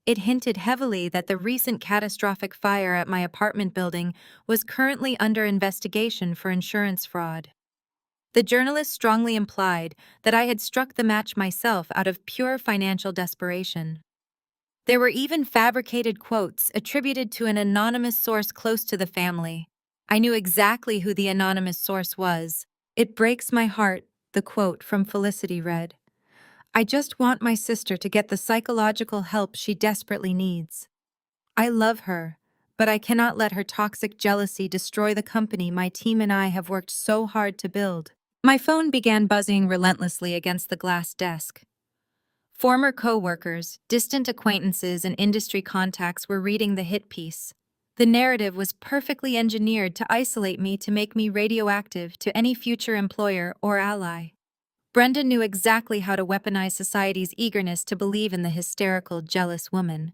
It hinted heavily that the recent catastrophic fire at my apartment building was currently under investigation for insurance fraud. The journalist strongly implied that I had struck the match myself out of pure financial desperation. There were even fabricated quotes attributed to an anonymous source close to the family. I knew exactly who the anonymous source was. "It breaks my heart," the quote from Felicity read. "I just want my sister to get the psychological help she desperately needs. I love her, but I cannot let her toxic jealousy destroy the company my team and I have worked so hard to build." My phone began buzzing relentlessly against the glass desk. Former co-workers, distant acquaintances, and industry contacts were reading the hit piece. The narrative was perfectly engineered to isolate me, to make me radioactive to any future employer or ally. Brenda knew exactly how to weaponize society's eagerness to believe in the hysterical, jealous woman.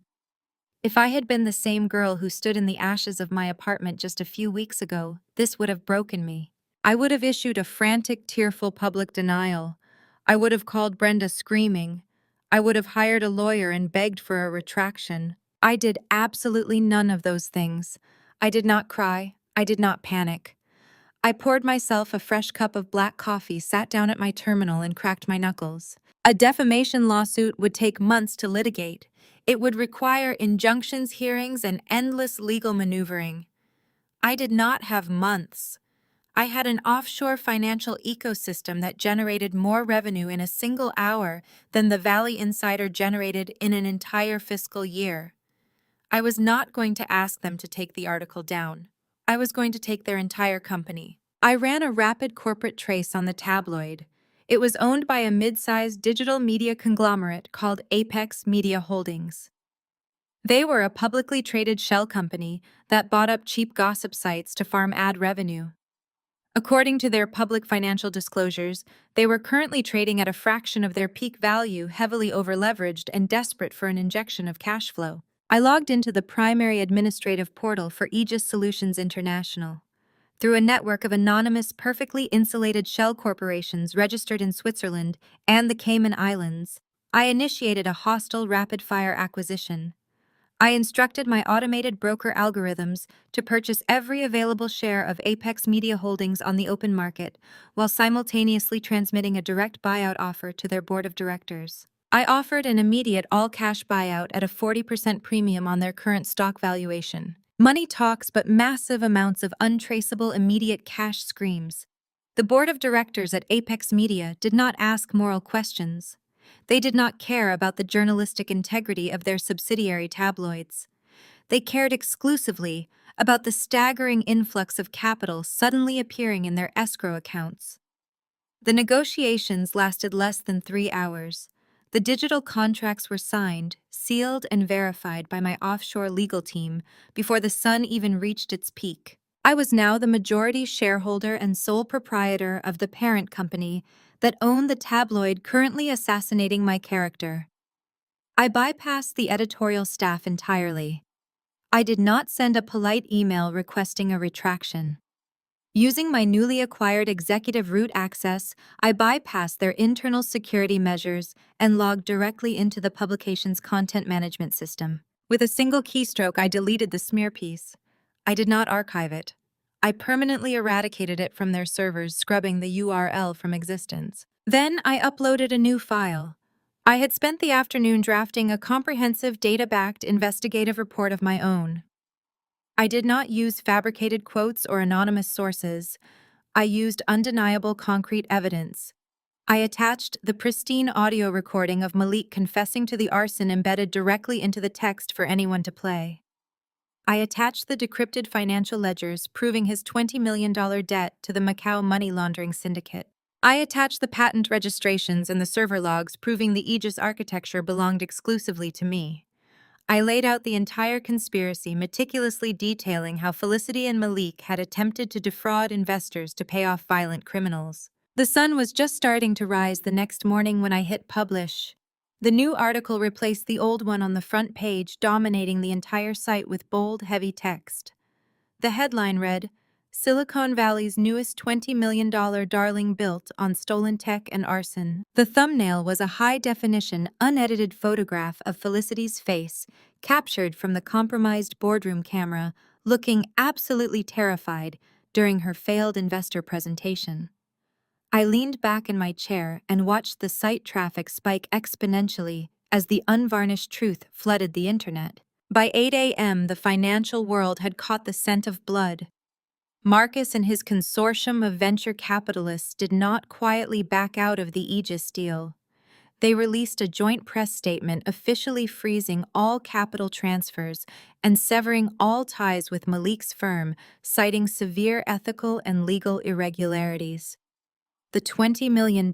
If I had been the same girl who stood in the ashes of my apartment just a few weeks ago, this would have broken me. I would have issued a frantic, tearful public denial. I would have called Brenda screaming. I would have hired a lawyer and begged for a retraction. I did absolutely none of those things. I did not cry. I did not panic. I poured myself a fresh cup of black coffee, sat down at my terminal, and cracked my knuckles. A defamation lawsuit would take months to litigate. It would require injunctions, hearings, and endless legal maneuvering. I did not have months. I had an offshore financial ecosystem that generated more revenue in a single hour than the Valley Insider generated in an entire fiscal year. I was not going to ask them to take the article down. I was going to take their entire company. I ran a rapid corporate trace on the tabloid. It was owned by a mid-sized digital media conglomerate called Apex Media Holdings. They were a publicly traded shell company that bought up cheap gossip sites to farm ad revenue. According to their public financial disclosures, they were currently trading at a fraction of their peak value, heavily overleveraged and desperate for an injection of cash flow. I logged into the primary administrative portal for Aegis Solutions International. Through a network of anonymous, perfectly insulated shell corporations registered in Switzerland and the Cayman Islands, I initiated a hostile rapid-fire acquisition. I instructed my automated broker algorithms to purchase every available share of Apex Media Holdings on the open market, while simultaneously transmitting a direct buyout offer to their board of directors. I offered an immediate all-cash buyout at a 40% premium on their current stock valuation. Money talks, but massive amounts of untraceable immediate cash screams. The board of directors at Apex Media did not ask moral questions. They did not care about the journalistic integrity of their subsidiary tabloids. They cared exclusively about the staggering influx of capital suddenly appearing in their escrow accounts. The negotiations lasted less than 3 hours. The digital contracts were signed, sealed, and verified by my offshore legal team before the sun even reached its peak. I was now the majority shareholder and sole proprietor of the parent company that owned the tabloid currently assassinating my character. I bypassed the editorial staff entirely. I did not send a polite email requesting a retraction. Using my newly acquired executive root access, I bypassed their internal security measures and logged directly into the publication's content management system. With a single keystroke, I deleted the smear piece. I did not archive it. I permanently eradicated it from their servers, scrubbing the URL from existence. Then I uploaded a new file. I had spent the afternoon drafting a comprehensive, data-backed investigative report of my own. I did not use fabricated quotes or anonymous sources. I used undeniable concrete evidence. I attached the pristine audio recording of Malik confessing to the arson embedded directly into the text for anyone to play. I attached the decrypted financial ledgers proving his $20 million debt to the Macau money laundering syndicate. I attached the patent registrations and the server logs proving the Aegis architecture belonged exclusively to me. I laid out the entire conspiracy, meticulously detailing how Felicity and Malik had attempted to defraud investors to pay off violent criminals. The sun was just starting to rise the next morning when I hit publish. The new article replaced the old one on the front page, dominating the entire site with bold, heavy text. The headline read, Silicon Valley's newest $20 million darling built on stolen tech and arson. The thumbnail was a high-definition, unedited photograph of Felicity's face, captured from the compromised boardroom camera, looking absolutely terrified during her failed investor presentation. I leaned back in my chair and watched the site traffic spike exponentially as the unvarnished truth flooded the internet. By 8 a.m., the financial world had caught the scent of blood. Marcus and his consortium of venture capitalists did not quietly back out of the Aegis deal. They released a joint press statement officially freezing all capital transfers and severing all ties with Malik's firm, citing severe ethical and legal irregularities. The $20 million,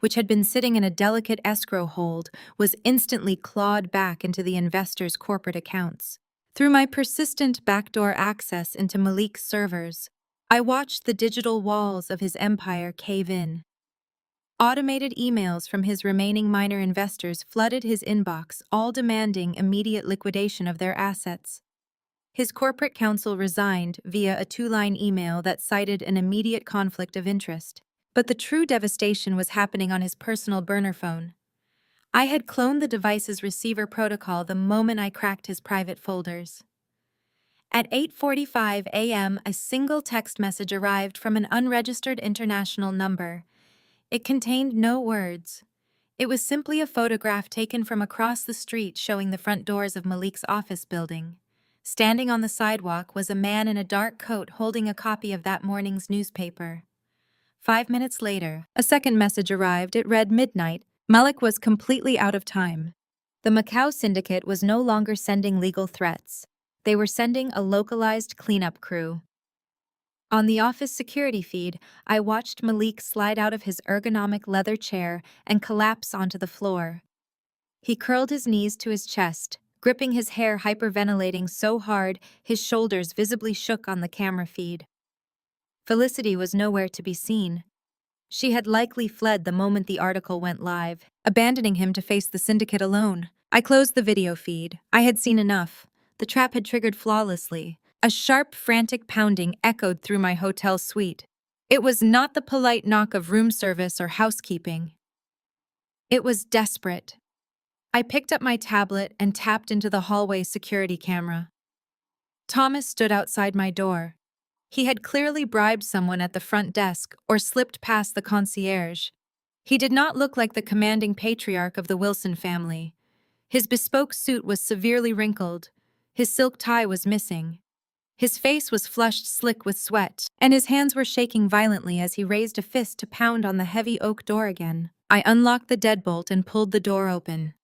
which had been sitting in a delicate escrow hold, was instantly clawed back into the investors' corporate accounts. Through my persistent backdoor access into Malik's servers, I watched the digital walls of his empire cave in. Automated emails from his remaining minor investors flooded his inbox, all demanding immediate liquidation of their assets. His corporate counsel resigned via a two-line email that cited an immediate conflict of interest. But the true devastation was happening on his personal burner phone. I had cloned the device's receiver protocol the moment I cracked his private folders. At 8:45 a.m., a single text message arrived from an unregistered international number. It contained no words. It was simply a photograph taken from across the street showing the front doors of Malik's office building. Standing on the sidewalk was a man in a dark coat holding a copy of that morning's newspaper. 5 minutes later, a second message arrived. It read midnight. Malik was completely out of time. The Macau syndicate was no longer sending legal threats. They were sending a localized cleanup crew. On the office security feed, I watched Malik slide out of his ergonomic leather chair and collapse onto the floor. He curled his knees to his chest, gripping his hair, hyperventilating so hard his shoulders visibly shook on the camera feed. Felicity was nowhere to be seen. She had likely fled the moment the article went live, abandoning him to face the syndicate alone. I closed the video feed. I had seen enough. The trap had triggered flawlessly. A sharp, frantic pounding echoed through my hotel suite. It was not the polite knock of room service or housekeeping. It was desperate. I picked up my tablet and tapped into the hallway security camera. Thomas stood outside my door. He had clearly bribed someone at the front desk or slipped past the concierge. He did not look like the commanding patriarch of the Wilson family. His bespoke suit was severely wrinkled. His silk tie was missing. His face was flushed slick with sweat, and his hands were shaking violently as he raised a fist to pound on the heavy oak door again. I unlocked the deadbolt and pulled the door open.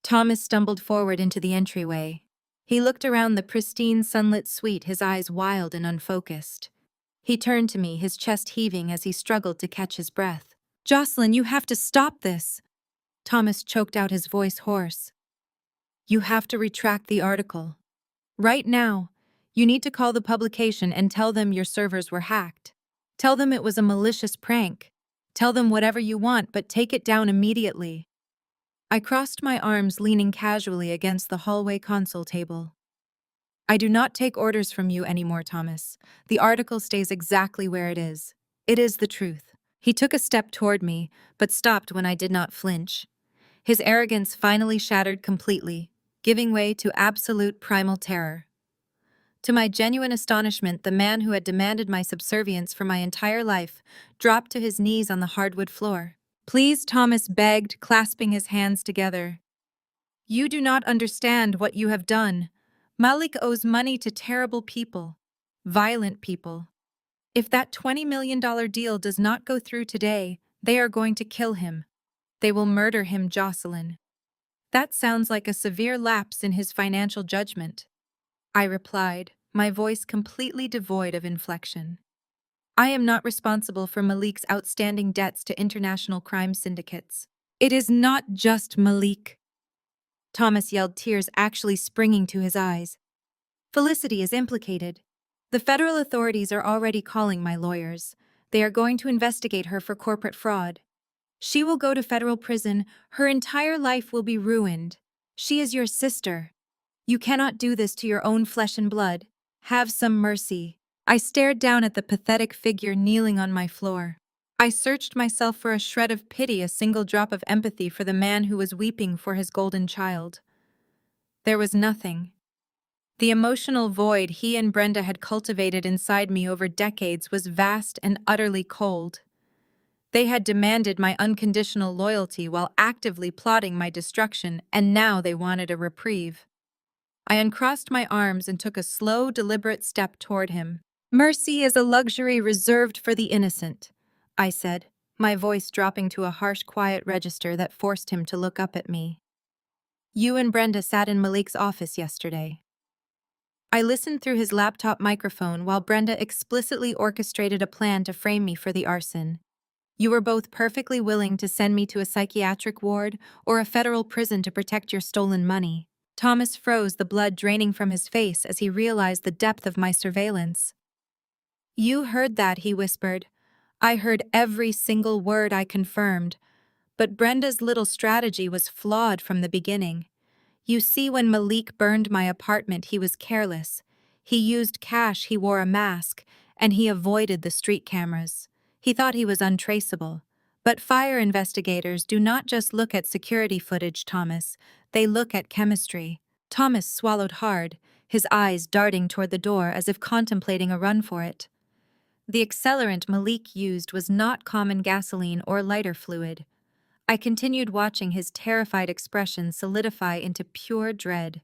Thomas stumbled forward into the entryway. He looked around the pristine, sunlit suite, his eyes wild and unfocused. He turned to me, his chest heaving as he struggled to catch his breath. "Jocelyn, you have to stop this!" Thomas choked out, his voice hoarse. "You have to retract the article. Right now. You need to call the publication and tell them your servers were hacked. Tell them it was a malicious prank. Tell them whatever you want, but take it down immediately." I crossed my arms, leaning casually against the hallway console table. "I do not take orders from you anymore, Thomas. The article stays exactly where it is. It is the truth." He took a step toward me, but stopped when I did not flinch. His arrogance finally shattered completely, giving way to absolute primal terror. To my genuine astonishment, the man who had demanded my subservience for my entire life dropped to his knees on the hardwood floor. "Please," Thomas begged, clasping his hands together. "You do not understand what you have done. Malik owes money to terrible people, violent people. If that $20 million deal does not go through today, they are going to kill him. They will murder him, Jocelyn." "That sounds like a severe lapse in his financial judgment," I replied, my voice completely devoid of inflection. "I am not responsible for Malik's outstanding debts to international crime syndicates." "It is not just Malik," Thomas yelled, tears actually springing to his eyes. "Felicity is implicated. The federal authorities are already calling my lawyers. They are going to investigate her for corporate fraud. She will go to federal prison. Her entire life will be ruined. She is your sister. You cannot do this to your own flesh and blood. Have some mercy." I stared down at the pathetic figure kneeling on my floor. I searched myself for a shred of pity, a single drop of empathy for the man who was weeping for his golden child. There was nothing. The emotional void he and Brenda had cultivated inside me over decades was vast and utterly cold. They had demanded my unconditional loyalty while actively plotting my destruction, and now they wanted a reprieve. I uncrossed my arms and took a slow, deliberate step toward him. "Mercy is a luxury reserved for the innocent," I said, my voice dropping to a harsh, quiet register that forced him to look up at me. "You and Brenda sat in Malik's office yesterday." I listened through his laptop microphone while Brenda explicitly orchestrated a plan to frame me for the arson. "You were both perfectly willing to send me to a psychiatric ward or a federal prison to protect your stolen money." Thomas froze, the blood draining from his face as he realized the depth of my surveillance. "You heard that," he whispered. "I heard every single word," I confirmed. But Brenda's little strategy was flawed from the beginning. "You see, when Malik burned my apartment, he was careless. He used cash, he wore a mask, and he avoided the street cameras. He thought he was untraceable. But fire investigators do not just look at security footage, Thomas. They look at chemistry." Thomas swallowed hard, his eyes darting toward the door as if contemplating a run for it. "The accelerant Malik used was not common gasoline or lighter fluid." I continued watching his terrified expression solidify into pure dread.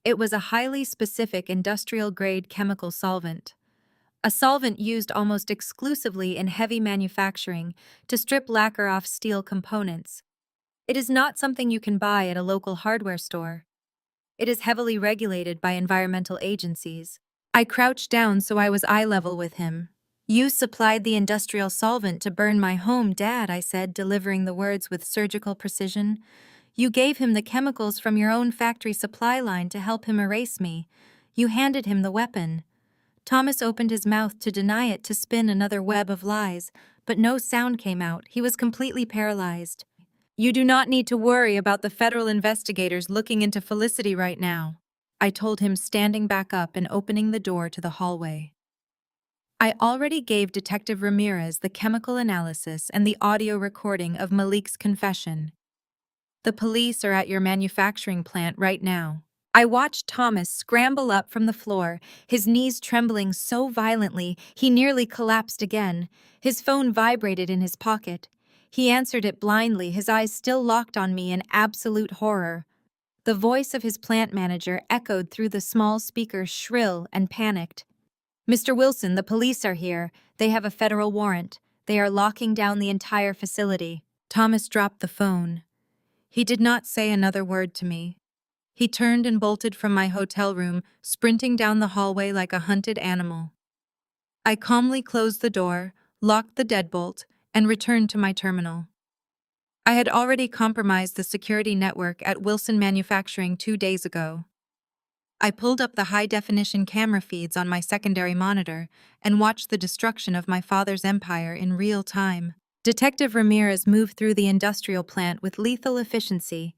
"It was a highly specific industrial-grade chemical solvent. A solvent used almost exclusively in heavy manufacturing to strip lacquer off steel components. It is not something you can buy at a local hardware store. It is heavily regulated by environmental agencies." I crouched down so I was eye level with him. "You supplied the industrial solvent to burn my home, Dad," I said, delivering the words with surgical precision. "You gave him the chemicals from your own factory supply line to help him erase me. You handed him the weapon." Thomas opened his mouth to deny it, to spin another web of lies, but no sound came out. He was completely paralyzed. "You do not need to worry about the federal investigators looking into Felicity right now," I told him, standing back up and opening the door to the hallway. "I already gave Detective Ramirez the chemical analysis and the audio recording of Malik's confession. The police are at your manufacturing plant right now." I watched Thomas scramble up from the floor, his knees trembling so violently he nearly collapsed again. His phone vibrated in his pocket. He answered it blindly, his eyes still locked on me in absolute horror. The voice of his plant manager echoed through the small speaker, shrill and panicked. "Mr. Wilson, the police are here. They have a federal warrant. They are locking down the entire facility." Thomas dropped the phone. He did not say another word to me. He turned and bolted from my hotel room, sprinting down the hallway like a hunted animal. I calmly closed the door, locked the deadbolt, and returned to my terminal. I had already compromised the security network at Wilson Manufacturing 2 days ago. I pulled up the high-definition camera feeds on my secondary monitor and watched the destruction of my father's empire in real time. Detective Ramirez moved through the industrial plant with lethal efficiency.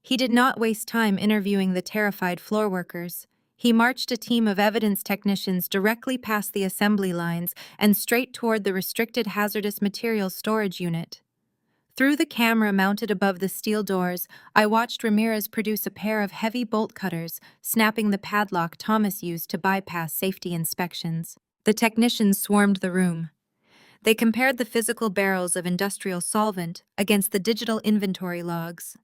He did not waste time interviewing the terrified floor workers. He marched a team of evidence technicians directly past the assembly lines and straight toward the restricted hazardous materials storage unit. Through the camera mounted above the steel doors, I watched Ramirez produce a pair of heavy bolt cutters, snapping the padlock Thomas used to bypass safety inspections. The technicians swarmed the room. They compared the physical barrels of industrial solvent against the digital inventory logs.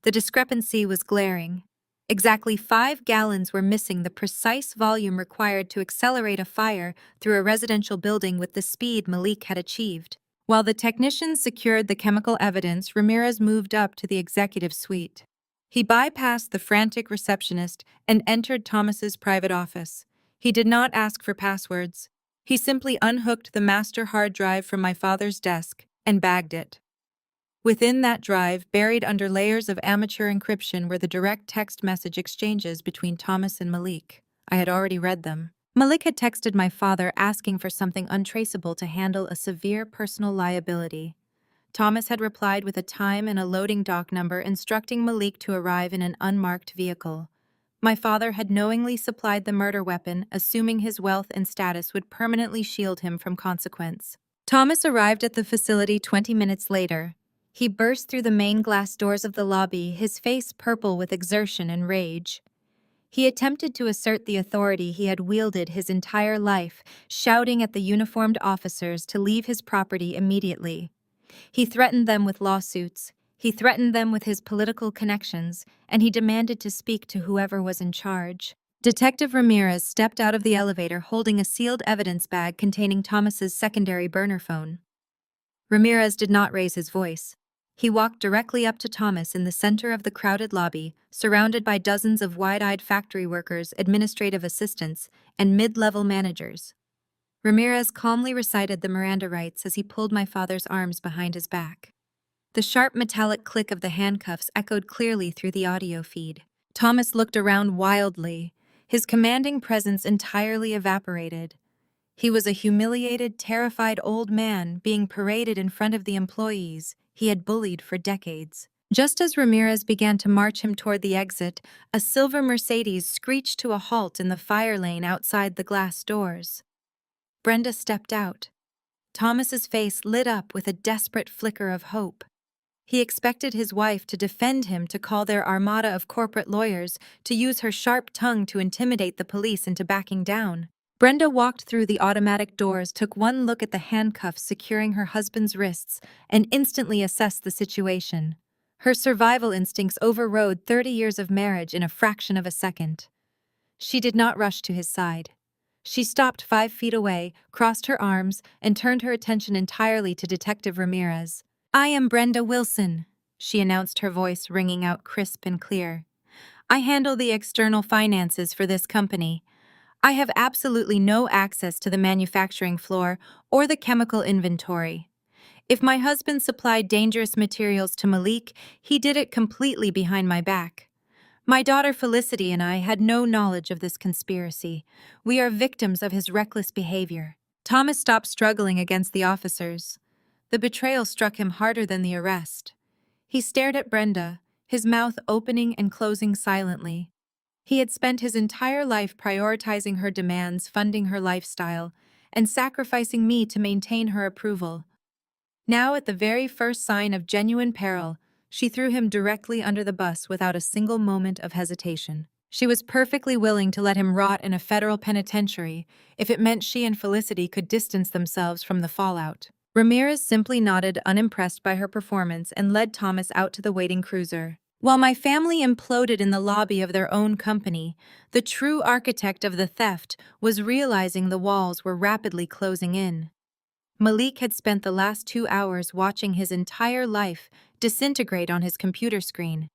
The discrepancy was glaring. Exactly 5 gallons were missing the precise volume required to accelerate a fire through a residential building with the speed Malik had achieved. While the technicians secured the chemical evidence, Ramirez moved up to the executive suite. He bypassed the frantic receptionist and entered Thomas's private office. He did not ask for passwords. He simply unhooked the master hard drive from my father's desk and bagged it. Within that drive, buried under layers of amateur encryption, were the direct text message exchanges between Thomas and Malik. I had already read them. Malik had texted my father asking for something untraceable to handle a severe personal liability. Thomas had replied with a time and a loading dock number instructing Malik to arrive in an unmarked vehicle. My father had knowingly supplied the murder weapon, assuming his wealth and status would permanently shield him from consequence. Thomas arrived at the facility 20 minutes later. He burst through the main glass doors of the lobby, his face purple with exertion and rage. He attempted to assert the authority he had wielded his entire life, shouting at the uniformed officers to leave his property immediately. He threatened them with lawsuits. He threatened them with his political connections, and he demanded to speak to whoever was in charge. Detective Ramirez stepped out of the elevator holding a sealed evidence bag containing Thomas's secondary burner phone. Ramirez did not raise his voice. He walked directly up to Thomas in the center of the crowded lobby, surrounded by dozens of wide-eyed factory workers, administrative assistants, and mid-level managers. Ramirez calmly recited the Miranda rights as he pulled my father's arms behind his back. The sharp metallic click of the handcuffs echoed clearly through the audio feed. Thomas looked around wildly, his commanding presence entirely evaporated. He was a humiliated, terrified old man being paraded in front of the employees he had bullied for decades. Just as Ramirez began to march him toward the exit, a silver Mercedes screeched to a halt in the fire lane outside the glass doors. Brenda stepped out. Thomas's face lit up with a desperate flicker of hope. He expected his wife to defend him, to call their armada of corporate lawyers, to use her sharp tongue to intimidate the police into backing down. Brenda walked through the automatic doors, took one look at the handcuffs securing her husband's wrists, and instantly assessed the situation. Her survival instincts overrode 30 years of marriage in a fraction of a second. She did not rush to his side. She stopped 5 feet away, crossed her arms, and turned her attention entirely to Detective Ramirez. "I am Brenda Wilson," she announced, her voice ringing out crisp and clear. "I handle the external finances for this company. I have absolutely no access to the manufacturing floor or the chemical inventory. If my husband supplied dangerous materials to Malik, he did it completely behind my back. My daughter Felicity and I had no knowledge of this conspiracy. We are victims of his reckless behavior." Thomas stopped struggling against the officers. The betrayal struck him harder than the arrest. He stared at Brenda, his mouth opening and closing silently. He had spent his entire life prioritizing her demands, funding her lifestyle, and sacrificing me to maintain her approval. Now, at the very first sign of genuine peril, she threw him directly under the bus without a single moment of hesitation. She was perfectly willing to let him rot in a federal penitentiary if it meant she and Felicity could distance themselves from the fallout. Ramirez simply nodded, unimpressed by her performance, and led Thomas out to the waiting cruiser. While my family imploded in the lobby of their own company, the true architect of the theft was realizing the walls were rapidly closing in. Malik had spent the last 2 hours watching his entire life disintegrate on his computer screen.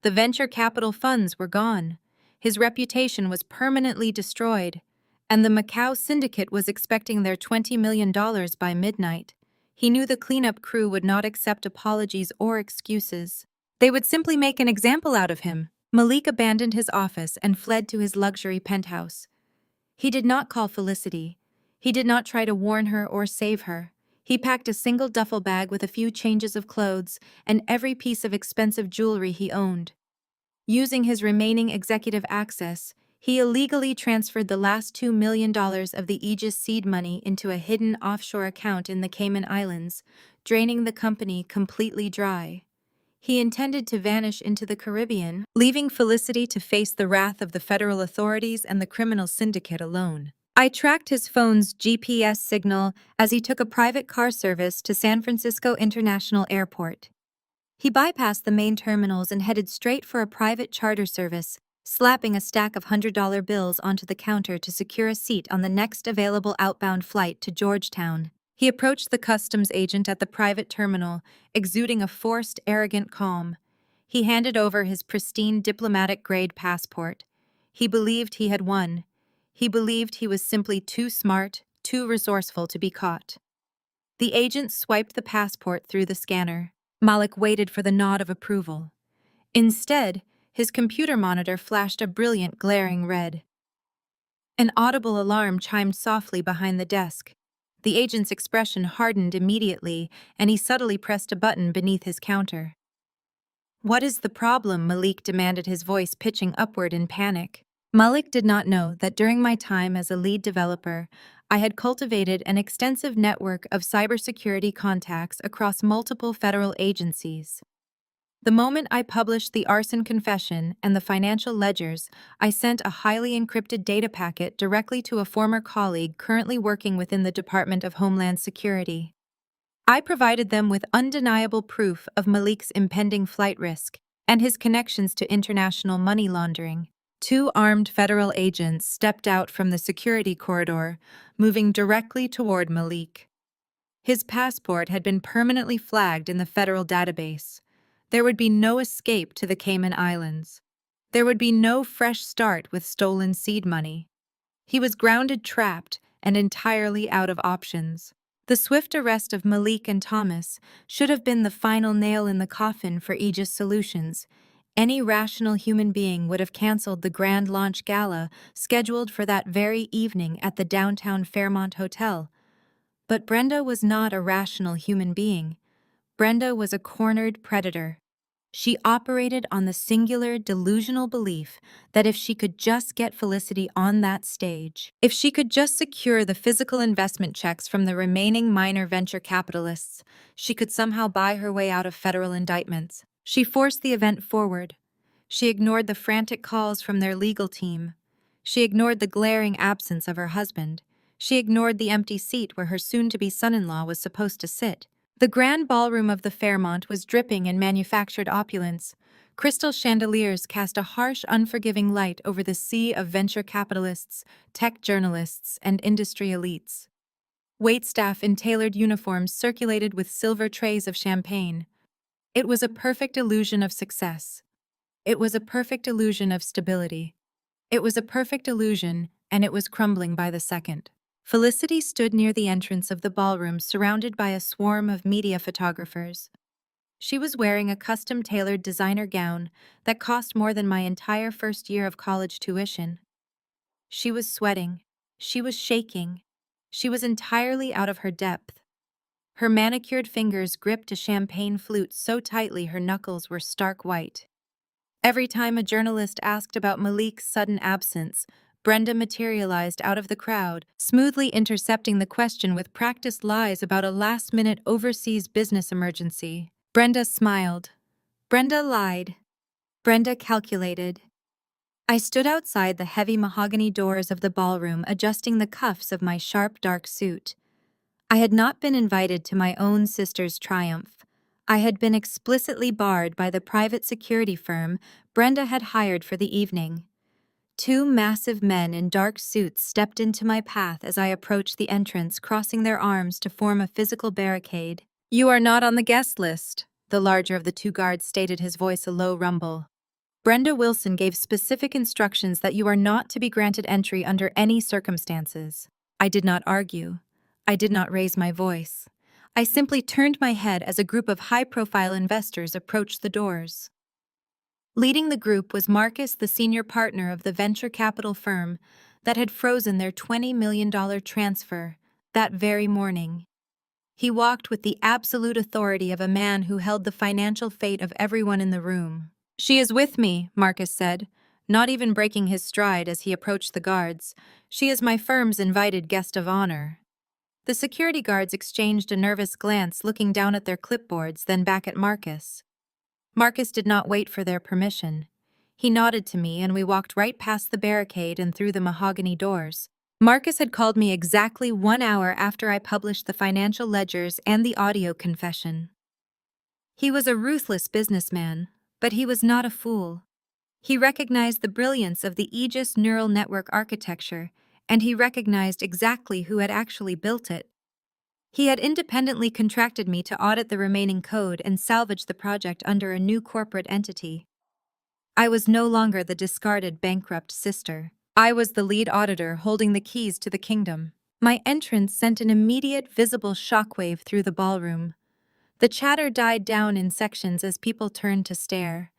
The venture capital funds were gone. His reputation was permanently destroyed, and the Macau syndicate was expecting their $20 million by midnight. He knew the cleanup crew would not accept apologies or excuses. They would simply make an example out of him. Malik abandoned his office and fled to his luxury penthouse. He did not call Felicity. He did not try to warn her or save her. He packed a single duffel bag with a few changes of clothes and every piece of expensive jewelry he owned. Using his remaining executive access, he illegally transferred the last $2 million of the Aegis seed money into a hidden offshore account in the Cayman Islands, draining the company completely dry. He intended to vanish into the Caribbean, leaving Felicity to face the wrath of the federal authorities and the criminal syndicate alone. I tracked his phone's GPS signal as he took a private car service to San Francisco International Airport. He bypassed the main terminals and headed straight for a private charter service, slapping a stack of $100 bills onto the counter to secure a seat on the next available outbound flight to Georgetown. He approached the customs agent at the private terminal, exuding a forced, arrogant calm. He handed over his pristine diplomatic-grade passport. He believed he had won. He believed he was simply too smart, too resourceful to be caught. The agent swiped the passport through the scanner. Malik waited for the nod of approval. Instead, his computer monitor flashed a brilliant, glaring red. An audible alarm chimed softly behind the desk. The agent's expression hardened immediately, and he subtly pressed a button beneath his counter. "What is the problem?" Malik demanded, his voice pitching upward in panic. Malik did not know that during my time as a lead developer, I had cultivated an extensive network of cybersecurity contacts across multiple federal agencies. The moment I published the arson confession and the financial ledgers, I sent a highly encrypted data packet directly to a former colleague currently working within the Department of Homeland Security. I provided them with undeniable proof of Malik's impending flight risk and his connections to international money laundering. Two armed federal agents stepped out from the security corridor, moving directly toward Malik. His passport had been permanently flagged in the federal database. There would be no escape to the Cayman Islands. There would be no fresh start with stolen seed money. He was grounded, trapped, and entirely out of options. The swift arrest of Malik and Thomas should have been the final nail in the coffin for Aegis Solutions. Any rational human being would have canceled the grand launch gala scheduled for that very evening at the downtown Fairmont Hotel. But Brenda was not a rational human being. Brenda was a cornered predator. She operated on the singular delusional belief that if she could just get Felicity on that stage, if she could just secure the physical investment checks from the remaining minor venture capitalists, she could somehow buy her way out of federal indictments. She forced the event forward. She ignored the frantic calls from their legal team. She ignored the glaring absence of her husband. She ignored the empty seat where her soon-to-be son-in-law was supposed to sit. The grand ballroom of the Fairmont was dripping in manufactured opulence. Crystal chandeliers cast a harsh, unforgiving light over the sea of venture capitalists, tech journalists, and industry elites. Waitstaff in tailored uniforms circulated with silver trays of champagne. It was a perfect illusion of success. It was a perfect illusion of stability. It was a perfect illusion, and it was crumbling by the second. Felicity stood near the entrance of the ballroom, surrounded by a swarm of media photographers. She was wearing a custom-tailored designer gown that cost more than my entire first year of college tuition. She was sweating. She was shaking. She was entirely out of her depth. Her manicured fingers gripped a champagne flute so tightly her knuckles were stark white. Every time a journalist asked about Malik's sudden absence, Brenda materialized out of the crowd, smoothly intercepting the question with practiced lies about a last-minute overseas business emergency. Brenda smiled. Brenda lied. Brenda calculated. I stood outside the heavy mahogany doors of the ballroom, adjusting the cuffs of my sharp, dark suit. I had not been invited to my own sister's triumph. I had been explicitly barred by the private security firm Brenda had hired for the evening. Two massive men in dark suits stepped into my path as I approached the entrance, crossing their arms to form a physical barricade. "You are not on the guest list," the larger of the two guards stated, his voice a low rumble. "Brenda Wilson gave specific instructions that you are not to be granted entry under any circumstances." I did not argue. I did not raise my voice. I simply turned my head as a group of high-profile investors approached the doors. Leading the group was Marcus, the senior partner of the venture capital firm that had frozen their $20 million transfer that very morning. He walked with the absolute authority of a man who held the financial fate of everyone in the room. "She is with me," Marcus said, not even breaking his stride as he approached the guards. "She is my firm's invited guest of honor." The security guards exchanged a nervous glance, looking down at their clipboards, then back at Marcus. Marcus did not wait for their permission. He nodded to me, and we walked right past the barricade and through the mahogany doors. Marcus had called me exactly 1 hour after I published the financial ledgers and the audio confession. He was a ruthless businessman, but he was not a fool. He recognized the brilliance of the Aegis neural network architecture, and he recognized exactly who had actually built it. He had independently contracted me to audit the remaining code and salvage the project under a new corporate entity. I was no longer the discarded, bankrupt sister. I was the lead auditor holding the keys to the kingdom. My entrance sent an immediate, visible shockwave through the ballroom. The chatter died down in sections as people turned to stare.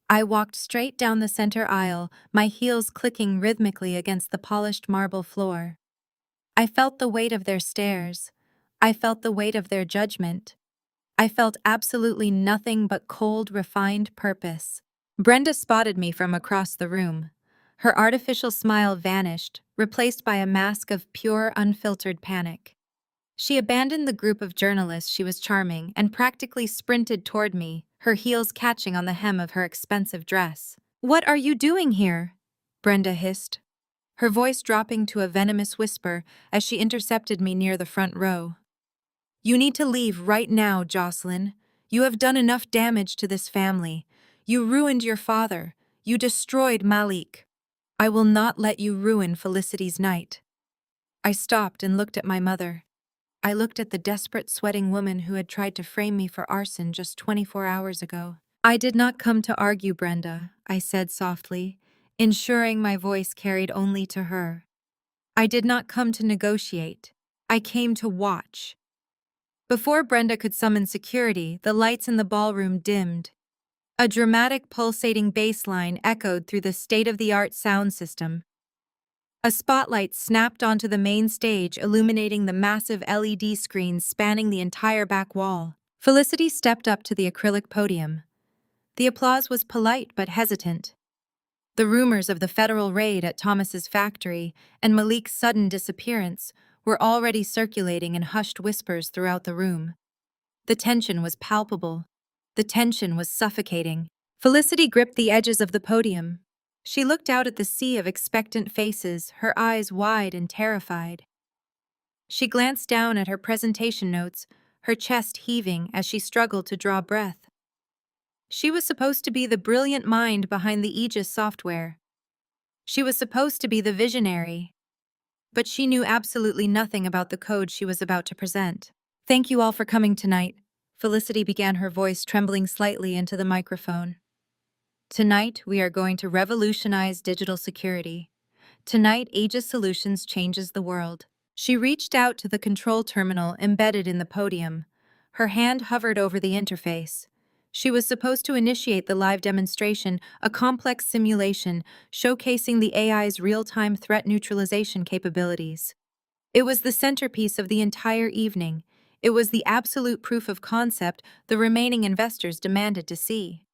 I walked straight down the center aisle, my heels clicking rhythmically against the polished marble floor. I felt the weight of their stares. I felt the weight of their judgment. I felt absolutely nothing but cold, refined purpose. Brenda spotted me from across the room. Her artificial smile vanished, replaced by a mask of pure, unfiltered panic. She abandoned the group of journalists she was charming and practically sprinted toward me, her heels catching on the hem of her expensive dress. "What are you doing here?" Brenda hissed, her voice dropping to a venomous whisper as she intercepted me near the front row. "You need to leave right now, Jocelyn. You have done enough damage to this family. You ruined your father. You destroyed Malik. I will not let you ruin Felicity's night." I stopped and looked at my mother. I looked at the desperate, sweating woman who had tried to frame me for arson just 24 hours ago. "I did not come to argue, Brenda," I said softly, ensuring my voice carried only to her. "I did not come to negotiate. I came to watch." Before Brenda could summon security, the lights in the ballroom dimmed. A dramatic, pulsating bass line echoed through the state-of-the-art sound system. A spotlight snapped onto the main stage, illuminating the massive LED screens spanning the entire back wall. Felicity stepped up to the acrylic podium. The applause was polite but hesitant. The rumors of the federal raid at Thomas's factory and Malik's sudden disappearance were already circulating in hushed whispers throughout the room. The tension was palpable. The tension was suffocating. Felicity gripped the edges of the podium. She looked out at the sea of expectant faces, her eyes wide and terrified. She glanced down at her presentation notes, her chest heaving as she struggled to draw breath. She was supposed to be the brilliant mind behind the Aegis software. She was supposed to be the visionary. But she knew absolutely nothing about the code she was about to present. "Thank you all for coming tonight," Felicity began, her voice trembling slightly into the microphone. "Tonight, we are going to revolutionize digital security. Tonight, Aegis Solutions changes the world." She reached out to the control terminal embedded in the podium. Her hand hovered over the interface. She was supposed to initiate the live demonstration, a complex simulation showcasing the AI's real-time threat neutralization capabilities. It was the centerpiece of the entire evening. It was the absolute proof of concept the remaining investors demanded to see.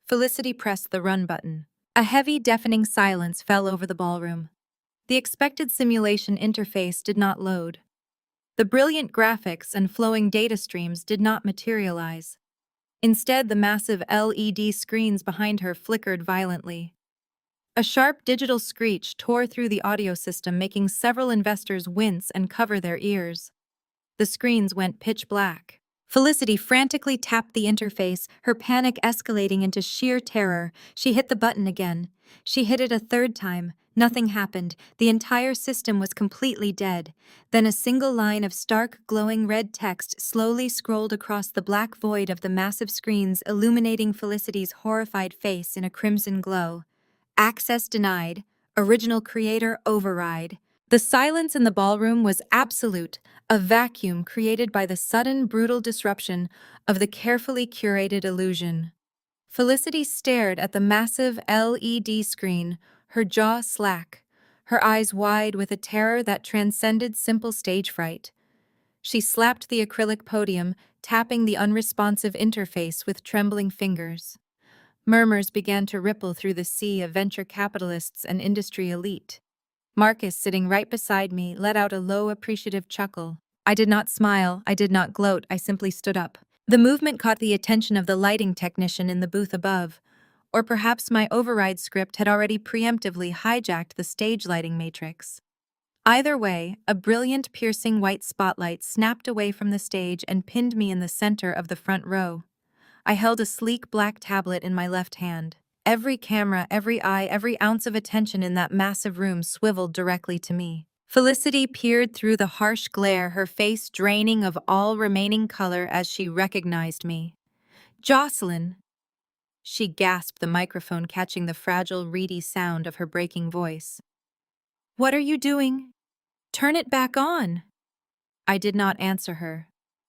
Felicity pressed the run button. A heavy, deafening silence fell over the ballroom. The expected simulation interface did not load. The brilliant graphics and flowing data streams did not materialize. Instead, the massive LED screens behind her flickered violently. A sharp digital screech tore through the audio system, making several investors wince and cover their ears. The screens went pitch black. Felicity frantically tapped the interface, her panic escalating into sheer terror. She hit the button again. She hit it a third time. Nothing happened. The entire system was completely dead. Then a single line of stark, glowing red text slowly scrolled across the black void of the massive screens, illuminating Felicity's horrified face in a crimson glow. "Access denied. Original creator override." The silence in the ballroom was absolute, a vacuum created by the sudden, brutal disruption of the carefully curated illusion. Felicity stared at the massive LED screen, her jaw slack, her eyes wide with a terror that transcended simple stage fright. She slapped the acrylic podium, tapping the unresponsive interface with trembling fingers. Murmurs began to ripple through the sea of venture capitalists and industry elite. Marcus, sitting right beside me, let out a low, appreciative chuckle. I did not smile, I did not gloat, I simply stood up. The movement caught the attention of the lighting technician in the booth above. Or perhaps my override script had already preemptively hijacked the stage lighting matrix. Either way, a brilliant, piercing white spotlight snapped away from the stage and pinned me in the center of the front row. I held a sleek black tablet in my left hand. Every camera, every eye, every ounce of attention in that massive room swiveled directly to me. Felicity peered through the harsh glare, her face draining of all remaining color as she recognized me. "Jocelyn!" She gasped, the microphone catching the fragile, reedy sound of her breaking voice. "What are you doing? Turn it back on!" I did not answer her.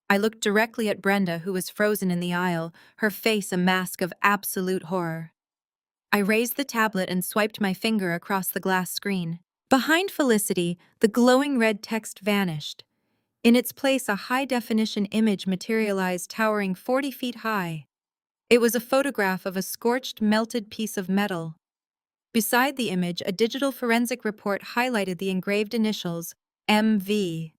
I looked directly at Brenda, who was frozen in the aisle, her face a mask of absolute horror. I raised the tablet and swiped my finger across the glass screen. Behind Felicity, the glowing red text vanished. In its place, a high-definition image materialized towering 40 feet high. It was a photograph of a scorched, melted piece of metal. Beside the image, a digital forensic report highlighted the engraved initials, MV.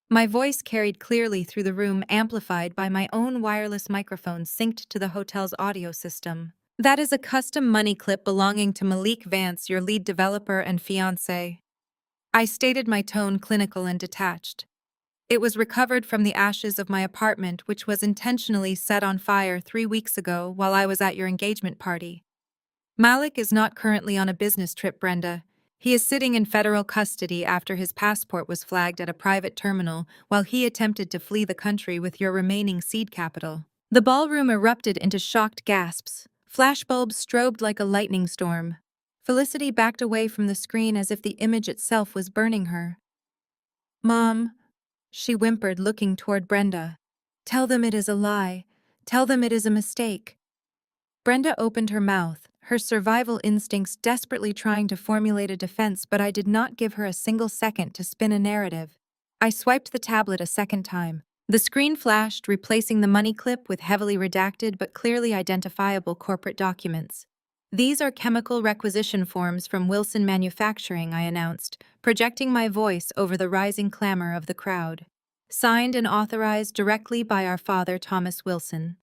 My voice carried clearly through the room, amplified by my own wireless microphone synced to the hotel's audio system. That is a custom money clip belonging to Malik Vance, your lead developer and fiancé. I stated, my tone clinical and detached. It was recovered from the ashes of my apartment, which was intentionally set on fire 3 weeks ago while I was at your engagement party. Malik is not currently on a business trip, Brenda. He is sitting in federal custody after his passport was flagged at a private terminal while he attempted to flee the country with your remaining seed capital. The ballroom erupted into shocked gasps. Flashbulbs strobed like a lightning storm. Felicity backed away from the screen as if the image itself was burning her. Mom, she whimpered, looking toward Brenda. Tell them it is a lie. Tell them it is a mistake. Brenda opened her mouth, her survival instincts desperately trying to formulate a defense, but I did not give her a single second to spin a narrative. I swiped the tablet a second time. The screen flashed, replacing the money clip with heavily redacted but clearly identifiable corporate documents. These are chemical requisition forms from Wilson Manufacturing, I announced, projecting my voice over the rising clamor of the crowd. Signed and authorized directly by our father, Thomas Wilson.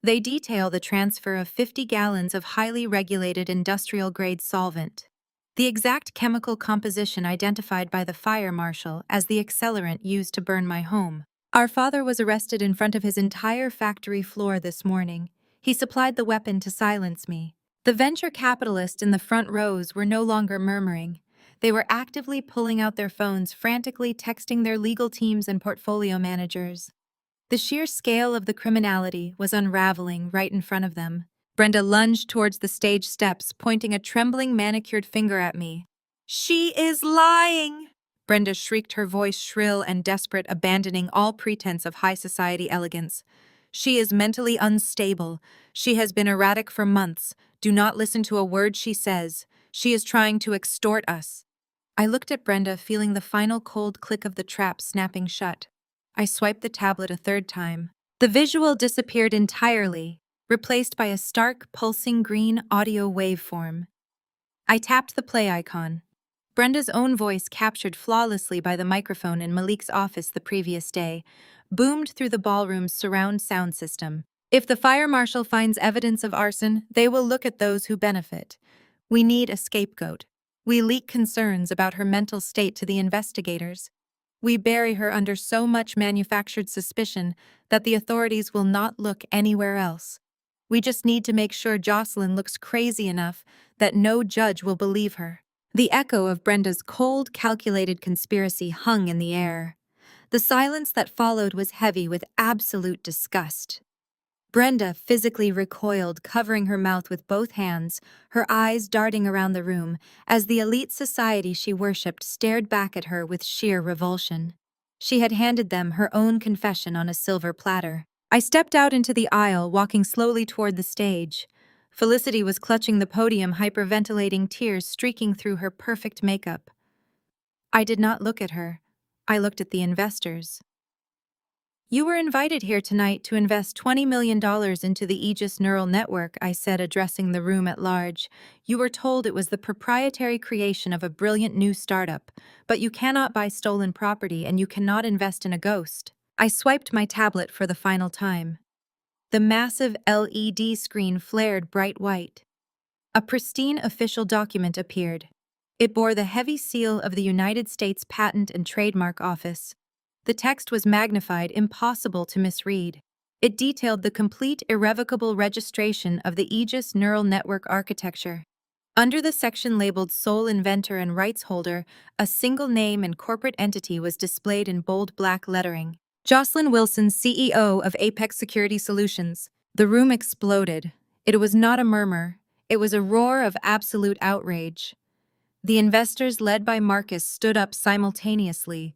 They detail the transfer of 50 gallons of highly regulated industrial-grade solvent, the exact chemical composition identified by the fire marshal as the accelerant used to burn my home. Our father was arrested in front of his entire factory floor this morning. He supplied the weapon to silence me. The venture capitalists in the front rows were no longer murmuring. They were actively pulling out their phones, frantically texting their legal teams and portfolio managers. The sheer scale of the criminality was unraveling right in front of them. Brenda lunged towards the stage steps, pointing a trembling, manicured finger at me. She is lying! Brenda shrieked, her voice shrill and desperate, abandoning all pretense of high society elegance. She is mentally unstable. She has been erratic for months. Do not listen to a word she says. She is trying to extort us. I looked at Brenda, feeling the final cold click of the trap snapping shut. I swiped the tablet a third time. The visual disappeared entirely, replaced by a stark, pulsing green audio waveform. I tapped the play icon. Brenda's own voice, captured flawlessly by the microphone in Malik's office the previous day, boomed through the ballroom's surround sound system. If the fire marshal finds evidence of arson, they will look at those who benefit. We need a scapegoat. We leak concerns about her mental state to the investigators. We bury her under so much manufactured suspicion that the authorities will not look anywhere else. We just need to make sure Jocelyn looks crazy enough that no judge will believe her. The echo of Brenda's cold, calculated conspiracy hung in the air. The silence that followed was heavy with absolute disgust. Brenda physically recoiled, covering her mouth with both hands, her eyes darting around the room, as the elite society she worshipped stared back at her with sheer revulsion. She had handed them her own confession on a silver platter. I stepped out into the aisle, walking slowly toward the stage. Felicity was clutching the podium, hyperventilating, tears streaking through her perfect makeup. I did not look at her. I looked at the investors. You were invited here tonight to invest $20 million into the Aegis Neural Network, I said, addressing the room at large. You were told it was the proprietary creation of a brilliant new startup, but you cannot buy stolen property and you cannot invest in a ghost. I swiped my tablet for the final time. The massive LED screen flared bright white. A pristine official document appeared. It bore the heavy seal of the United States Patent and Trademark Office. The text was magnified, impossible to misread. It detailed the complete, irrevocable registration of the Aegis Neural Network architecture. Under the section labeled Sole Inventor and Rights Holder, a single name and corporate entity was displayed in bold black lettering. Jocelyn Wilson, CEO of Apex Security Solutions. The room exploded. It was not a murmur. It was a roar of absolute outrage. The investors, led by Marcus, stood up simultaneously.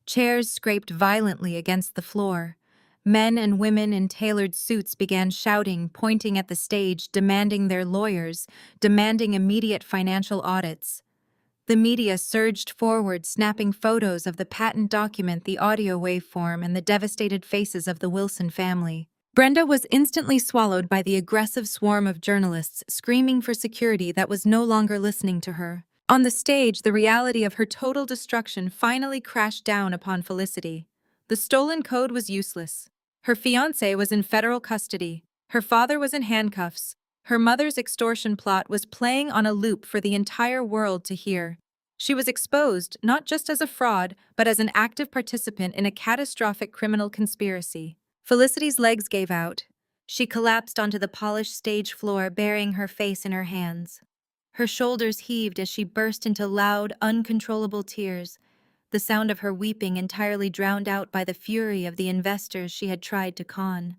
Chairs scraped violently against the floor. Men and women in tailored suits began shouting, pointing at the stage, demanding their lawyers, demanding immediate financial audits. The media surged forward, snapping photos of the patent document, the audio waveform, and the devastated faces of the Wilson family. Brenda was instantly swallowed by the aggressive swarm of journalists screaming for security that was no longer listening to her. On the stage, the reality of her total destruction finally crashed down upon Felicity. The stolen code was useless. Her fiancé was in federal custody. Her father was in handcuffs. Her mother's extortion plot was playing on a loop for the entire world to hear. She was exposed not just as a fraud, but as an active participant in a catastrophic criminal conspiracy. Felicity's legs gave out. She collapsed onto the polished stage floor, burying her face in her hands. Her shoulders heaved as she burst into loud, uncontrollable tears, the sound of her weeping entirely drowned out by the fury of the investors she had tried to con.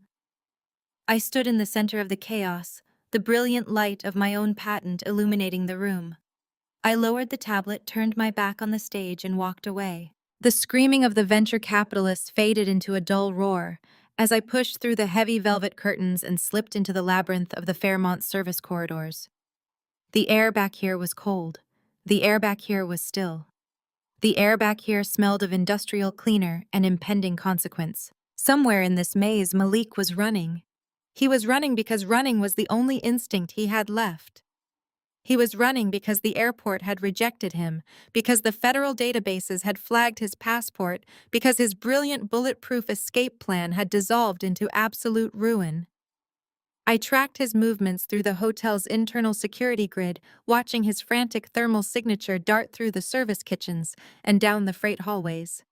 I stood in the center of the chaos, the brilliant light of my own patent illuminating the room. I lowered the tablet, turned my back on the stage, and walked away. The screaming of the venture capitalists faded into a dull roar as I pushed through the heavy velvet curtains and slipped into the labyrinth of the Fairmont service corridors. The air back here was cold. The air back here was still. The air back here smelled of industrial cleaner and impending consequence. Somewhere in this maze, Malik was running. He was running because running was the only instinct he had left. He was running because the airport had rejected him, because the federal databases had flagged his passport, because his brilliant bulletproof escape plan had dissolved into absolute ruin. I tracked his movements through the hotel's internal security grid, watching his frantic thermal signature dart through the service kitchens and down the freight hallways.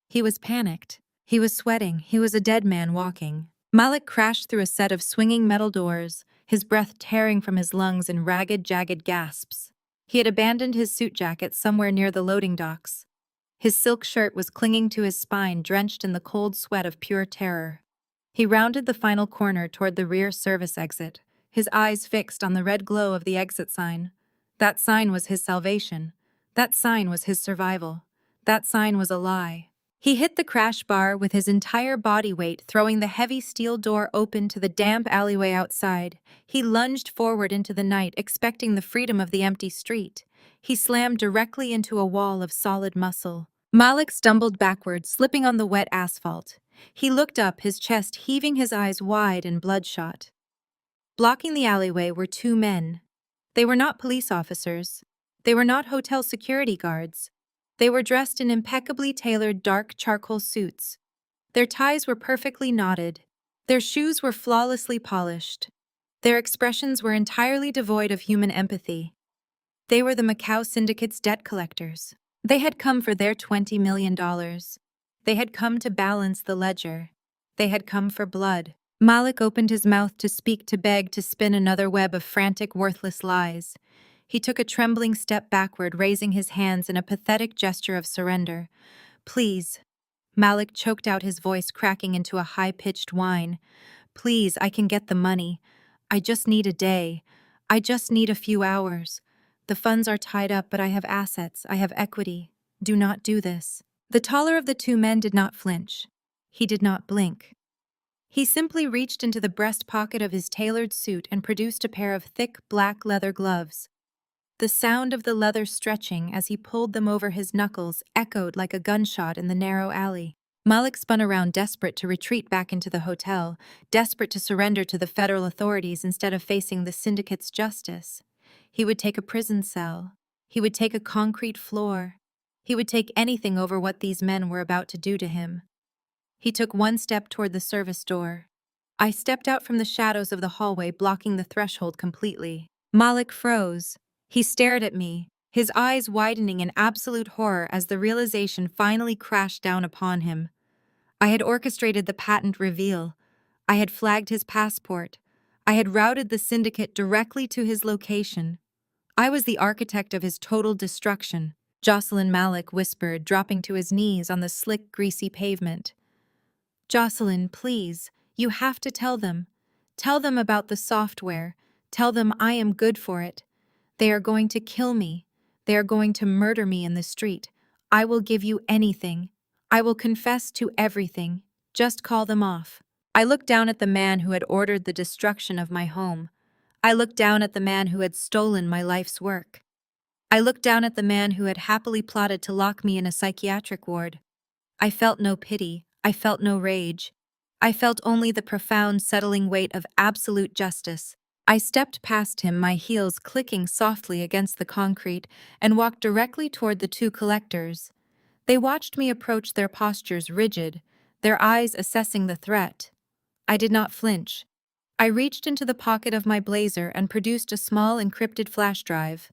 He was panicked. He was sweating. He was a dead man walking. Malik crashed through a set of swinging metal doors, his breath tearing from his lungs in ragged, jagged gasps. He had abandoned his suit jacket somewhere near the loading docks. His silk shirt was clinging to his spine, drenched in the cold sweat of pure terror. He rounded the final corner toward the rear service exit, his eyes fixed on the red glow of the exit sign. That sign was his salvation. That sign was his survival. That sign was a lie. He hit the crash bar with his entire body weight, throwing the heavy steel door open to the damp alleyway outside. He lunged forward into the night, expecting the freedom of the empty street. He slammed directly into a wall of solid muscle. Malik stumbled backward, slipping on the wet asphalt. He looked up, his chest heaving, his eyes wide and bloodshot. Blocking the alleyway were two men. They were not police officers. They were not hotel security guards. They were dressed in impeccably tailored dark charcoal suits. Their ties were perfectly knotted. Their shoes were flawlessly polished. Their expressions were entirely devoid of human empathy. They were the Macau Syndicate's debt collectors. They had come for their $20 million. They had come to balance the ledger. They had come for blood. Malik opened his mouth to speak, to beg, to spin another web of frantic, worthless lies. He took a trembling step backward, raising his hands in a pathetic gesture of surrender. "Please." Malik choked out, his voice cracking into a high-pitched whine. "Please, I can get the money. I just need a day. I just need a few hours. The funds are tied up, but I have assets. I have equity. Do not do this." The taller of the two men did not flinch. He did not blink. He simply reached into the breast pocket of his tailored suit and produced a pair of thick black leather gloves. The sound of the leather stretching as he pulled them over his knuckles echoed like a gunshot in the narrow alley. Malik spun around, desperate to retreat back into the hotel, desperate to surrender to the federal authorities instead of facing the syndicate's justice. He would take a prison cell. He would take a concrete floor. He would take anything over what these men were about to do to him. He took one step toward the service door. I stepped out from the shadows of the hallway, blocking the threshold completely. Malik froze. He stared at me, his eyes widening in absolute horror as the realization finally crashed down upon him. I had orchestrated the patent reveal. I had flagged his passport. I had routed the syndicate directly to his location. I was the architect of his total destruction. Jocelyn, Malik whispered, dropping to his knees on the slick, greasy pavement. "Jocelyn, please, you have to tell them. Tell them about the software. Tell them I am good for it. They are going to kill me. They are going to murder me in the street. I will give you anything. I will confess to everything. Just call them off." I looked down at the man who had ordered the destruction of my home. I looked down at the man who had stolen my life's work. I looked down at the man who had happily plotted to lock me in a psychiatric ward. I felt no pity, I felt no rage. I felt only the profound, settling weight of absolute justice. I stepped past him, my heels clicking softly against the concrete, and walked directly toward the two collectors. They watched me approach, their postures rigid, their eyes assessing the threat. I did not flinch. I reached into the pocket of my blazer and produced a small encrypted flash drive.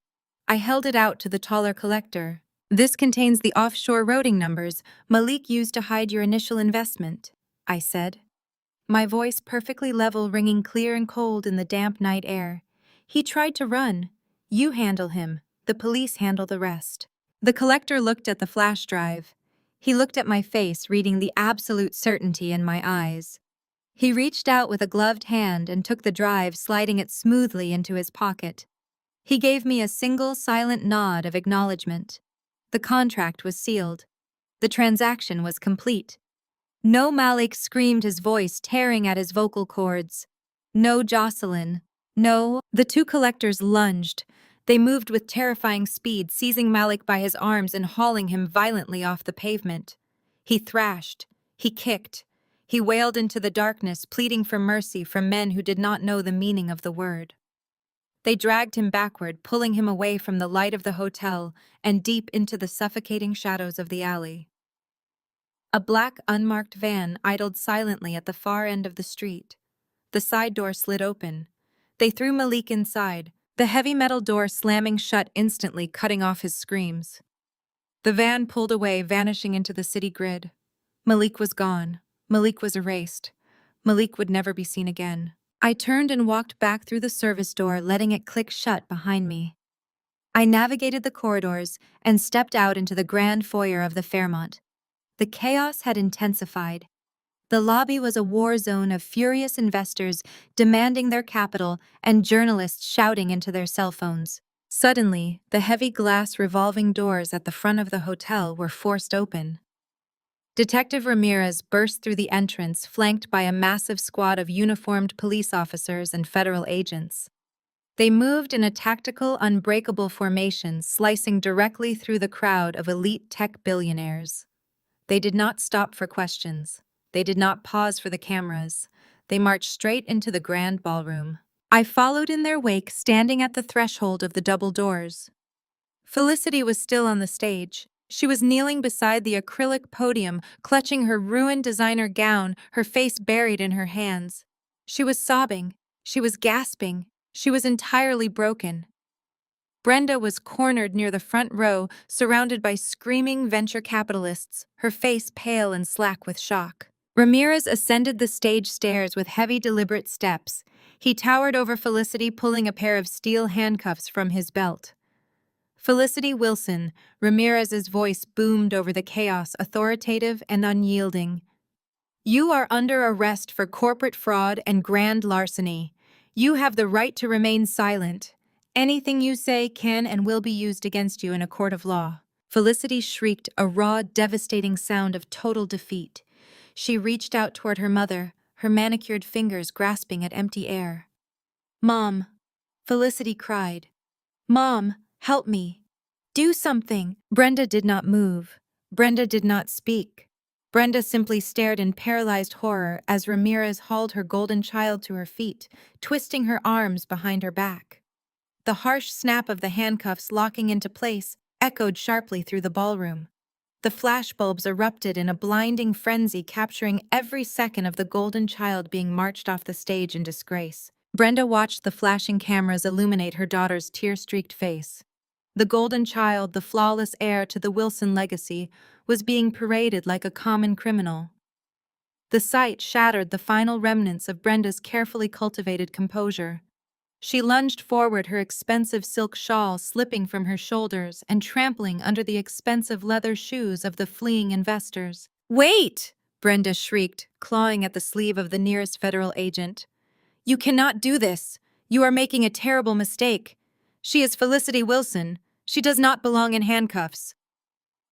I held it out to the taller collector. "This contains the offshore routing numbers Malik used to hide your initial investment," I said. My voice perfectly level, ringing clear and cold in the damp night air. "He tried to run. You handle him. The police handle the rest." The collector looked at the flash drive. He looked at my face, reading the absolute certainty in my eyes. He reached out with a gloved hand and took the drive, sliding it smoothly into his pocket. He gave me a single silent nod of acknowledgement. The contract was sealed. The transaction was complete. No Malik screamed, his voice tearing at his vocal cords. No Jocelyn. No. The two collectors lunged. They moved with terrifying speed, seizing Malik by his arms and hauling him violently off the pavement. He thrashed. He kicked. He wailed into the darkness, pleading for mercy from men who did not know the meaning of the word. They dragged him backward, pulling him away from the light of the hotel and deep into the suffocating shadows of the alley. A black, unmarked van idled silently at the far end of the street. The side door slid open. They threw Malik inside, the heavy metal door slamming shut instantly, cutting off his screams. The van pulled away, vanishing into the city grid. Malik was gone. Malik was erased. Malik would never be seen again. I turned and walked back through the service door, letting it click shut behind me. I navigated the corridors and stepped out into the grand foyer of the Fairmont. The chaos had intensified. The lobby was a war zone of furious investors demanding their capital and journalists shouting into their cell phones. Suddenly, the heavy glass revolving doors at the front of the hotel were forced open. Detective Ramirez burst through the entrance, flanked by a massive squad of uniformed police officers and federal agents. They moved in a tactical, unbreakable formation, slicing directly through the crowd of elite tech billionaires. They did not stop for questions. They did not pause for the cameras. They marched straight into the grand ballroom. I followed in their wake, standing at the threshold of the double doors. Felicity was still on the stage. She was kneeling beside the acrylic podium, clutching her ruined designer gown, her face buried in her hands. She was sobbing. She was gasping. She was entirely broken. Brenda was cornered near the front row, surrounded by screaming venture capitalists, her face pale and slack with shock. Ramirez ascended the stage stairs with heavy, deliberate steps. He towered over Felicity, pulling a pair of steel handcuffs from his belt. "Felicity Wilson," Ramirez's voice boomed over the chaos, authoritative and unyielding. "You are under arrest for corporate fraud and grand larceny. You have the right to remain silent. Anything you say can and will be used against you in a court of law." Felicity shrieked, a raw, devastating sound of total defeat. She reached out toward her mother, her manicured fingers grasping at empty air. "Mom," Felicity cried. "Mom, help me. Do something." Brenda did not move. Brenda did not speak. Brenda simply stared in paralyzed horror as Ramirez hauled her golden child to her feet, twisting her arms behind her back. The harsh snap of the handcuffs locking into place echoed sharply through the ballroom. The flashbulbs erupted in a blinding frenzy, capturing every second of the golden child being marched off the stage in disgrace. Brenda watched the flashing cameras illuminate her daughter's tear-streaked face. The golden child, the flawless heir to the Wilson legacy, was being paraded like a common criminal. The sight shattered the final remnants of Brenda's carefully cultivated composure. She lunged forward, her expensive silk shawl slipping from her shoulders and trampling under the expensive leather shoes of the fleeing investors. "Wait!" Brenda shrieked, clawing at the sleeve of the nearest federal agent. "You cannot do this. You are making a terrible mistake. She is Felicity Wilson. She does not belong in handcuffs."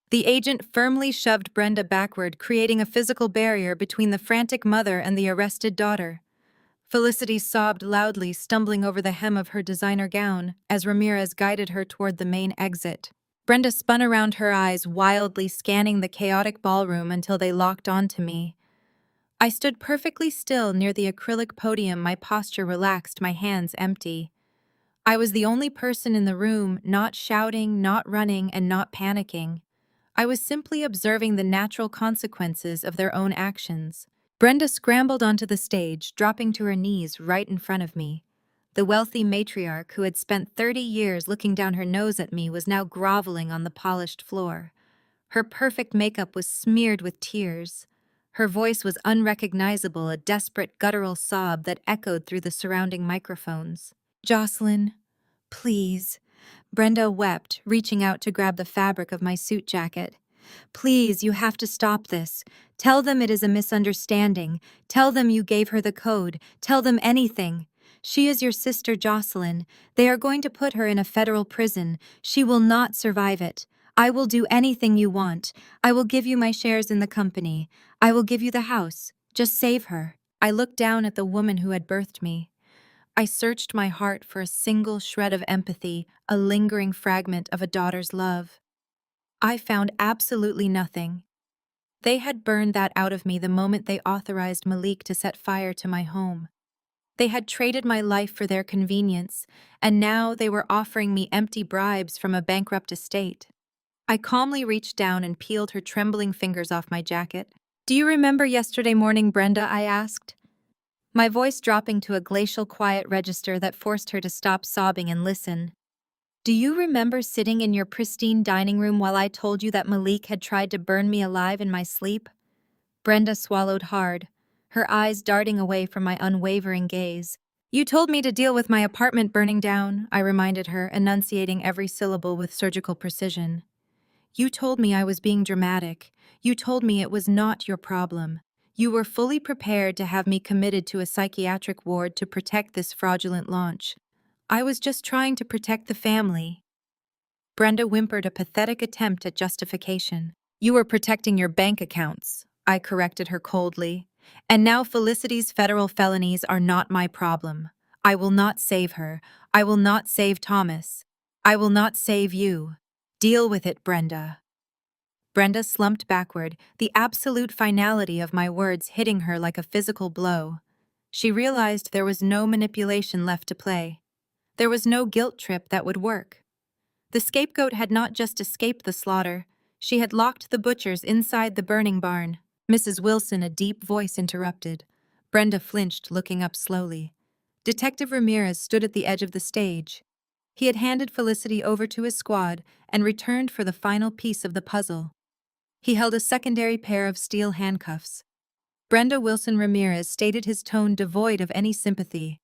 The agent firmly shoved Brenda backward, creating a physical barrier between the frantic mother and the arrested daughter. Felicity sobbed loudly, stumbling over the hem of her designer gown as Ramirez guided her toward the main exit. Brenda spun around, her eyes wildly scanning the chaotic ballroom until they locked onto me. I stood perfectly still near the acrylic podium, my posture relaxed, my hands empty. I was the only person in the room, not shouting, not running, and not panicking. I was simply observing the natural consequences of their own actions. Brenda scrambled onto the stage, dropping to her knees right in front of me. The wealthy matriarch who had spent 30 years looking down her nose at me was now groveling on the polished floor. Her perfect makeup was smeared with tears. Her voice was unrecognizable, a desperate guttural sob that echoed through the surrounding microphones. "Jocelyn, please." Brenda wept, reaching out to grab the fabric of my suit jacket. "Please, you have to stop this. Tell them it is a misunderstanding. Tell them you gave her the code. Tell them anything. She is your sister, Jocelyn. They are going to put her in a federal prison. She will not survive it. I will do anything you want. I will give you my shares in the company. I will give you the house. Just save her." I looked down at the woman who had birthed me. I searched my heart for a single shred of empathy, a lingering fragment of a daughter's love. I found absolutely nothing. They had burned that out of me the moment they authorized Malik to set fire to my home. They had traded my life for their convenience, and now they were offering me empty bribes from a bankrupt estate. I calmly reached down and peeled her trembling fingers off my jacket. "Do you remember yesterday morning, Brenda?" I asked, my voice dropping to a glacial quiet register that forced her to stop sobbing and listen. "Do you remember sitting in your pristine dining room while I told you that Malik had tried to burn me alive in my sleep?" Brenda swallowed hard, her eyes darting away from my unwavering gaze. "You told me to deal with my apartment burning down," I reminded her, enunciating every syllable with surgical precision. "You told me I was being dramatic. You told me it was not your problem. You were fully prepared to have me committed to a psychiatric ward to protect this fraudulent launch. I was just trying to protect the family." Brenda whimpered, a pathetic attempt at justification. "You were protecting your bank accounts," I corrected her coldly. "And now Felicity's federal felonies are not my problem. I will not save her. I will not save Thomas. I will not save you. Deal with it, Brenda." Brenda slumped backward, the absolute finality of my words hitting her like a physical blow. She realized there was no manipulation left to play. There was no guilt trip that would work. The scapegoat had not just escaped the slaughter, she had locked the butchers inside the burning barn. "Mrs. Wilson," a deep voice interrupted. Brenda flinched, looking up slowly. Detective Ramirez stood at the edge of the stage. He had handed Felicity over to his squad and returned for the final piece of the puzzle. He held a secondary pair of steel handcuffs. Brenda Wilson Ramirez stated, his tone devoid of any sympathy.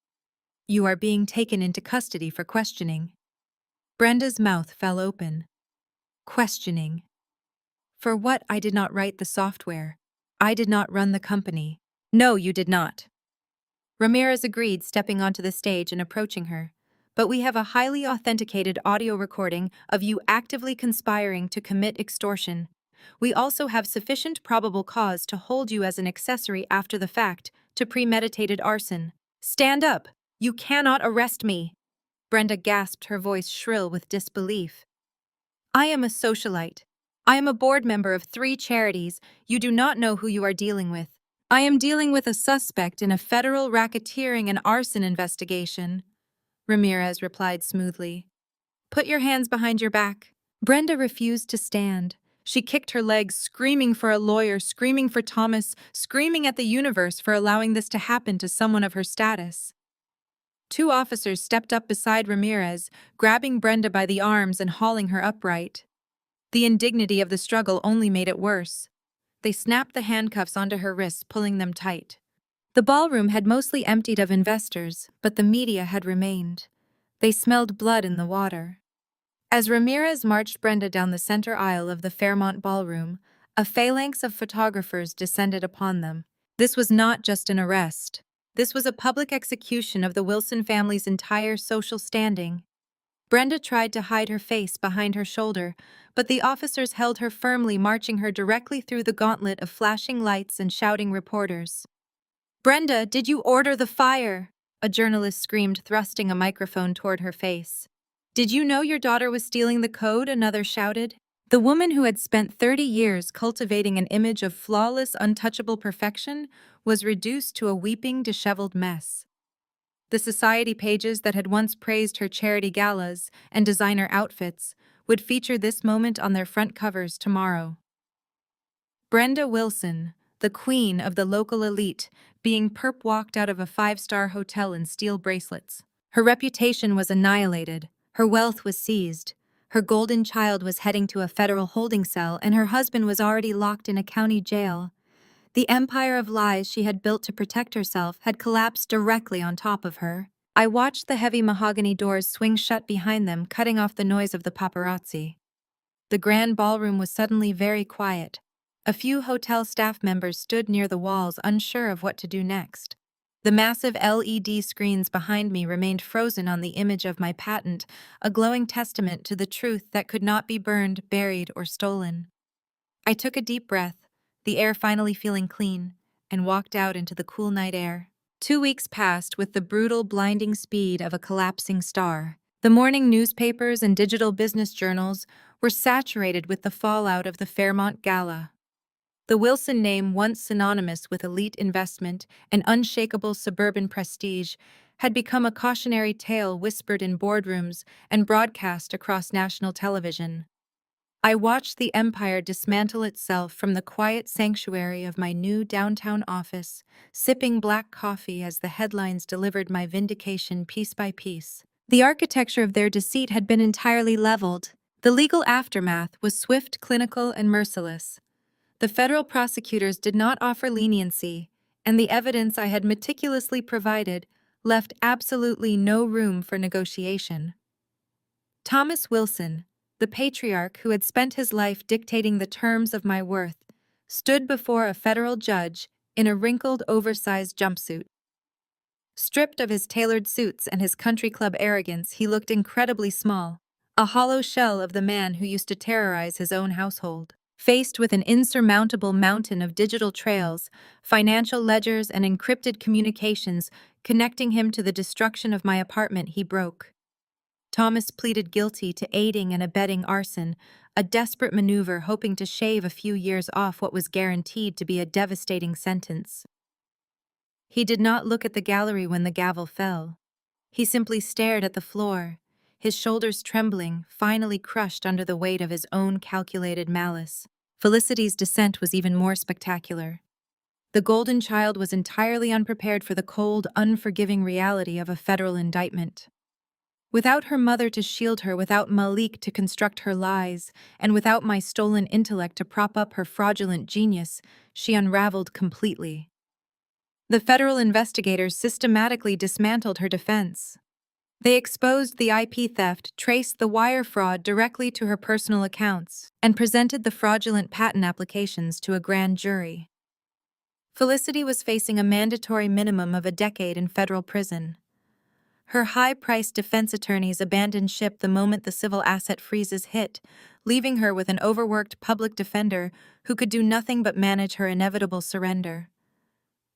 "You are being taken into custody for questioning." Brenda's mouth fell open. Questioning. For what? I did not write the software. I did not run the company. "No, you did not." Ramirez agreed, stepping onto the stage and approaching her. "But we have a highly authenticated audio recording of you actively conspiring to commit extortion. We also have sufficient probable cause to hold you as an accessory after the fact to premeditated arson." "Stand up! You cannot arrest me!" Brenda gasped, her voice shrill with disbelief. "I am a socialite. I am a board member of 3 charities. You do not know who you are dealing with. I am dealing with a suspect in a federal racketeering and arson investigation," Ramirez replied smoothly. "Put your hands behind your back." Brenda refused to stand. She kicked her legs, screaming for a lawyer, screaming for Thomas, screaming at the universe for allowing this to happen to someone of her status. 2 officers stepped up beside Ramirez, grabbing Brenda by the arms and hauling her upright. The indignity of the struggle only made it worse. They snapped the handcuffs onto her wrists, pulling them tight. The ballroom had mostly emptied of investors, but the media had remained. They smelled blood in the water. As Ramirez marched Brenda down the center aisle of the Fairmont Ballroom, a phalanx of photographers descended upon them. This was not just an arrest. This was a public execution of the Wilson family's entire social standing. Brenda tried to hide her face behind her shoulder, but the officers held her firmly, marching her directly through the gauntlet of flashing lights and shouting reporters. Brenda, did you order the fire? A journalist screamed, thrusting a microphone toward her face. Did you know your daughter was stealing the code? Another shouted. The woman who had spent 30 years cultivating an image of flawless, untouchable perfection was reduced to a weeping, disheveled mess. The society pages that had once praised her charity galas and designer outfits would feature this moment on their front covers tomorrow. Brenda Wilson, the queen of the local elite, being perp-walked out of a five-star hotel in steel bracelets. Her reputation was annihilated, her wealth was seized, her golden child was heading to a federal holding cell, and her husband was already locked in a county jail. The empire of lies she had built to protect herself had collapsed directly on top of her. I watched the heavy mahogany doors swing shut behind them, cutting off the noise of the paparazzi. The grand ballroom was suddenly very quiet. A few hotel staff members stood near the walls, unsure of what to do next. The massive LED screens behind me remained frozen on the image of my patent, a glowing testament to the truth that could not be burned, buried, or stolen. I took a deep breath, the air finally feeling clean, and walked out into the cool night air. 2 weeks passed with the brutal, blinding speed of a collapsing star. The morning newspapers and digital business journals were saturated with the fallout of the Fairmont Gala. The Wilson name, once synonymous with elite investment and unshakable suburban prestige, had become a cautionary tale whispered in boardrooms and broadcast across national television. I watched the empire dismantle itself from the quiet sanctuary of my new downtown office, sipping black coffee as the headlines delivered my vindication piece by piece. The architecture of their deceit had been entirely leveled. The legal aftermath was swift, clinical, and merciless. The federal prosecutors did not offer leniency, and the evidence I had meticulously provided left absolutely no room for negotiation. Thomas Wilson, the patriarch who had spent his life dictating the terms of my worth, stood before a federal judge in a wrinkled, oversized jumpsuit. Stripped of his tailored suits and his country club arrogance, he looked incredibly small, a hollow shell of the man who used to terrorize his own household. Faced with an insurmountable mountain of digital trails, financial ledgers, and encrypted communications connecting him to the destruction of my apartment, he broke. Thomas pleaded guilty to aiding and abetting arson, a desperate maneuver hoping to shave a few years off what was guaranteed to be a devastating sentence. He did not look at the gallery when the gavel fell. He simply stared at the floor, his shoulders trembling, finally crushed under the weight of his own calculated malice. Felicity's descent was even more spectacular. The golden child was entirely unprepared for the cold, unforgiving reality of a federal indictment. Without her mother to shield her, without Malik to construct her lies, and without my stolen intellect to prop up her fraudulent genius, she unraveled completely. The federal investigators systematically dismantled her defense. They exposed the IP theft, traced the wire fraud directly to her personal accounts, and presented the fraudulent patent applications to a grand jury. Felicity was facing a mandatory minimum of a decade in federal prison. Her high-priced defense attorneys abandoned ship the moment the civil asset freezes hit, leaving her with an overworked public defender who could do nothing but manage her inevitable surrender.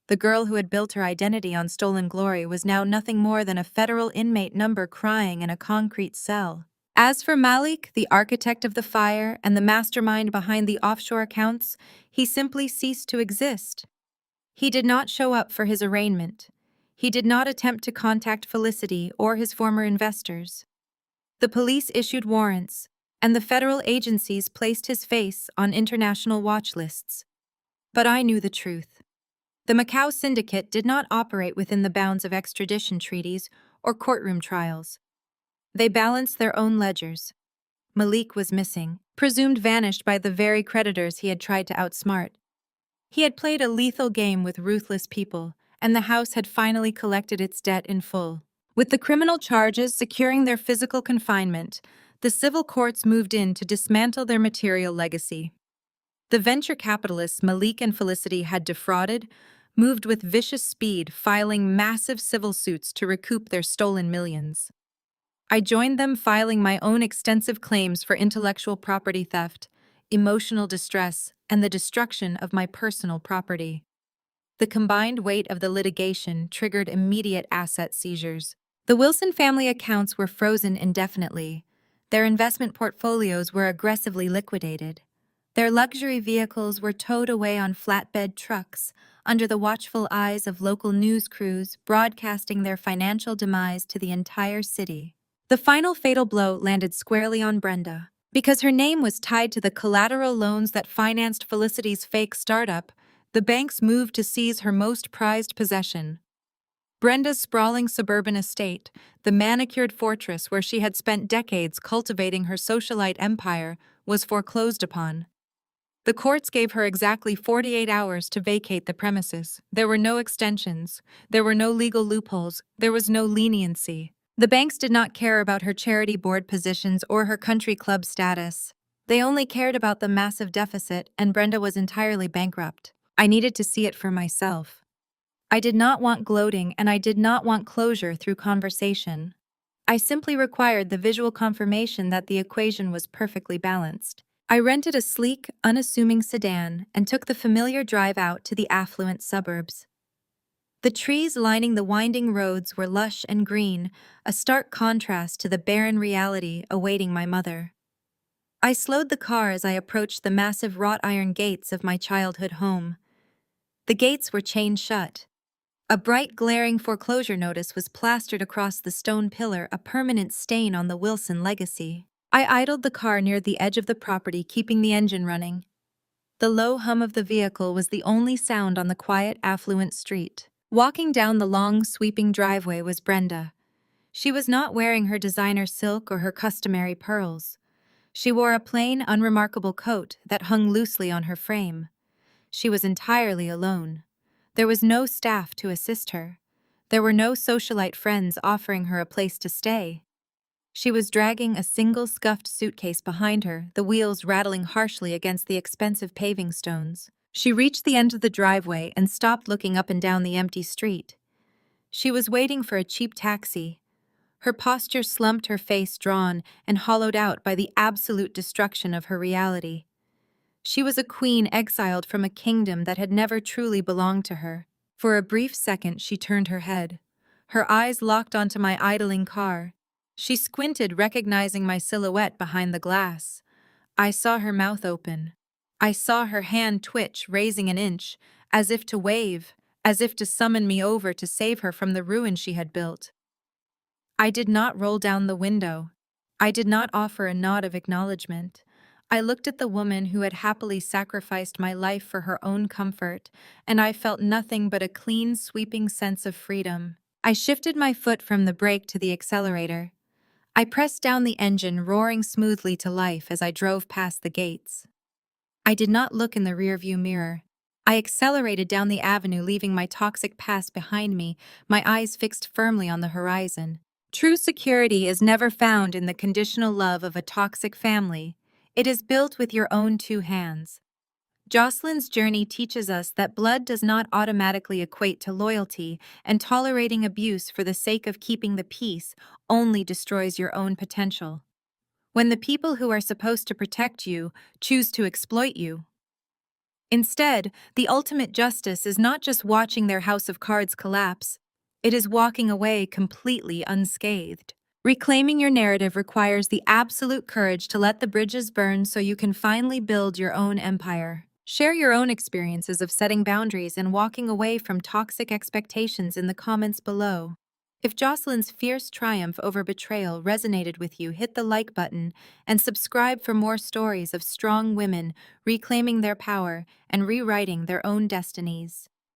The girl who had built her identity on stolen glory was now nothing more than a federal inmate number crying in a concrete cell. As for Malik, the architect of the fire and the mastermind behind the offshore accounts, he simply ceased to exist. He did not show up for his arraignment. He did not attempt to contact Felicity or his former investors. The police issued warrants, and the federal agencies placed his face on international watch lists. But I knew the truth. The Macau syndicate did not operate within the bounds of extradition treaties or courtroom trials. They balanced their own ledgers. Malik was missing, presumed vanished by the very creditors he had tried to outsmart. He had played a lethal game with ruthless people, and the house had finally collected its debt in full. With the criminal charges securing their physical confinement, the civil courts moved in to dismantle their material legacy. The venture capitalists Malik and Felicity had defrauded moved with vicious speed, filing massive civil suits to recoup their stolen millions. I joined them, filing my own extensive claims for intellectual property theft, emotional distress, and the destruction of my personal property. The combined weight of the litigation triggered immediate asset seizures. The Wilson family accounts were frozen indefinitely. Their investment portfolios were aggressively liquidated. Their luxury vehicles were towed away on flatbed trucks, under the watchful eyes of local news crews broadcasting their financial demise to the entire city. The final fatal blow landed squarely on Brenda. Because her name was tied to the collateral loans that financed Felicity's fake startup, the banks moved to seize her most prized possession. Brenda's sprawling suburban estate, the manicured fortress where she had spent decades cultivating her socialite empire, was foreclosed upon. The courts gave her exactly 48 hours to vacate the premises. There were no extensions. There were no legal loopholes. There was no leniency. The banks did not care about her charity board positions or her country club status. They only cared about the massive deficit, and Brenda was entirely bankrupt. I needed to see it for myself. I did not want gloating, and I did not want closure through conversation. I simply required the visual confirmation that the equation was perfectly balanced. I rented a sleek, unassuming sedan and took the familiar drive out to the affluent suburbs. The trees lining the winding roads were lush and green, a stark contrast to the barren reality awaiting my mother. I slowed the car as I approached the massive wrought iron gates of my childhood home. The gates were chained shut. A bright, glaring foreclosure notice was plastered across the stone pillar, a permanent stain on the Wilson legacy. I idled the car near the edge of the property, keeping the engine running. The low hum of the vehicle was the only sound on the quiet, affluent street. Walking down the long, sweeping driveway was Brenda. She was not wearing her designer silk or her customary pearls. She wore a plain, unremarkable coat that hung loosely on her frame. She was entirely alone. There was no staff to assist her. There were no socialite friends offering her a place to stay. She was dragging a single scuffed suitcase behind her, the wheels rattling harshly against the expensive paving stones. She reached the end of the driveway and stopped, looking up and down the empty street. She was waiting for a cheap taxi. Her posture slumped, her face drawn and hollowed out by the absolute destruction of her reality. She was a queen exiled from a kingdom that had never truly belonged to her. For a brief second, she turned her head. Her eyes locked onto my idling car. She squinted, recognizing my silhouette behind the glass. I saw her mouth open. I saw her hand twitch, raising an inch, as if to wave, as if to summon me over to save her from the ruin she had built. I did not roll down the window. I did not offer a nod of acknowledgement. I looked at the woman who had happily sacrificed my life for her own comfort, and I felt nothing but a clean, sweeping sense of freedom. I shifted my foot from the brake to the accelerator. I pressed down the engine, roaring smoothly to life as I drove past the gates. I did not look in the rearview mirror. I accelerated down the avenue, leaving my toxic past behind me, my eyes fixed firmly on the horizon. True security is never found in the conditional love of a toxic family. It is built with your own two hands. Jocelyn's journey teaches us that blood does not automatically equate to loyalty, and tolerating abuse for the sake of keeping the peace only destroys your own potential. When the people who are supposed to protect you choose to exploit you. Instead, the ultimate justice is not just watching their house of cards collapse, it is walking away completely unscathed. Reclaiming your narrative requires the absolute courage to let the bridges burn so you can finally build your own empire. Share your own experiences of setting boundaries and walking away from toxic expectations in the comments below. If Jocelyn's fierce triumph over betrayal resonated with you, hit the like button and subscribe for more stories of strong women reclaiming their power and rewriting their own destinies.